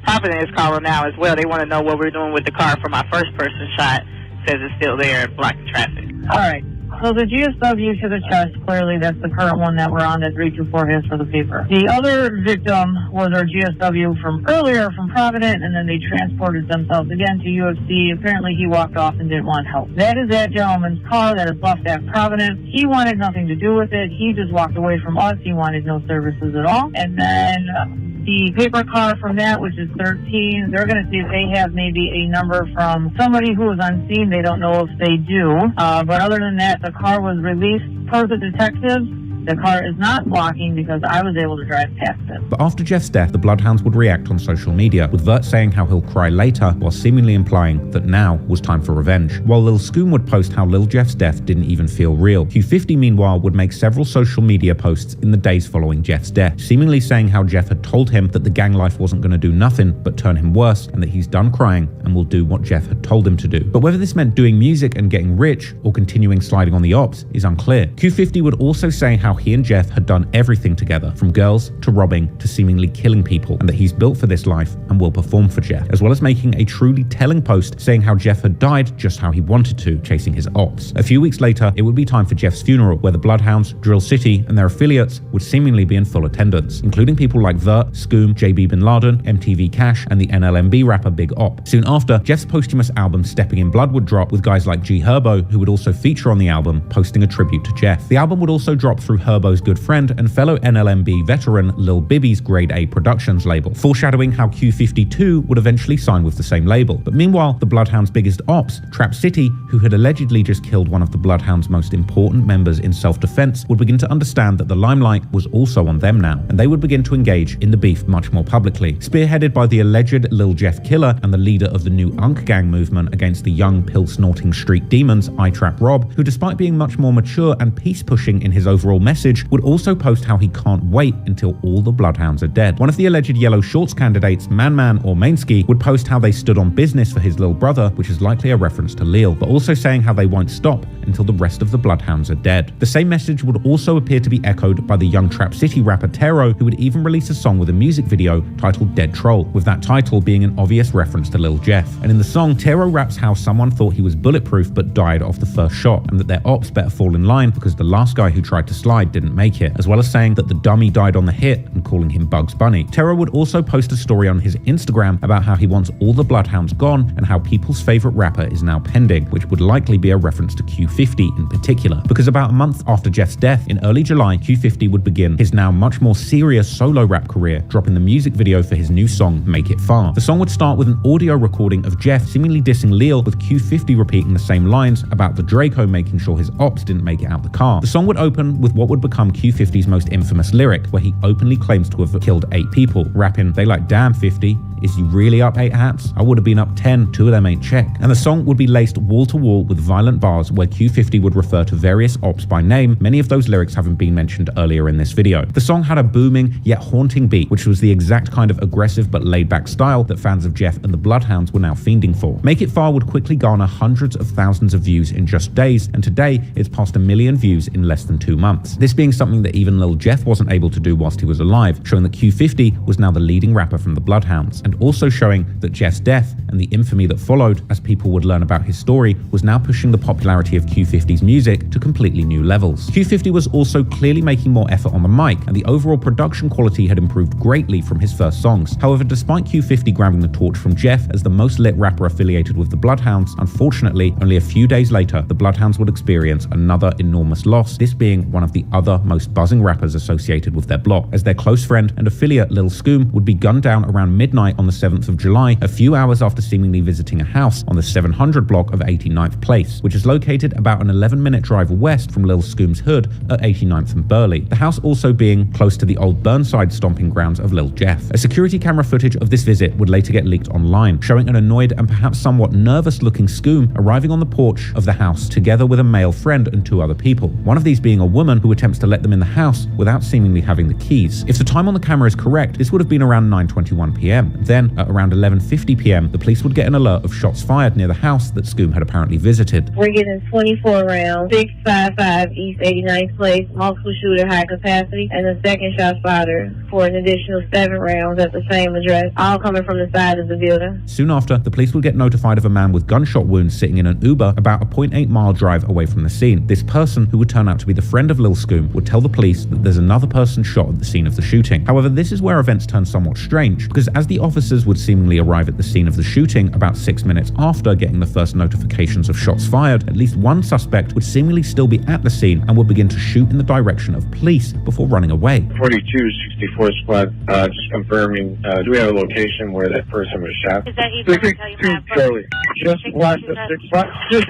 Providence is calling now as well. They want to know what we're doing with the car for my first person shot. Says it's still there, blocking traffic. All right. So the GSW to the chest, clearly that's the current one that we're on, that 324 has for the paper. The other victim was our GSW from earlier from Providence, and then they transported themselves again to UFC. Apparently he walked off and didn't want help. That is that gentleman's car that is left at Providence. He wanted nothing to do with it. He just walked away from us. He wanted no services at all. And then the paper car from that, which is 13, they're going to see if they have maybe a number from somebody who was on scene. They don't know if they do. But other than that, the car was released per the detectives. The car is not blocking because I was able to drive past it. But after Jeff's death, the Bloodhounds would react on social media, with Vert saying how he'll cry later, while seemingly implying that now was time for revenge. While Lil Scoom would post how Lil Jeff's death didn't even feel real. Q50, meanwhile, would make several social media posts in the days following Jeff's death, seemingly saying how Jeff had told him that the gang life wasn't going to do nothing but turn him worse, and that he's done crying and will do what Jeff had told him to do. But whether this meant doing music and getting rich, or continuing sliding on the ops, is unclear. Q50 would also say how he and Jeff had done everything together, from girls to robbing to seemingly killing people, and that he's built for this life and will perform for Jeff, as well as making a truly telling post saying how Jeff had died just how he wanted to, chasing his ops. A few weeks later, it would be time for Jeff's funeral, where the Bloodhounds, Drill City, and their affiliates would seemingly be in full attendance, including people like Vert, Scoom, JB Bin Laden, MTV Cash, and the NLMB rapper Big Op. Soon after, Jeff's posthumous album Stepping in Blood would drop, with guys like G Herbo, who would also feature on the album, posting a tribute to Jeff. The album would also drop through Herbo's good friend and fellow NLMB veteran Lil Bibby's Grade A Productions label, foreshadowing how Q52 would eventually sign with the same label. But meanwhile, the Bloodhounds' biggest ops, Trap City, who had allegedly just killed one of the Bloodhounds' most important members in self-defense, would begin to understand that the limelight was also on them now, and they would begin to engage in the beef much more publicly. Spearheaded by the alleged Lil Jeff Killer and the leader of the new Unk Gang movement against the young pill-snorting street demons, I-Trap Rob, who despite being much more mature and peace-pushing in his overall message, would also post how he can't wait until all the Bloodhounds are dead. One of the alleged Yellow Shorts candidates, Man or Mainski, would post how they stood on business for his little brother, which is likely a reference to Lil, but also saying how they won't stop until the rest of the Bloodhounds are dead. The same message would also appear to be echoed by the young Trap City rapper Tero, who would even release a song with a music video titled Dead Troll, with that title being an obvious reference to Lil Jeff. And in the song, Tero raps how someone thought he was bulletproof but died off the first shot, and that their ops better fall in line because the last guy who tried to slide didn't make it, as well as saying that the dummy died on the hit and calling him Bugs Bunny. Tero would also post a story on his Instagram about how he wants all the Bloodhounds gone and how people's favorite rapper is now pending, which would likely be a reference to Q50 in particular, because about a month after Jeff's death, in early July, Q50 would begin his now much more serious solo rap career, dropping the music video for his new song, Make It Far. The song would start with an audio recording of Jeff seemingly dissing Lil, with Q50 repeating the same lines about the Draco making sure his ops didn't make it out the car. The song would open with what would become Q50's most infamous lyric, where he openly claims to have killed 8 people, rapping, "They like, damn 50, is you really up 8 hats? I would have been up 10, 2 of them ain't check." And the song would be laced wall to wall with violent bars where Q50 would refer to various ops by name, many of those lyrics having been mentioned earlier in this video. The song had a booming yet haunting beat, which was the exact kind of aggressive but laid back style that fans of Jeff and the Bloodhounds were now fiending for. Make It Far would quickly garner hundreds of thousands of views in just days, and today it's past 1 million views in less than 2 months. This being something that even Lil Jeff wasn't able to do whilst he was alive, showing that Q50 was now the leading rapper from the Bloodhounds. And and also showing that Jeff's death and the infamy that followed as people would learn about his story was now pushing the popularity of Q50's music to completely new levels. Q50 was also clearly making more effort on the mic, and the overall production quality had improved greatly from his first songs. However, despite Q50 grabbing the torch from Jeff as the most lit rapper affiliated with the Bloodhounds, unfortunately, only a few days later, the Bloodhounds would experience another enormous loss, this being one of the other most buzzing rappers associated with their block, as their close friend and affiliate Lil Scoom would be gunned down around midnight on the 7th of July, a few hours after seemingly visiting a house on the 700 block of 89th Place, which is located about an 11-minute drive west from Lil Scoom's hood at 89th and Burley. The house also being close to the old Burnside stomping grounds of Lil Jeff. A security camera footage of this visit would later get leaked online, showing an annoyed and perhaps somewhat nervous-looking Scoom arriving on the porch of the house together with a male friend and two other people, one of these being a woman who attempts to let them in the house without seemingly having the keys. If the time on the camera is correct, this would have been around 9:21 p.m. Then, at around 11:50 p.m., the police would get an alert of shots fired near the house that Scoom had apparently visited. We're getting 24 rounds, 655 East 89th Place, multiple shooter, high capacity, and the second shot fired for an additional 7 rounds at the same address, all coming from the side of the building. Soon after, the police would get notified of a man with gunshot wounds sitting in an Uber about a 0.8-mile drive away from the scene. This person, who would turn out to be the friend of Lil Scoom, would tell the police that there's another person shot at the scene of the shooting. However, this is where events turn somewhat strange, because as the officers would seemingly arrive at the scene of the shooting about 6 minutes after getting the first notifications of shots fired, at least one suspect would seemingly still be at the scene and would begin to shoot in the direction of police before running away. 4264 squad, just confirming, do we have a location where that person was shot? Is that East 62 Charlie. Just watch the 6 spot. Just,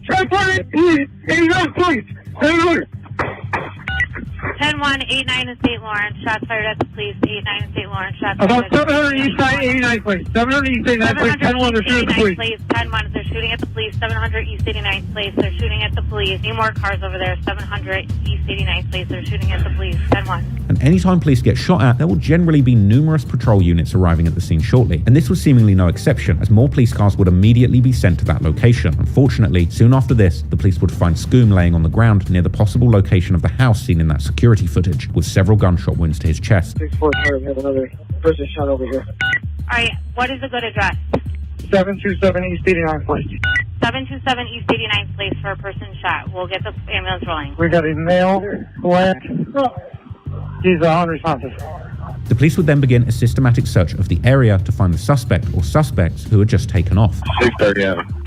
try to please. 10-1, 89 in St. Lawrence, shots fired at the police, 89 in St. Lawrence, shots fired About at the 700 East Side 89th Place. 700 East 89th Place, 10-1, they're shooting at the police. 10-1, they're shooting at the police, 700 East 89th Place, they're shooting at the police. Any more cars over there, 700 East 89th Place, they're shooting at the police, 10-1. And anytime police get shot at, there will generally be numerous patrol units arriving at the scene shortly. And this was seemingly no exception, as more police cars would immediately be sent to that location. Unfortunately, soon after this, the police would find Scoom laying on the ground near the possible location of the house seen in that security footage, with several gunshot wounds to his chest. 6-4, we have another person shot over here. Alright, what is a good address? 727 East 89th Place. 727 East 89th Place for a person shot. We'll get the ambulance rolling. We got a male, black. He's unresponsive. The police would then begin a systematic search of the area to find the suspect or suspects who had just taken off. 630 Adam.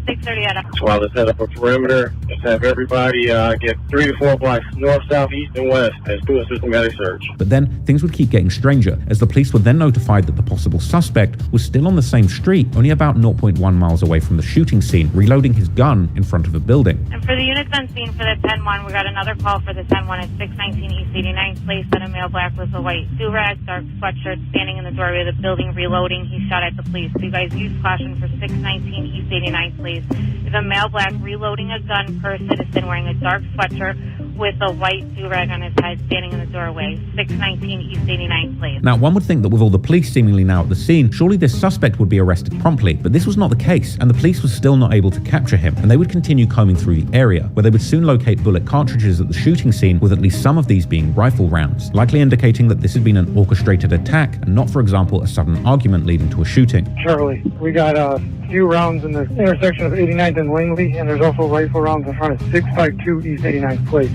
630 Adam. Well, let's set up a perimeter. Let's have everybody get 3 to 4 blocks north, south, east, and west. Let's do a systematic search. But then things would keep getting stranger, as the police were then notified that the possible suspect was still on the same street, only about 0.1 miles away from the shooting scene, reloading his gun in front of a building. And for the units on scene for the 10-1, we got another call for the 10-1 at 619 East 89th Place that a male black with a white do-rag, dark sweatshirt, standing in the doorway of the building, reloading. He shot at the police. So you guys use caution for 619 East 89th Place. Is a male black reloading a gun per citizen wearing a dark sweatshirt with a white do-rag on his head, standing in the doorway, 619 East 89th Place. Now, one would think that with all the police seemingly now at the scene, surely this suspect would be arrested promptly, but this was not the case, and the police were still not able to capture him, and they would continue combing through the area, where they would soon locate bullet cartridges at the shooting scene, with at least some of these being rifle rounds, likely indicating that this had been an orchestrated attack, and not, for example, a sudden argument leading to a shooting. Charlie, we got a few rounds in the intersection of 89th and Langley, and there's also rifle rounds in front of 652 East 89th Place,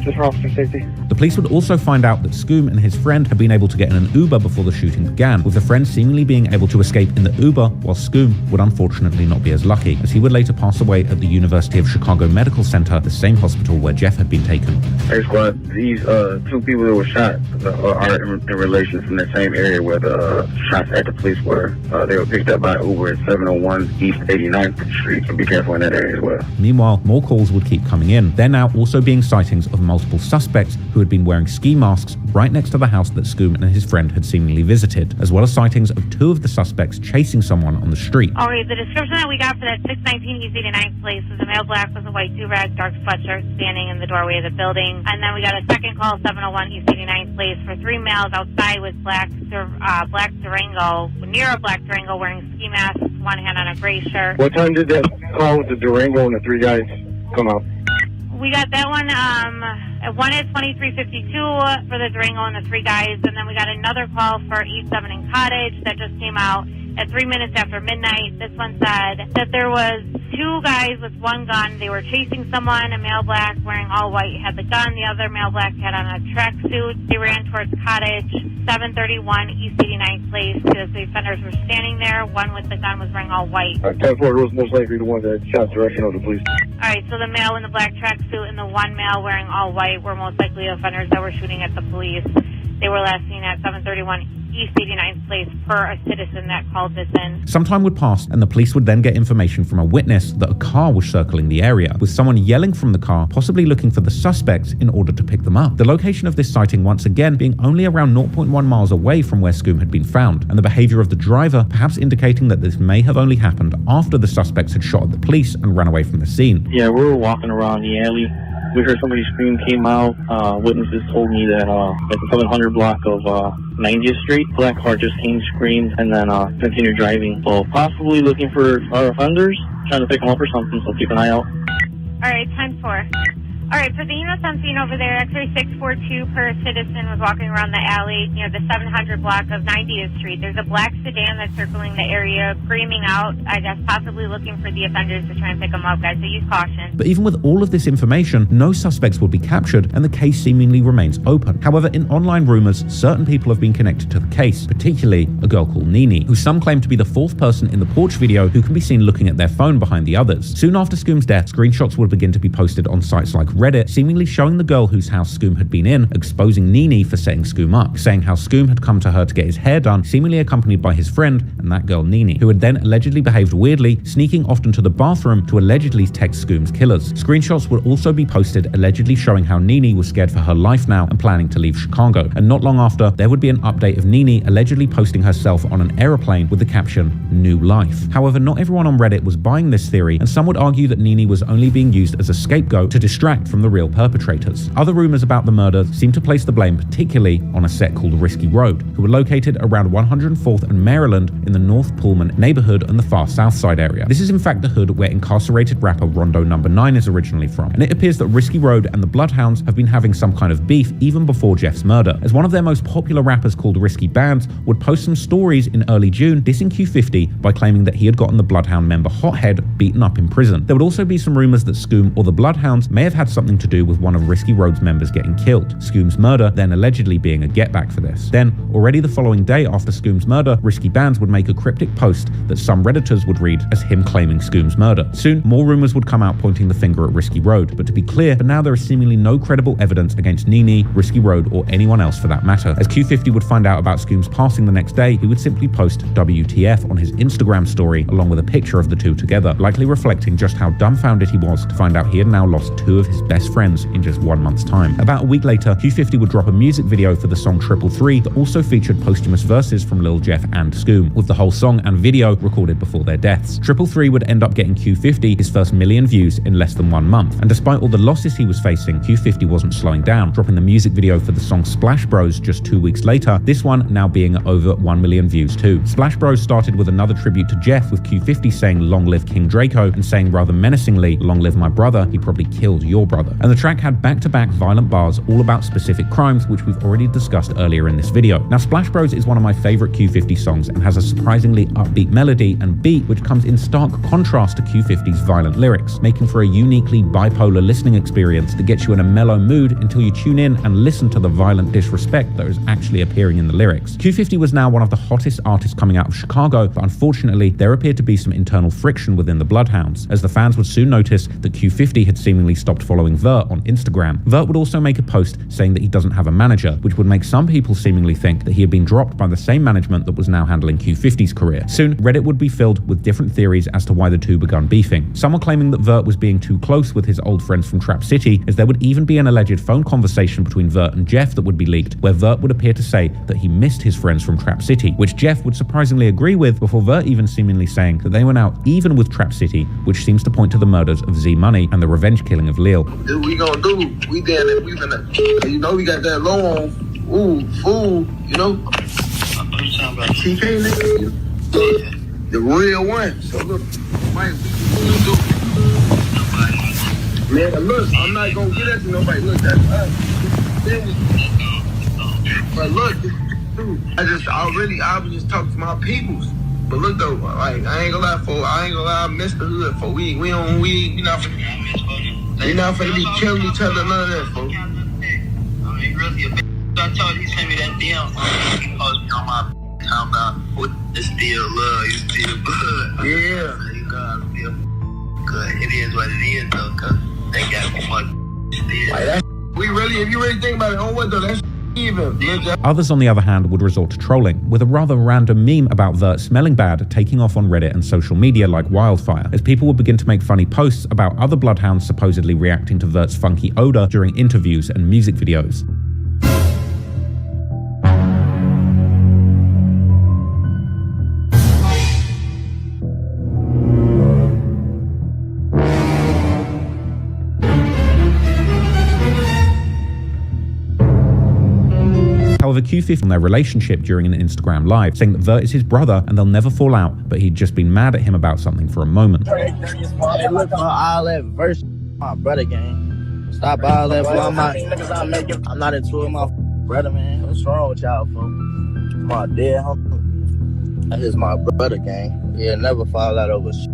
just for officer safety. The police would also find out that Scoom and his friend had been able to get in an Uber before the shooting began, with the friend seemingly being able to escape in the Uber, while Scoom would unfortunately not be as lucky, as he would later pass away at the University of Chicago Medical Center, the same hospital where Jeff had been taken. Hey squad, these 2 people that were shot are in relation from the same area where the shots at the police were. They were picked up by Uber at 701 East 89th Street, so be careful in that area as well. Meanwhile, more calls would keep coming in. There now also being sightings of multiple suspects who had been wearing ski masks right next to the house that Scoom and his friend had seemingly visited, as well as sightings of 2 of the suspects chasing someone on the street. Alright, the description that we got for that 619 East 89th Place was a male black with a white do-rag, dark sweatshirt, standing in the doorway of the building. And then we got a second call, 701 East 89th Place, for 3 males outside with black Durango, near a black Durango, wearing ski masks, one hand on a gray shirt. What time did that call with the Durango and the 3 guys come out? We got that one. One at 2352 for the Durango and the 3 guys, and then we got another call for East 7 and Cottage that just came out at 3 minutes after midnight. This one said that there was 2 guys with 1 gun. They were chasing someone. A male black wearing all white had the gun. The other male black had on a tracksuit. They ran towards Cottage, 731 East 89th Place. The offenders were standing there. One with the gun was wearing all white. 10-4 was most likely the one that shot direction of the police. All right, so the male in the black tracksuit and the one male wearing all white were most likely offenders that were shooting at the police. They were last seen at 731 East 89th Place per a citizen that called this in. Some time would pass and the police would then get information from a witness that a car was circling the area, with someone yelling from the car, possibly looking for the suspects in order to pick them up. The location of this sighting once again being only around 0.1 miles away from where Scoom had been found, and the behavior of the driver perhaps indicating that this may have only happened after the suspects had shot at the police and ran away from the scene. Yeah, we were walking around the alley. We heard somebody scream, came out. Witnesses told me that at the 700 block of 90th Street, black car just came, screamed, and then continued driving. So possibly looking for our offenders, trying to pick them up or something, so keep an eye out. All right, 10-4. All right, for the units I'm seeing over there, X-ray 642 per citizen was walking around the alley near the 700 block of 90th Street. There's a black sedan that's circling the area, screaming out, I guess possibly looking for the offenders to try and pick them up, guys, so use caution. But even with all of this information, no suspects would be captured and the case seemingly remains open. However, in online rumors, certain people have been connected to the case, particularly a girl called Nini, who some claim to be the 4th person in the porch video who can be seen looking at their phone behind the others. Soon after Scoom's death, screenshots would begin to be posted on sites like Reddit, seemingly showing the girl whose house Scoom had been in, exposing Nini for setting Scoom up, saying how Scoom had come to her to get his hair done, seemingly accompanied by his friend and that girl Nini, who had then allegedly behaved weirdly, sneaking off into the bathroom to allegedly text Scoom's killers. Screenshots would also be posted allegedly showing how Nini was scared for her life now and planning to leave Chicago. And not long after, there would be an update of Nini allegedly posting herself on an aeroplane with the caption, "New Life." However, not everyone on Reddit was buying this theory, and some would argue that Nini was only being used as a scapegoat to distract from the real perpetrators. Other rumors about the murder seem to place the blame particularly on a set called Risky Road, who were located around 104th and Maryland in the North Pullman neighborhood and the far south side area. This is in fact the hood where incarcerated rapper Rondo No. 9 is originally from, and it appears that Risky Road and the Bloodhounds have been having some kind of beef even before Jeff's murder, as one of their most popular rappers called Risky Bands would post some stories in early June dissing Q50 by claiming that he had gotten the Bloodhound member Hothead beaten up in prison. There would also be some rumors that Scoom or the Bloodhounds may have had something to do with one of Risky Road's members getting killed, Scoom's murder then allegedly being a getback for this. Then, already the following day after Scoom's murder, Risky Bands would make a cryptic post that some Redditors would read as him claiming Scoom's murder. Soon, more rumors would come out pointing the finger at Risky Road, but to be clear, for now there is seemingly no credible evidence against Nini, Risky Road, or anyone else for that matter. As Q50 would find out about Scoom's passing the next day, he would simply post WTF on his Instagram story along with a picture of the two together, likely reflecting just how dumbfounded he was to find out he had now lost 2 of his best friends in just 1 month's time. About a week later, Q50 would drop a music video for the song 333 that also featured posthumous verses from Lil Jeff and Scoom, with the whole song and video recorded before their deaths. 333 would end up getting Q50 his first million views in less than 1 month, and despite all the losses he was facing, Q50 wasn't slowing down, dropping the music video for the song Splash Bros just 2 weeks later, this one now being over 1 million views too. Splash Bros started with another tribute to Jeff, with Q50 saying "Long live King Draco" and saying rather menacingly "Long live my brother, he probably killed your brother." And the track had back-to-back violent bars all about specific crimes, which we've already discussed earlier in this video. Now, Splash Bros is one of my favorite Q50 songs and has a surprisingly upbeat melody and beat which comes in stark contrast to Q50's violent lyrics, making for a uniquely bipolar listening experience that gets you in a mellow mood until you tune in and listen to the violent disrespect that is actually appearing in the lyrics. Q50 was now one of the hottest artists coming out of Chicago, but unfortunately there appeared to be some internal friction within the Bloodhounds, as the fans would soon notice that Q50 had seemingly stopped following Vert on Instagram. Vert would also make a post saying that he doesn't have a manager, which would make some people seemingly think that he had been dropped by the same management that was now handling Q50's career. Soon, Reddit would be filled with different theories as to why the two begun beefing. Some were claiming that Vert was being too close with his old friends from Trap City, as there would even be an alleged phone conversation between Vert and Jeff that would be leaked, where Vert would appear to say that he missed his friends from Trap City, which Jeff would surprisingly agree with, before Vert even seemingly saying that they were now even with Trap City, which seems to point to the murders of Z Money and the revenge killing of Lil. What we gonna do? We down there, we finna, you know, we got that loan. Ooh, fool, you know? TK nigga, the real one. So look, Mike, we do Man, look, I'm not gonna get at nobody. Look, that's us. But look, I was just talking to my peoples. But look though, like I ain't gonna lie, I miss the hood, for we not finna be killing each other, none of that, folks. I mean, really, I told you, he sent me that DM. He posted me on my talking about what is still love, you still good. Yeah. You know, I feel good. It is what it is though, cause they got me fucked still. Like that, if you really think about it, on what though, that's even. Others, on the other hand, would resort to trolling, with a rather random meme about Vert smelling bad taking off on Reddit and social media like wildfire, as people would begin to make funny posts about other bloodhounds supposedly reacting to Vert's funky odor during interviews and music videos. However, Q50 on their relationship during an Instagram live, saying that Vert is his brother and they'll never fall out, but he'd just been mad at him about something for a moment. Hey, look, all that verse, my brother gang. Stop all that, bro. I'm not into it, my brother, man. What's wrong with y'all, folks? My dead homie. That is my brother gang. Yeah, never fall out over shit.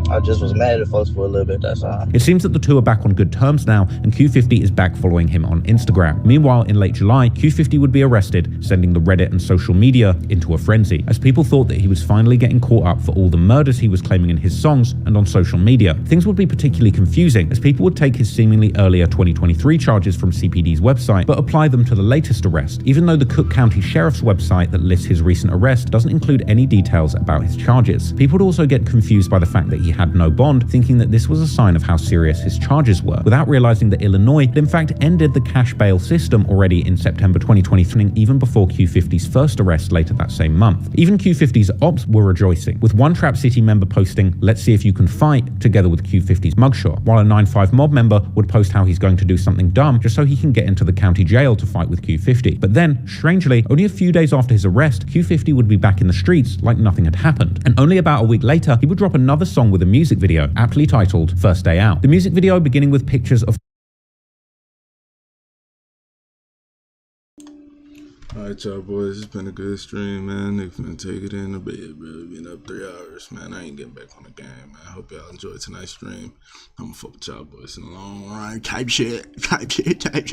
I just was mad at folks for a little bit, that's all. It seems that the two are back on good terms now, and Q50 is back following him on Instagram. Meanwhile, in late July, Q50 would be arrested, sending the Reddit and social media into a frenzy, as people thought that he was finally getting caught up for all the murders he was claiming in his songs and on social media. Things would be particularly confusing, as people would take his seemingly earlier 2023 charges from CPD's website, but apply them to the latest arrest, even though the Cook County Sheriff's website that lists his recent arrest doesn't include any details about his charges. People would also get confused by the fact that he had no bond, thinking that this was a sign of how serious his charges were, without realizing that Illinois had in fact ended the cash bail system already in September 2023, even before Q50's first arrest later that same month. Even Q50's ops were rejoicing, with one Trap City member posting, "Let's see if you can fight," together with Q50's mugshot, while a 9-5 mob member would post how he's going to do something dumb just so he can get into the county jail to fight with Q50. But then, strangely, only a few days after his arrest, Q50 would be back in the streets like nothing had happened. And only about a week later, he would drop another song with a music video, aptly titled First Day Out. The music video beginning with pictures of Alright, y'all boys, it's been a good stream, man. Nigga finna take it in the bed, bro. Been up 3 hours, man. I ain't getting back on the game, man. I hope y'all enjoyed tonight's stream. I'ma fuck with y'all boys in the long run. Type shit.